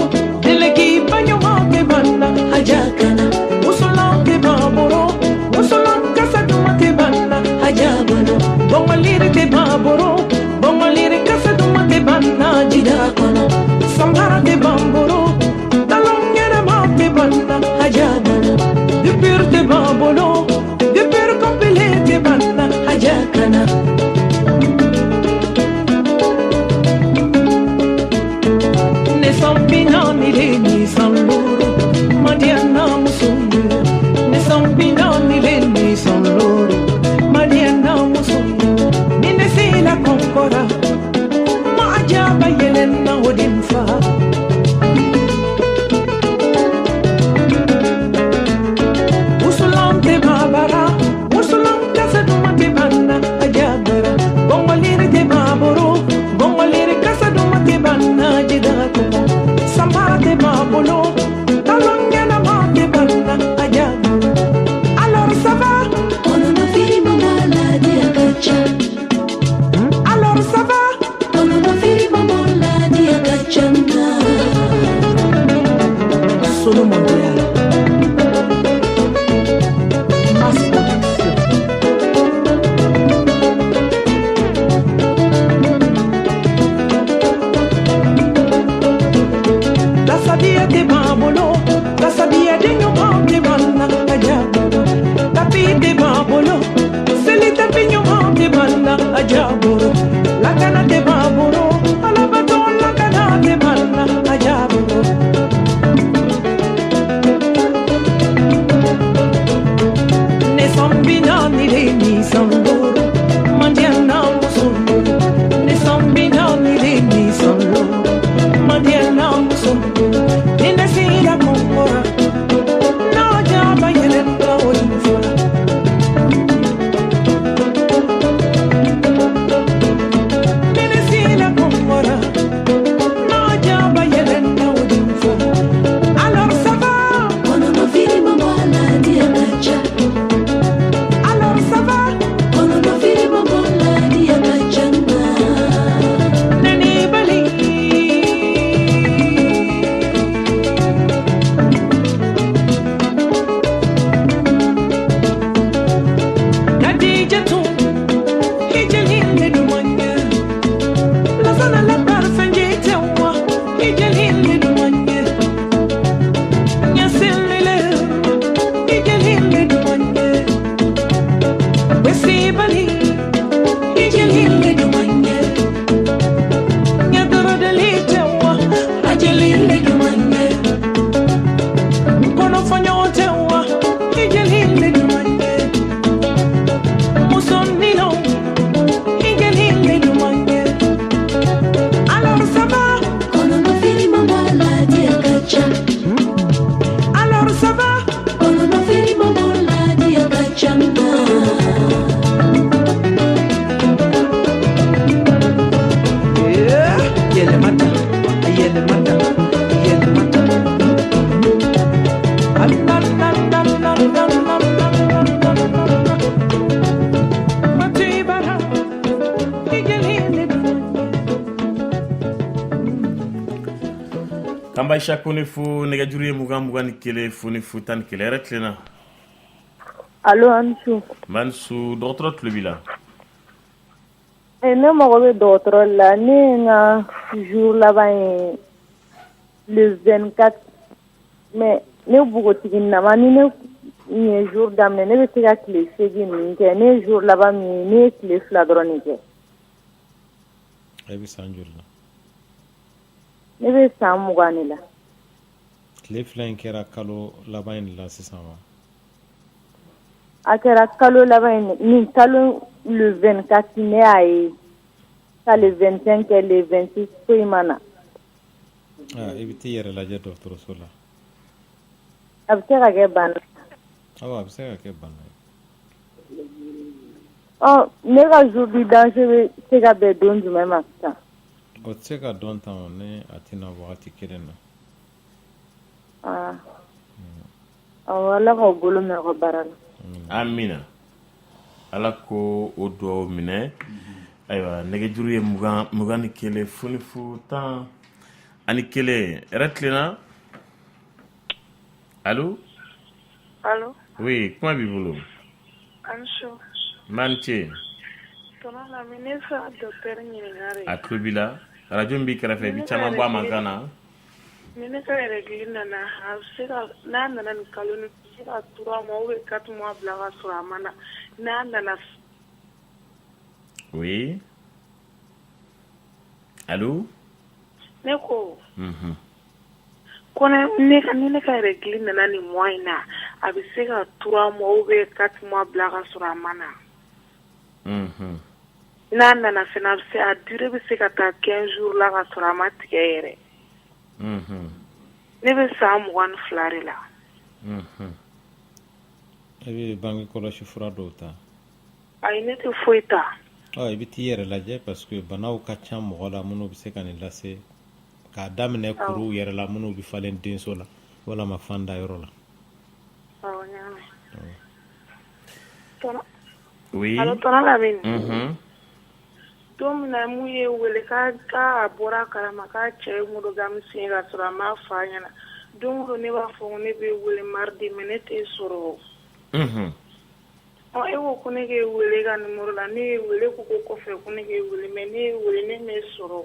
delegi banyo mage banda hajakana. ajaburo lakana de baburo alabato lakana de balla ajaburo ne sombina ni de ni samburo mandiana musundu ne sombina ni de ni samburo mandiana musundu ne sila kongora no jaba yelen ko info Aisha Kunifu negajuri mugan kele funifu tan kele retlena. Allo Ansu. Mansu docteur Tlebila. Ne mago docteur la ni nga jour là-bas le 24 mais ne bugo tigina mani ne jour damne ne be tiga clé segin ke ne jour là-bas ne clé fladronike. Ebi sanjur la. Ne be samugani la. Clé flan kera kalo laban la sisan wa. A kera kalo laban ni kalo le 24 ne ay ça le 25 et le 26 poimana. Ebi ti yere la je docteur Sola. Absera ke ban. Absera ke ban. Ne ka jour du danger se ka be don jumɛn ma sisan. O tɛ se ka dɔn tan ne a tɛna wagati kelen na. Ala k'o bolo mɛn aw ka baara la. Amina. Ala ko o duwawu minɛ. Ayiwa nɛgɛjuru ye mugan ni kelen funifu tan ani kelen yɛrɛ tilenna. Allo. Allo. Oui, kuma b'i bolo. Ansu. Manche. Tɔnɔ la mi ne fɛ docteur ɲininkali. A tulo b'i la. Radio min b'i kɛrɛfɛ i bi caman bɔ a mankan na. Ni ne ka règle nana a bɛ se ka n'a nana ni kalo ni se ka 3 mois ou bien 4 mois bila ka sɔrɔ a ma na n'a nana. Oui. Allô. Ne ko. Ko ne ka règle nana ni mois in na a bɛ se ka 3 mois ou bien 4 mois bila ka sɔrɔ a ma na. N'a nana fana a durée bɛ se ka taa 15 jours la ka sɔrɔ a ma tigɛ yɛrɛ. Ne bɛ san 22 de la. E bɛ bange kɔlɔsi fura dɔw ta. Ayi ne tɛ foyi ta. I bɛ t'i yɛrɛ lajɛ parce que banaw ka ca mɔgɔ la minnu bɛ se ka nin lase k'a daminɛ kuruw yɛrɛ la minnu bɛ falen denso la walama fan da yɔrɔ la. Awɔ n y'a mɛn. Oui. Alors tɔnɔ Lamini. Don min na mun ye wele k'a bɔra a kalama k'a cɛ ye monogamie signé ka sɔrɔ a m'a fɔ a ɲɛna don o don ne b'a fɔ ko ne bɛ wele mardi mais ne tɛ sɔrɔ. E ko ko ne k'e wele ka numéro la ne ye wele ko kɔfɛ ko ne k'e wele mais ne ye wele ne m'e sɔrɔ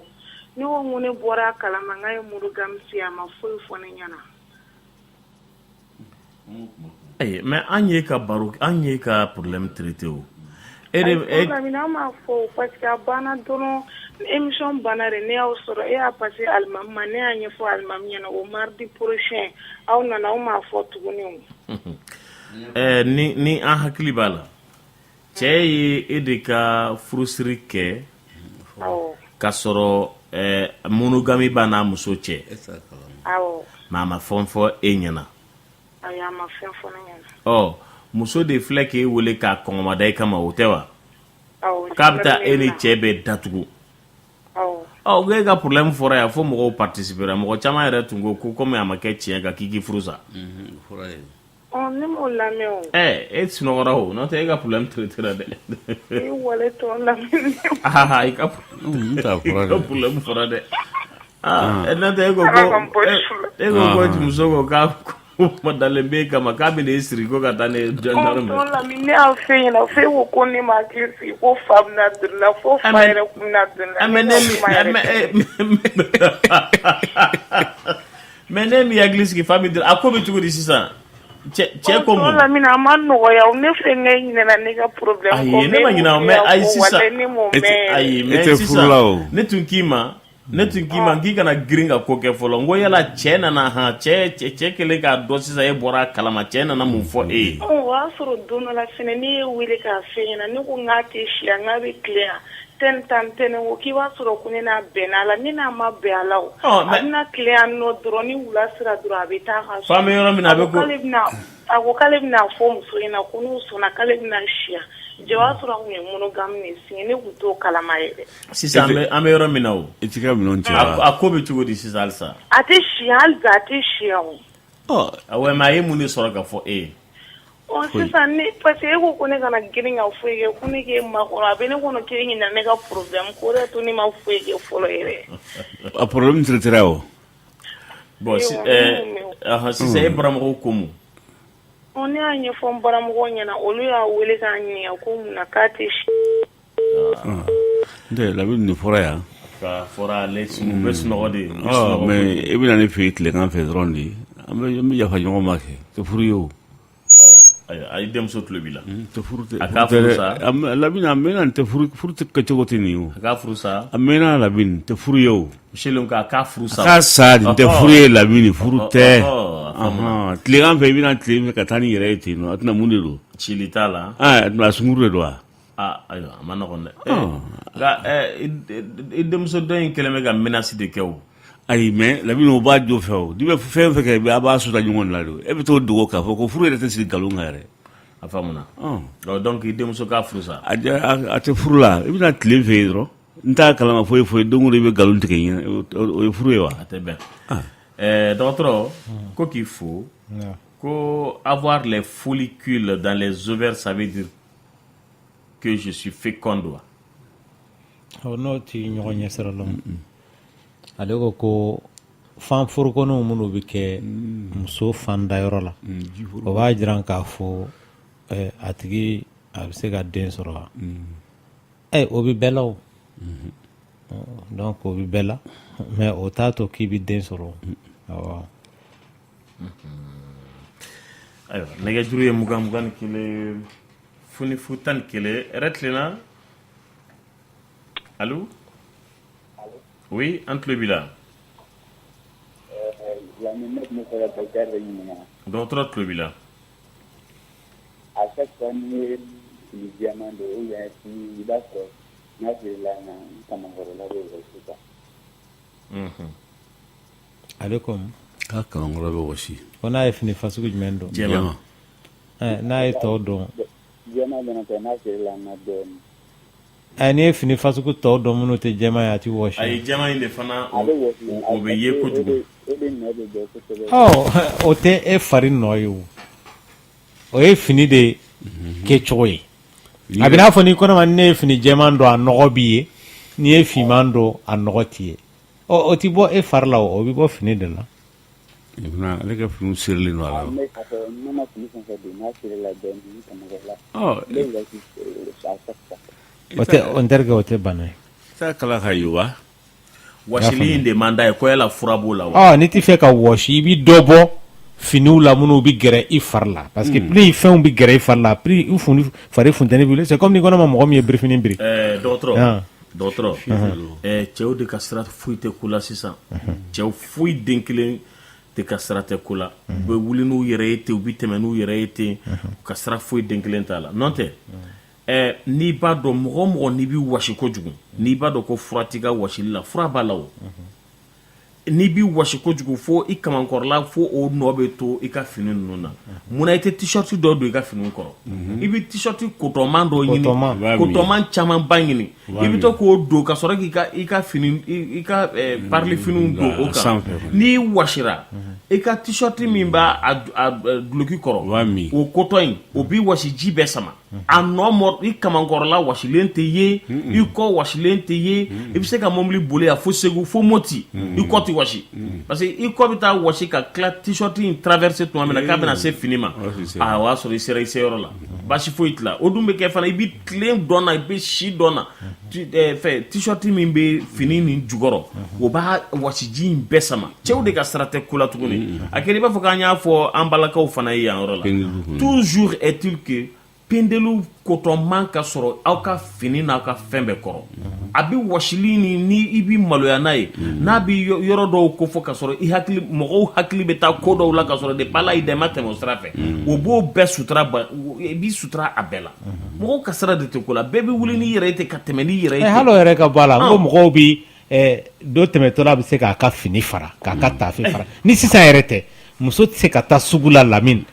ne ko ko ne bɔra a kalama n k'a ye monogamie signé a ma foyi fɔ ne ɲɛna. Mais an ye ka problème traité o. Lamine an m'a fɔ parce que a banna dɔrɔn émission banna de ne y'aw sɔrɔ e y'a passé alimami ma ne y'a ɲɛfɔ alimami ɲɛna o mardi prochain aw nana aw m'a fɔ tuguni o. ni an hakili b'a la cɛ ye e de ka furusiri kɛ k'a sɔrɔ monogami b'a n'a muso cɛ mais a ma fɛn fɔ e ɲɛna. Ayi a ma fɛn fɔ ne ɲɛna. Muso de filɛ k'e wele k'a kɔngɔmada i kama o tɛ wa k'a bɛ taa e ni cɛ bɛɛ datugu ko e ka problème fɔra yan fo mɔgɔw participera mɔgɔ caman yɛrɛ tun ko comme a ma kɛ tiɲɛ kan k'i furu sa. Ne m'o lamɛn o. E sunɔgɔra o n'o tɛ e ka problème traité la dɛ. I wale tɔ lamɛn. I ka problème fɔra dɛ. N'o tɛ e ko muso ko k'a ma dalen bɛ kama k'a bɛ ne siri ko ka taa ne gendarme. Lamɛn ne y'a fɛ ɲɛna fɛ ko ne ma hakili sigi ko fa bɛna donni la fo fa yɛrɛ kun bɛna donni la. Mais ne mi hakili sigi fa bɛ donni a ko bɛ cogo di sisan. Cɛ ko mun. Lamɛn a ma nɔgɔya o ne fɛ ne ɲinɛna ne ka problème kɔ. Ayi ne ma ɲinɛ o mais ayi sisan. Ayi mais sisan ne tun k'i ma. Ne tun k'i ma k'i kana girin ka ko kɛ fɔlɔ n ko yala cɛ nana cɛ kelen k'a dɔn sisan e bɔra kalama cɛ nana mun fɔ e ye. O y'a sɔrɔ don dɔ la fɛnɛ ne ye wele k'a fɛ ɲɛna ne ko n k'a tɛ si yan n k'a bɛ tile yan tɛntɛn ko k'i b'a sɔrɔ ko ne n'a bɛnna a la ne n'a ma bɛn a la o a bɛna tile yan nɔ dɔrɔn ni wula sera dɔrɔn a bɛ taa ka so. F'an bɛ yɔrɔ min na a bɛ ko a ko k'ale bɛna fɔ muso ɲɛna ko n'u sɔnna k'ale bɛna si yan. Jɛwa sɔrɔ kun ye monogame ne signé ne kun t'o kalama yɛrɛ. Sisan an bɛ yɔrɔ min na o. I ti ka minɛnw cɛ wa. A ko bɛ cogo di sisan halisa. A tɛ si hali bi a tɛ si yan o. Awɔ mais a ye mun de sɔrɔ ka fɔ e ye. Sisan ne parce que e ko ne kana girin ka foyi kɛ ko ne k'e makɔrɔ a bɛ ne kɔnɔ k'e ɲinɛ ne ka problème ko de to ne ma foyi kɛ fɔlɔ yɛrɛ. A problème traitera o. Bon sisan e baramɔgɔw ko mun. Ne y'a ɲɛfɔ n baramɔgɔw ɲɛna olu y'a wele k'a ɲininka ko mun na k'a tɛ si. N tɛ Lamini nin fɔra yan. Ka fɔra ale u bɛ sunɔgɔ de. Mais e bɛna ne fɛ yen tilegan fɛ dɔrɔn de an bɛ yafa ɲɔgɔn ma kɛ tɛ furu ye o. Ayi denmuso tulo b'i la. Tɛ furu tɛ. A k'a furu sa. Lamini a mɛnna tɛ furu tɛ kɛ cogo tɛ nin o. A k'a furu sa. A mɛnna Lamini tɛ furu ye o. Selon k'a furu sa. A k'a sa nin tɛ furu ye Lamini furu tɛ. Tilegan fɛ i bɛna tile fɛ ka taa ni yɛrɛ ye ten nɔ a tɛna mun de don. Cili t'a la. A sunkuru de don wa. Ayiwa a ma nɔgɔn dɛ. Nka i denmuso dɔ in kɛlen bɛ ka menace de kɛ o. Ayi mais Lamini o b'a jo fɛ o n'i bɛ fɛn fɛn kɛ a b'a suta ɲɔgɔn la de e bɛ t'o dogo k'a fɔ ko furu yɛrɛ tɛ sigi nkalon kan yɛrɛ. A faamuna. Donc i denmuso k'a furu sa. A tɛ furu la i bɛna tile fɛ yen dɔrɔn n t'a kalama foyi don o don i bɛ nkalon tigɛ ɲɛ o ye furu ye wa. A tɛ bɛn. Dɔgɔtɔrɔ ko k'i fo ko avoir les follicules dans les ovaires ça veut dire que je suis féconde. N'o ti ɲɔgɔn ɲɛ sira la ale ko fan forokɔnɔw minnu bɛ kɛ muso fan dayɔrɔ la o b'a jira k'a fɔ a tigi a bɛ se ka den sɔrɔ wa o bɛ bɛɛ la o donc o bɛ bɛɛ la mais o t'a to k'i bɛ den sɔrɔ awɔ. Ayiwa nɛgɛjuru ye 21 foni fu 11 yɛrɛ tilenna allo. Oui, an tulo b'i la. Dɔgɔtɔrɔ tulo b'i la. À chaque fois ni ye fini jɛman don ou bien i b'a sɔrɔ n'a feerela na kamankɔrɔla bɛ wɔsi quoi. Ale ko k'a kamankɔrɔ bɛ wɔsi. Ko n'a ye fini fasugu jumɛn don. Jɛman. N'a ye tɔw dɔn. Jɛman dɔrɔn tɛ n'a feerela na dɔɔni. N'i ye fini fasugu tɔw dɔn minnu tɛ jɛman ye a ti wɔsi. Ayi jɛman in de fana o bɛ ye kojugu. O tɛ e fari nɔ ye o. O ye fini de kɛcogo ye. A bɛ n'a fɔ ni kɔnɔma ne ye fini jɛman dɔn a nɔgɔ b'i ye n'i ye finman dɔn a nɔgɔ t'i ye. O ti bɔ e fari la o bɛ bɔ fini de la. Ale ka fini sirilen don a la. O n terikɛ o tɛ bana ye. Taa kala ka yi wa. Wɔsili in de man d'a ye ko yala fura b'o la wa. N'i t'i fɛ ka wɔsi i b'i dɔ bɔ finiw la minnu bi gɛrɛ i fari la parce que plus fɛnw bi gɛrɛ i fari la plus i fari funtɛni bi wuli c'est comme ni kɔnɔ ma mɔgɔ min ye birifini biri dɔgɔtɔrɔ cɛw de ka sira foyi tɛ ko la sisan cɛw foyi den kelen tɛ ka sira tɛ ko la u bɛ wuli n'u yɛrɛ ye ten u bɛ tɛmɛ n'u yɛrɛ ye ten u ka sira foyi den kelen t'a la n'o tɛ n'i b'a dɔn mɔgɔ o mɔgɔ n'i bɛ wasi kojugu n'i b'a dɔn ko fura t'i ka wasili la fura b'a la o n'i b'i wasi kojugu fo i kamankɔrɔla fo o nɔ bɛ to i ka fini ninnu na munna i tɛ t-shirt dɔ don i ka finiw kɔrɔ i bɛ t-shirt kotɔman dɔ ɲini kotɔman camanba ɲini i bɛ to k'o don ka sɔrɔ k'i ka fini i ka parili finiw don o kan n'i wasira i ka t-shirt min b'a duloki kɔrɔ o kotɔ in o b'i wasi ji bɛɛ sama a nɔ mɔ i kamankɔrɔla wasilen tɛ ye i kɔ wasilen tɛ ye i bɛ se ka mobili boli yan fo Segu fo Moti i kɔ tɛ wasi parce que i kɔ bɛ taa wasi ka tila t-shirt in traverser tuma min na k'a bɛna se fini ma o y'a sɔrɔ i sera i se yɔrɔ la basi foyi tila o dun bɛ kɛ fana i bɛ tilen dɔn na i bɛ si dɔn na t-shirt min bɛ fini nin jukɔrɔ o b'a wasiji in bɛɛ sama cɛw de ka sira tɛ ko la tuguni a kɛra i b'a fɔ k'an y'a fɔ an balakaw fana ye yan yɔrɔ la toujours est-il que pendelu kotɔman ka sɔrɔ aw ka fini n'aw ka fɛn bɛɛ kɔrɔ a bɛ wasili ni i bɛ maloya n'a ye n'a bɛ yɔrɔ dɔw ko fɔ ka sɔrɔ mɔgɔw hakili bɛ taa ko dɔw la ka sɔrɔ depuis Ala y'i da i ma tɛmɛ o sira fɛ o b'o bɛɛ sutura i b'i sutura a bɛɛ la mɔgɔw ka sira de tɛ ko la bɛɛ bɛ wuli n'i yɛrɛ ye ten ka tɛmɛ n'i yɛrɛ ye ten hali o yɛrɛ ka bɔ a la n ko mɔgɔw bi dɔ tɛmɛtɔla bɛ se k'a ka fini fara k'a ka taafe fara ni sisan yɛrɛ tɛ muso tɛ se ka taa sugu la Lamine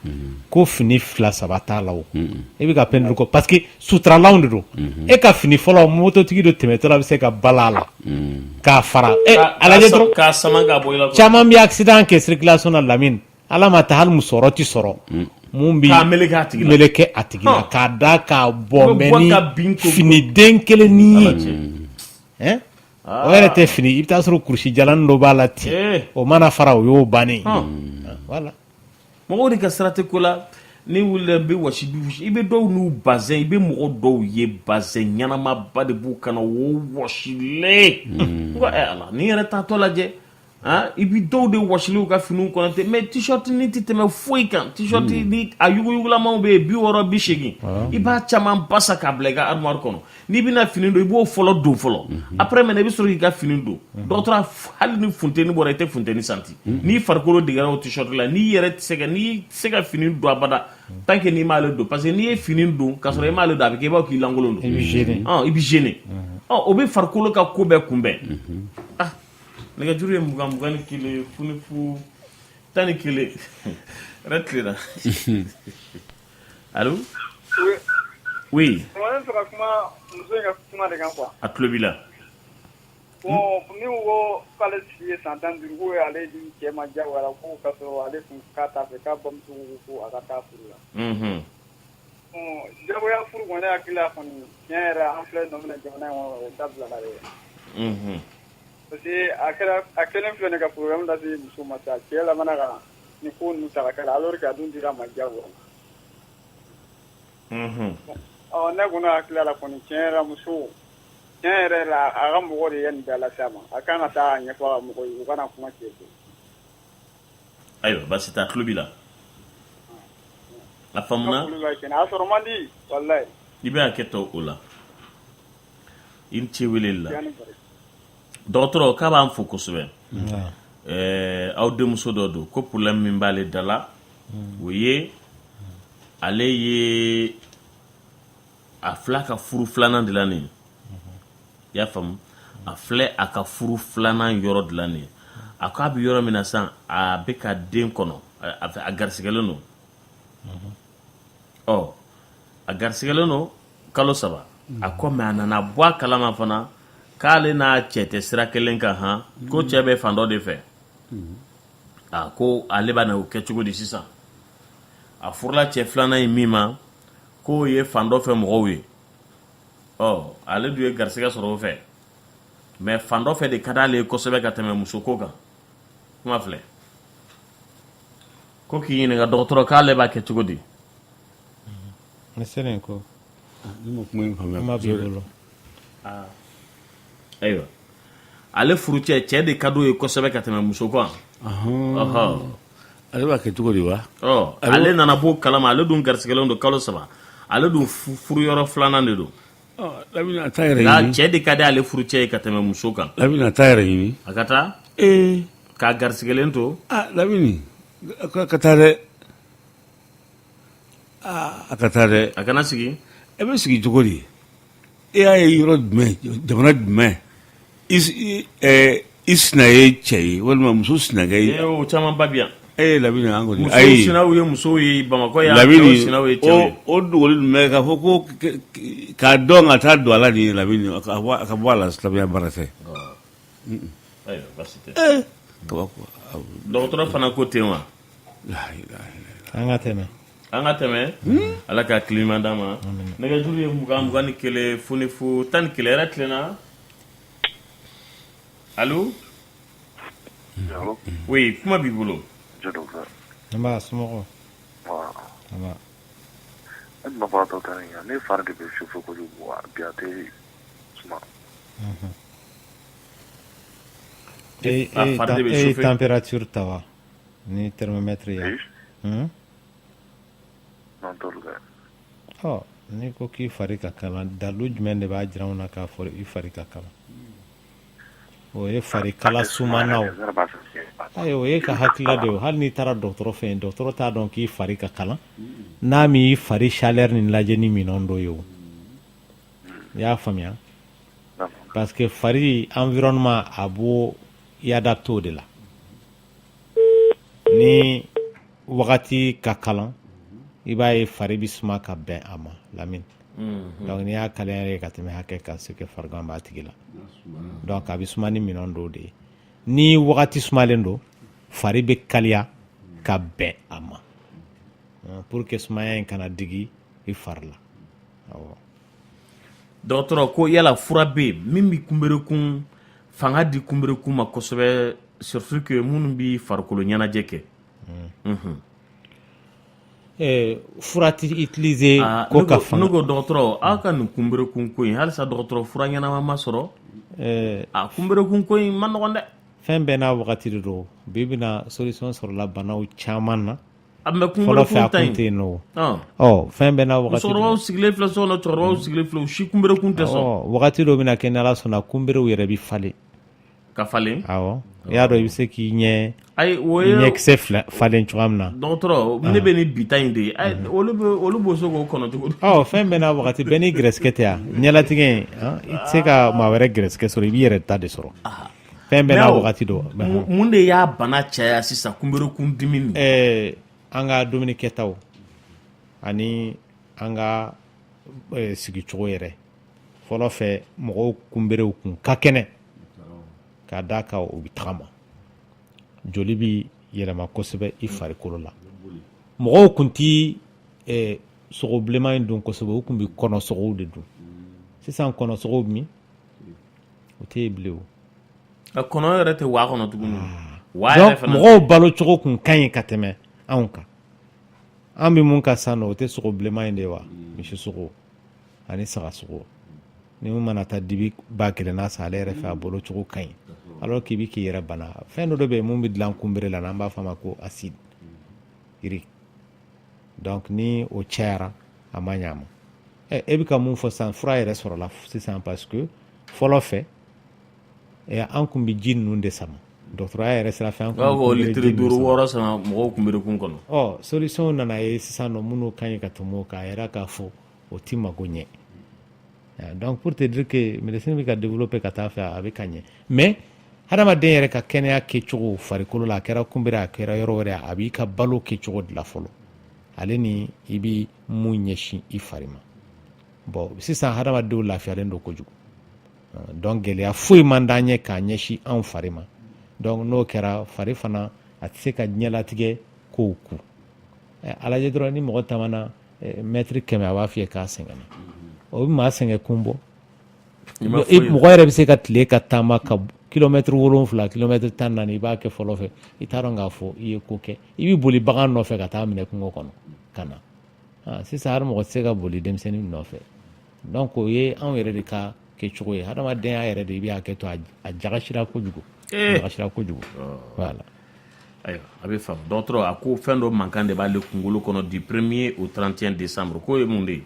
ko fini 2-3 t'a la o e bɛ ka pendelu kɔ parce que suturalanw de don e ka fini fɔlɔ mototigi dɔ tɛmɛtɔla bɛ se ka bala a la k'a fara a lajɛ dɔrɔn k'a sama k'a bɔ i la caman bɛ accident kɛ circulation na Lamine Ala ma taa hali musɔrɔ tɛ sɔrɔ mun bɛ meleke a tigi la k'a da k'a bɔ mɛ ni fini den kelen ni ye o yɛrɛ tɛ fini i bɛ taa sɔrɔ kurusi jalan dɔ b'a la ten o mana fara o y'o bannen voilà mɔgɔw de ka sira tɛ ko la ni wulila n bɛ wasi i bɛ dɔw n'u bazɛn i bɛ mɔgɔ dɔw ye bazɛn ɲɛnamaba de b'u kana o wasilen n ko Ala ni yɛrɛ taatɔ lajɛ i bɛ dɔw de wasilen u ka finiw kɔnɔ ten mais t-shirt ni tɛ tɛmɛ foyi kan t-shirt ni a yuguyugulamanw bɛ yen 60-80 i b'a caman basa k'a bila i ka armoire kɔnɔ n'i bɛna fini don i b'o fɔlɔ don fɔlɔ après maintenant i bɛ sɔrɔ k'i ka fini don dɔgɔtɔrɔ hali ni funteni bɔra i tɛ funteni santi n'i farikolo degera o t-shirt la n'i yɛrɛ tɛ se ka fini don abada tant que n'i m'ale don parce que n'i ye fini don k'a sɔrɔ i m'ale don a bɛ kɛ i b'a fɔ k'i lankolon don i bɛ gêner o bɛ farikolo ka ko bɛɛ kunbɛn nɛgɛjuru ye 21 funifu 11 yɛrɛ tilela allo oui ne fɛ ka kuma muso in ka kuma de kan quoi a tulo b'i la bon ni ko k'ale si ye san 15 ko ale di cɛ ma jagoya ko ka sɔrɔ ale kun k'a t'a fɛ k'a bamuso ko a ka taa furu la jagoya furu kɔni ne hakili la kɔni tiɲɛ yɛrɛ an filɛ nɔ minɛ jamana in kɔnɔ o dabila la dɛ parce que a kelen filɛ ne ka programme lase muso ma sa cɛ lamana ka ni ko ninnu ta ka kɛ alors que a dun dira ma jagoya ne kɔni hakili la kɔni tiɲɛ yɛrɛ muso tiɲɛ yɛrɛ la a ka mɔgɔ de ye nin bɛɛ lase a ma a kan ka taa ɲɛfɔ a ka mɔgɔ ye u kana kuma cɛ fɛ ayiwa basi t'a tulo b'i la a faamuna a sɔrɔ man di walayi i bɛ hakɛ to o la i ni ce weleli la dɔgɔtɔrɔ k'a b'an fo kosɛbɛ aw denmuso dɔ don ko problème min b'ale da la o ye ale ye a filɛ ka furu filanan dilan nin i y'a faamu a filɛ a ka furu filanan yɔrɔ dilan nin a ko a bɛ yɔrɔ min na sisan a bɛ ka den kɔnɔ a garisigɛlen don a garisigɛlen don kalo 3 a ko mais a nana bɔ a kalama fana k'ale n'a cɛ tɛ sira kelen kan ko cɛ bɛ fan dɔ de fɛ ko ale b'a na o kɛ cogo di sisan a furula cɛ filanan in min ma k'o ye fan dɔ fɛ mɔgɔw ye ale dun ye garisigɛ sɔrɔ o fɛ mais fan dɔ fɛ de ka d'ale ye kosɛbɛ ka tɛmɛ muso ko kan kuma filɛ ko k'i ɲininka dɔgɔtɔrɔ k'ale b'a kɛ cogo di ne selen ko kuma b'i bolo ayiwa ale furu cɛ de ka d'o ye kosɛbɛ ka tɛmɛ muso kan ale b'a kɛ cogo di wa ale nana b'o kalama ale dun garisigɛlen don kalo 3 ale dun furu yɔrɔ filanan de don Lamini a taa yɛrɛ ɲini cɛ de ka di ale furu cɛ ye ka tɛmɛ muso kan Lamini a taa yɛrɛ ɲini a ka taa k'a garisigɛlen to Lamini a ka taa dɛ a ka taa dɛ a kana sigi e bɛ sigi cogo di e y'a ye yɔrɔ jumɛn jamana jumɛn i sina ye cɛ ye walima muso sinakɛ ye o caman ba bi yan Lamini an kɔni musow sinaw ye musow ye Bamakɔ yan cɛw sinaw ye cɛw ye o dogoli jumɛn k'a fɔ ko k'a dɔn ka taa don ala ni Lamini a ka bɔ a la silamɛya baara tɛ ayiwa basi tɛ dɔgɔtɔrɔ fana ko ten wa an ka tɛmɛ ala ka kilima d'a ma nɛgɛjuru ye 20 ni 1 fo ni fo 11 yɛrɛ tilenna allo oui kuma b'i bolo an b'a somɔgɔw ma fa dɔ tɛ ne fari de bɛ sufɛ kojugu bi a tɛ suma e température ta wa ni thermomètre ye ni ko k'i fari ka kalan dalu jumɛn de b'a jira na k'a fɔ i fari ka kalan o ye fari kala sumanaw o ye ka hakilila de hali n'i taara dɔgɔtɔrɔ fɛ yen dɔgɔtɔrɔ t'a dɔn k'i fari ka kalan n'a m'i fari chaleur ni lajɛ ni minɛn dɔ ye o i y'a faamuya parce que fari environnement a b'o i adapté o de la ni wagati ka kalan i b'a ye fari bɛ suma ka bɛn a ma Lamini donc n'i y'a kala yɛrɛ ka tɛmɛ hakɛ kan c'est que farigan b'a tigi la donc a bɛ suma ni minɛn dɔw de ye ni wagati sumalen don fari bɛ kaliya ka bɛn a ma pour que sumaya in kana digi i fari la awɔ dɔgɔtɔrɔ ko yala fura bɛ yen min bɛ kunberekun fanga di kunberekun ma kosɛbɛ surtout que minnu bɛ farikolo ɲɛnajɛ kɛ fura tɛ utiliser ko ka fanga ne ko dɔgɔtɔrɔ aw ka nin kunberekun ko in halisa dɔgɔtɔrɔ fura ɲɛnama ma sɔrɔ a kunberekun ko in ma nɔgɔn dɛ fɛn bɛɛ n'a wagati de don bi bɛna solution sɔrɔla banaw caman na mɛ kunberekun ta in fɛn bɛɛ n'a wagati musokɔrɔbaw sigilen filɛ so kɔnɔ cɛkɔrɔbaw sigilen filɛ u si kunberekun tɛ sɔn wagati dɔ bɛna kɛ ni Ala sɔnna kunberew yɛrɛ bɛ falen ka falen awɔ i y'a dɔn i bɛ se k'i ɲɛkisɛ falen cogoya min na dɔgɔtɔrɔ ne bɛ ni bita in de ye olu b'o se k'o kɔnɔ cogo di fɛn bɛɛ n'a wagati bɛɛ n'i gɛrɛsɛgɛ tɛ yan ɲɛlatigɛ in i tɛ se ka maa wɛrɛ gɛrɛsɛgɛ sɔrɔ i b'i yɛrɛ ta de sɔrɔ fɛn bɛɛ n'a wagati don mun de y'a bana caya sisan kunberekun dimi nin an ka dumuni kɛtaw ani an ka sigicogo yɛrɛ fɔlɔ fɛ mɔgɔw kunberew kun ka kɛnɛ k'a d'a kan o bɛ tagama joli bɛ yɛlɛma kosɛbɛ i farikolo la mɔgɔw kun ti sogo bilenman in dun kosɛbɛ u kun bɛ kɔnɔ sogow de dun sisan kɔnɔ sogow bɛ min o tɛ yen bilen o kɔnɔ yɛrɛ tɛ waa kɔnɔ tuguni donc mɔgɔw balo cogo kun ka ɲi ka tɛmɛ anw kan an bɛ mun ka san nɔ o tɛ sogo bilenman in de wa misi sogo ani saga sogo ni mun mana taa dibi ba kelen na sa ale yɛrɛ fɛ a bolo cogo ka ɲi alors k'i bi k'i yɛrɛ bana fɛn dɔ de bɛ yen mun bɛ dilan kunbere la n'an b'a fɔ a ma ko acide urique donc ni o cayara a ma ɲ'a ma e bɛ ka mun fɔ sisan fura yɛrɛ sɔrɔla sisan parce que fɔlɔ fɛ an kun bɛ ji ninnu de sama dɔgɔtɔrɔya yɛrɛ sira fɛ an kun bɛ litiri 5 6 sama mɔgɔw kunberekun kɔnɔ solution nana ye sisan nɔ minnu ka ɲi ka tɛmɛ o kan a yɛrɛ k'a fɔ o ti mago ɲɛ donc pour te dire que médecine bɛ ka développer ka taa fɛ a bɛ ka ɲɛ mais hadamaden yɛrɛ ka kɛnɛya kɛcogo farikolo la a kɛra kunbere a kɛra yɔrɔ wɛrɛ a b'i ka balo kɛcogo de la fɔlɔ ale ni i bɛ mun ɲɛsin i fari ma bon sisan hadamadenw lafiyalen don kojugu donc gɛlɛya foyi man d'an ɲɛ k'a ɲɛsin anw fari ma donc n'o kɛra fari fana a tɛ se ka ɲɛlatigɛ kow ku a lajɛ dɔrɔn ni mɔgɔ taamana mètre 100 a b'a f'i ye k'a sɛgɛnna o bɛ maa sɛgɛn kun bɔ mɔgɔ yɛrɛ bɛ se ka tile ka taama ka kilomètre 7 kilomètre 14 i b'a kɛ fɔlɔ fɛ i t'a dɔn k'a fɔ i ye ko kɛ i bɛ boli bagan nɔfɛ ka taa minɛ kungo kɔnɔ ka na sisan hali mɔgɔ tɛ se ka boli denmisɛnnin nɔfɛ donc o ye anw yɛrɛ de ka kɛcogo ye hadamadenya yɛrɛ de i bɛ hakɛ to a jagasira kojugu voilà ayiwa a bɛ faamu dɔgɔtɔrɔ a ko fɛn dɔ mankan de b'ale kunkolo kɔnɔ du 1er au 31 décembre k'o ye mun de ye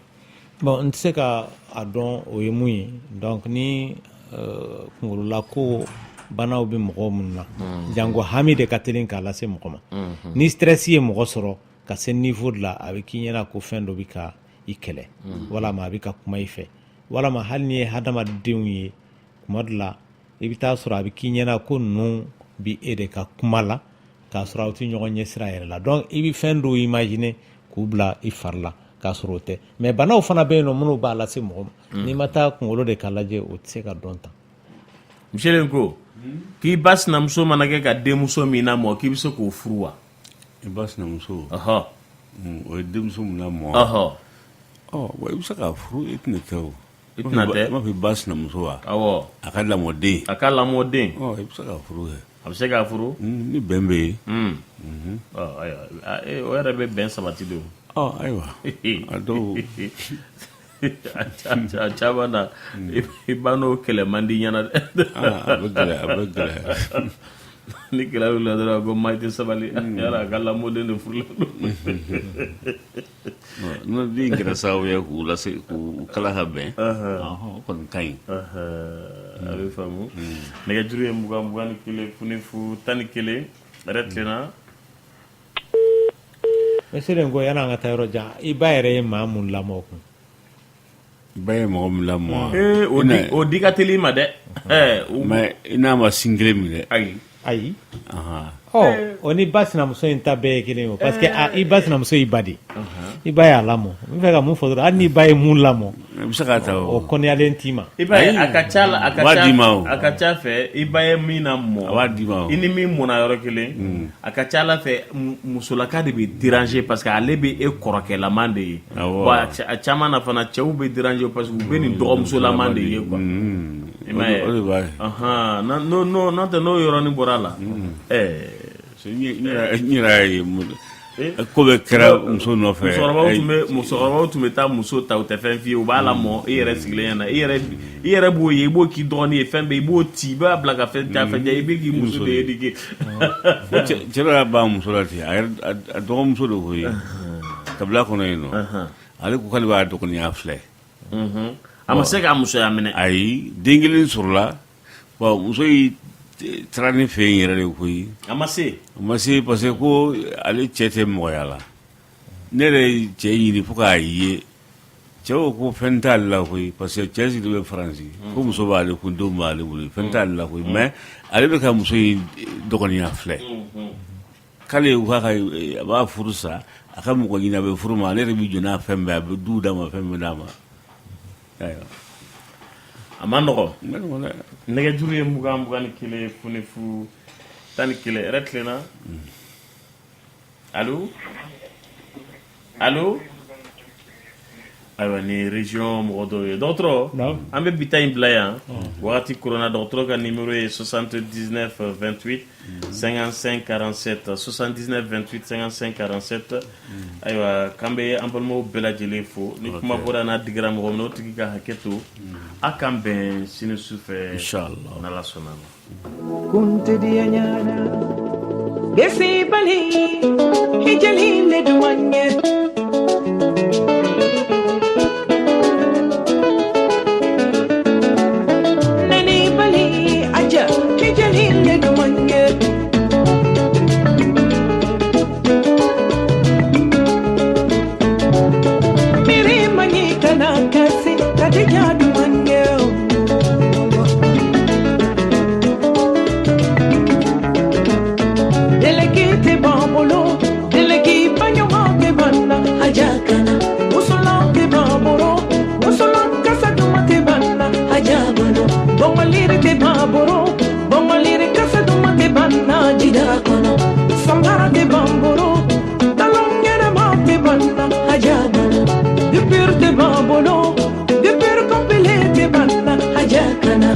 bon n tɛ se ka a dɔn o ye mun ye donc ni kunkolola ko banaw bɛ mɔgɔ minnu na jango hami de ka teli k'a lase mɔgɔ ma ni stress ye mɔgɔ sɔrɔ ka se niveau de la a bɛ k'i ɲɛna ko fɛn dɔ bɛ ka i kɛlɛ walama a bɛ ka kuma i fɛ walama hali ni ye hadamadenw ye kuma dɔ la i bɛ taa sɔrɔ a bɛ k'i ɲɛna ko ninnu bi e de ka kuma la k'a sɔrɔ aw tɛ ɲɔgɔn ɲɛ sira yɛrɛ la donc i bɛ fɛn dɔw imaginer k'u bila i fari la k'a sɔrɔ o tɛ mais banaw fana bɛ yen nɔ minnu b'a lase mɔgɔ ma n'i ma taa kunkolo de k'a lajɛ o tɛ se ka dɔn tan Michel ko k'i ba sinamuso mana kɛ ka denmuso min lamɔ k'i bɛ se k'o furu wa i ba sinamuso o ye denmuso min lamɔ i bɛ se k'a furu i tɛna kɛ o i tɛna tɛ i m'a fɔ i ba sinamuso wa awɔ a ka lamɔden a ka lamɔden i bɛ se k'a furu kɛ a bɛ se k'a furu ni bɛn bɛ yen ayiwa o yɛrɛ bɛ bɛn sabati de o ayiwa a dɔw a caman na i ba n'o kɛlɛ man di ɲɛna dɛ a bɛ gɛlɛya ni kɛlɛ wulila dɔrɔn ko maa tɛ sabali yala a ka lamɔden de furula n'o den kɛra sababu ye k'u lase k'u kala ka bɛn o kɔni ka ɲi a bɛ faamu nɛgɛjuru ye 21 funifu 11 yɛrɛ tilenna monsieur Ngo yan'an ka taa yɔrɔ jan i ba yɛrɛ ye maa mun lamɔ o kun i ba ye mɔgɔ min lamɔ o di ka teli ma dɛ mais i n'a ma sin kelen min dɛ ayi o ni ba sinamuso in ta bɛɛ ye kelen ye o parce que i ba sinamuso y'i ba de i ba y'a lamɔ n fɛ ka mun fɔ dɔrɔn hali n'i ba ye mun lamɔ i bɛ se k'a ta o kɔnɔyalen t'i ma i ba ye a ka ca fɛ i ba ye min na mɔ a b'a d'i ma i ni min mɔna yɔrɔ kelen a ka ca ala fɛ musolaka de bɛ déranger parce que ale bɛ e kɔrɔkɛlaman de ye bon a caman na fana cɛw bɛ déranger parce que u bɛ nin dɔgɔmusolaman de ye quoi i m'a ye n'o tɛ n'o yɔrɔnin bɔra la n yɛrɛ ye ko bɛ kɛra muso nɔfɛ musokɔrɔbaw tun bɛ taa muso ta u tɛ fɛn f'i ye u b'a lamɔ i yɛrɛ sigilen ɲɛna i yɛrɛ b'o ye i b'o k'i dɔgɔnin ye fɛn bɛɛ i b'o ci i b'a bila ka fɛn ja i bɛ k'i muso de éduquer cɛ bɛ ka ban muso la ten a dɔgɔmuso de ko ye kabila kɔnɔ yen nɔ ale ko k'ale b'a dɔgɔninya filɛ a ma se k'a musoya minɛ ayi den kelen sɔrɔla muso yi taara ne fɛ yen yɛrɛ de koyi a ma se parce que ko ale cɛ tɛ mɔgɔya la ne yɛrɛ cɛ ɲini fo k'a ye cɛ ko fɛn t'ale la koyi parce que cɛ sigilen bɛ Faransi ko muso b'ale kun denw b'ale bolo fɛn t'ale la koyi mais ale bɛ ka muso in dɔgɔninya filɛ k'ale a b'a furu sa a ka mɔgɔ ɲini a bɛ furu ma ale yɛrɛ bɛ jɔ n'a fɛn bɛɛ a bɛ du d'a ma fɛn bɛɛ d'a ma a ma nɔgɔ nɛgɛjuru ye 21 funifu 11 yɛrɛ tilenna allo ayiwa ni région mɔgɔ dɔw ye dɔgɔtɔrɔ an bɛ bita in bila yan wagati korona dɔgɔtɔrɔ ka numéro ye 79 28 55 47 79 28 55 47 ayiwa k'an bɛ an balimaw bɛɛ lajɛlen fo ni kuma bɔra n'a digira mɔgɔ min na o tigi ka hakɛ to a k'an bɛn sini sufɛ inchallah n'ala sɔnna ma kuntediya ɲana gesi bali hijali le duwanye de pur compilete banna hajakana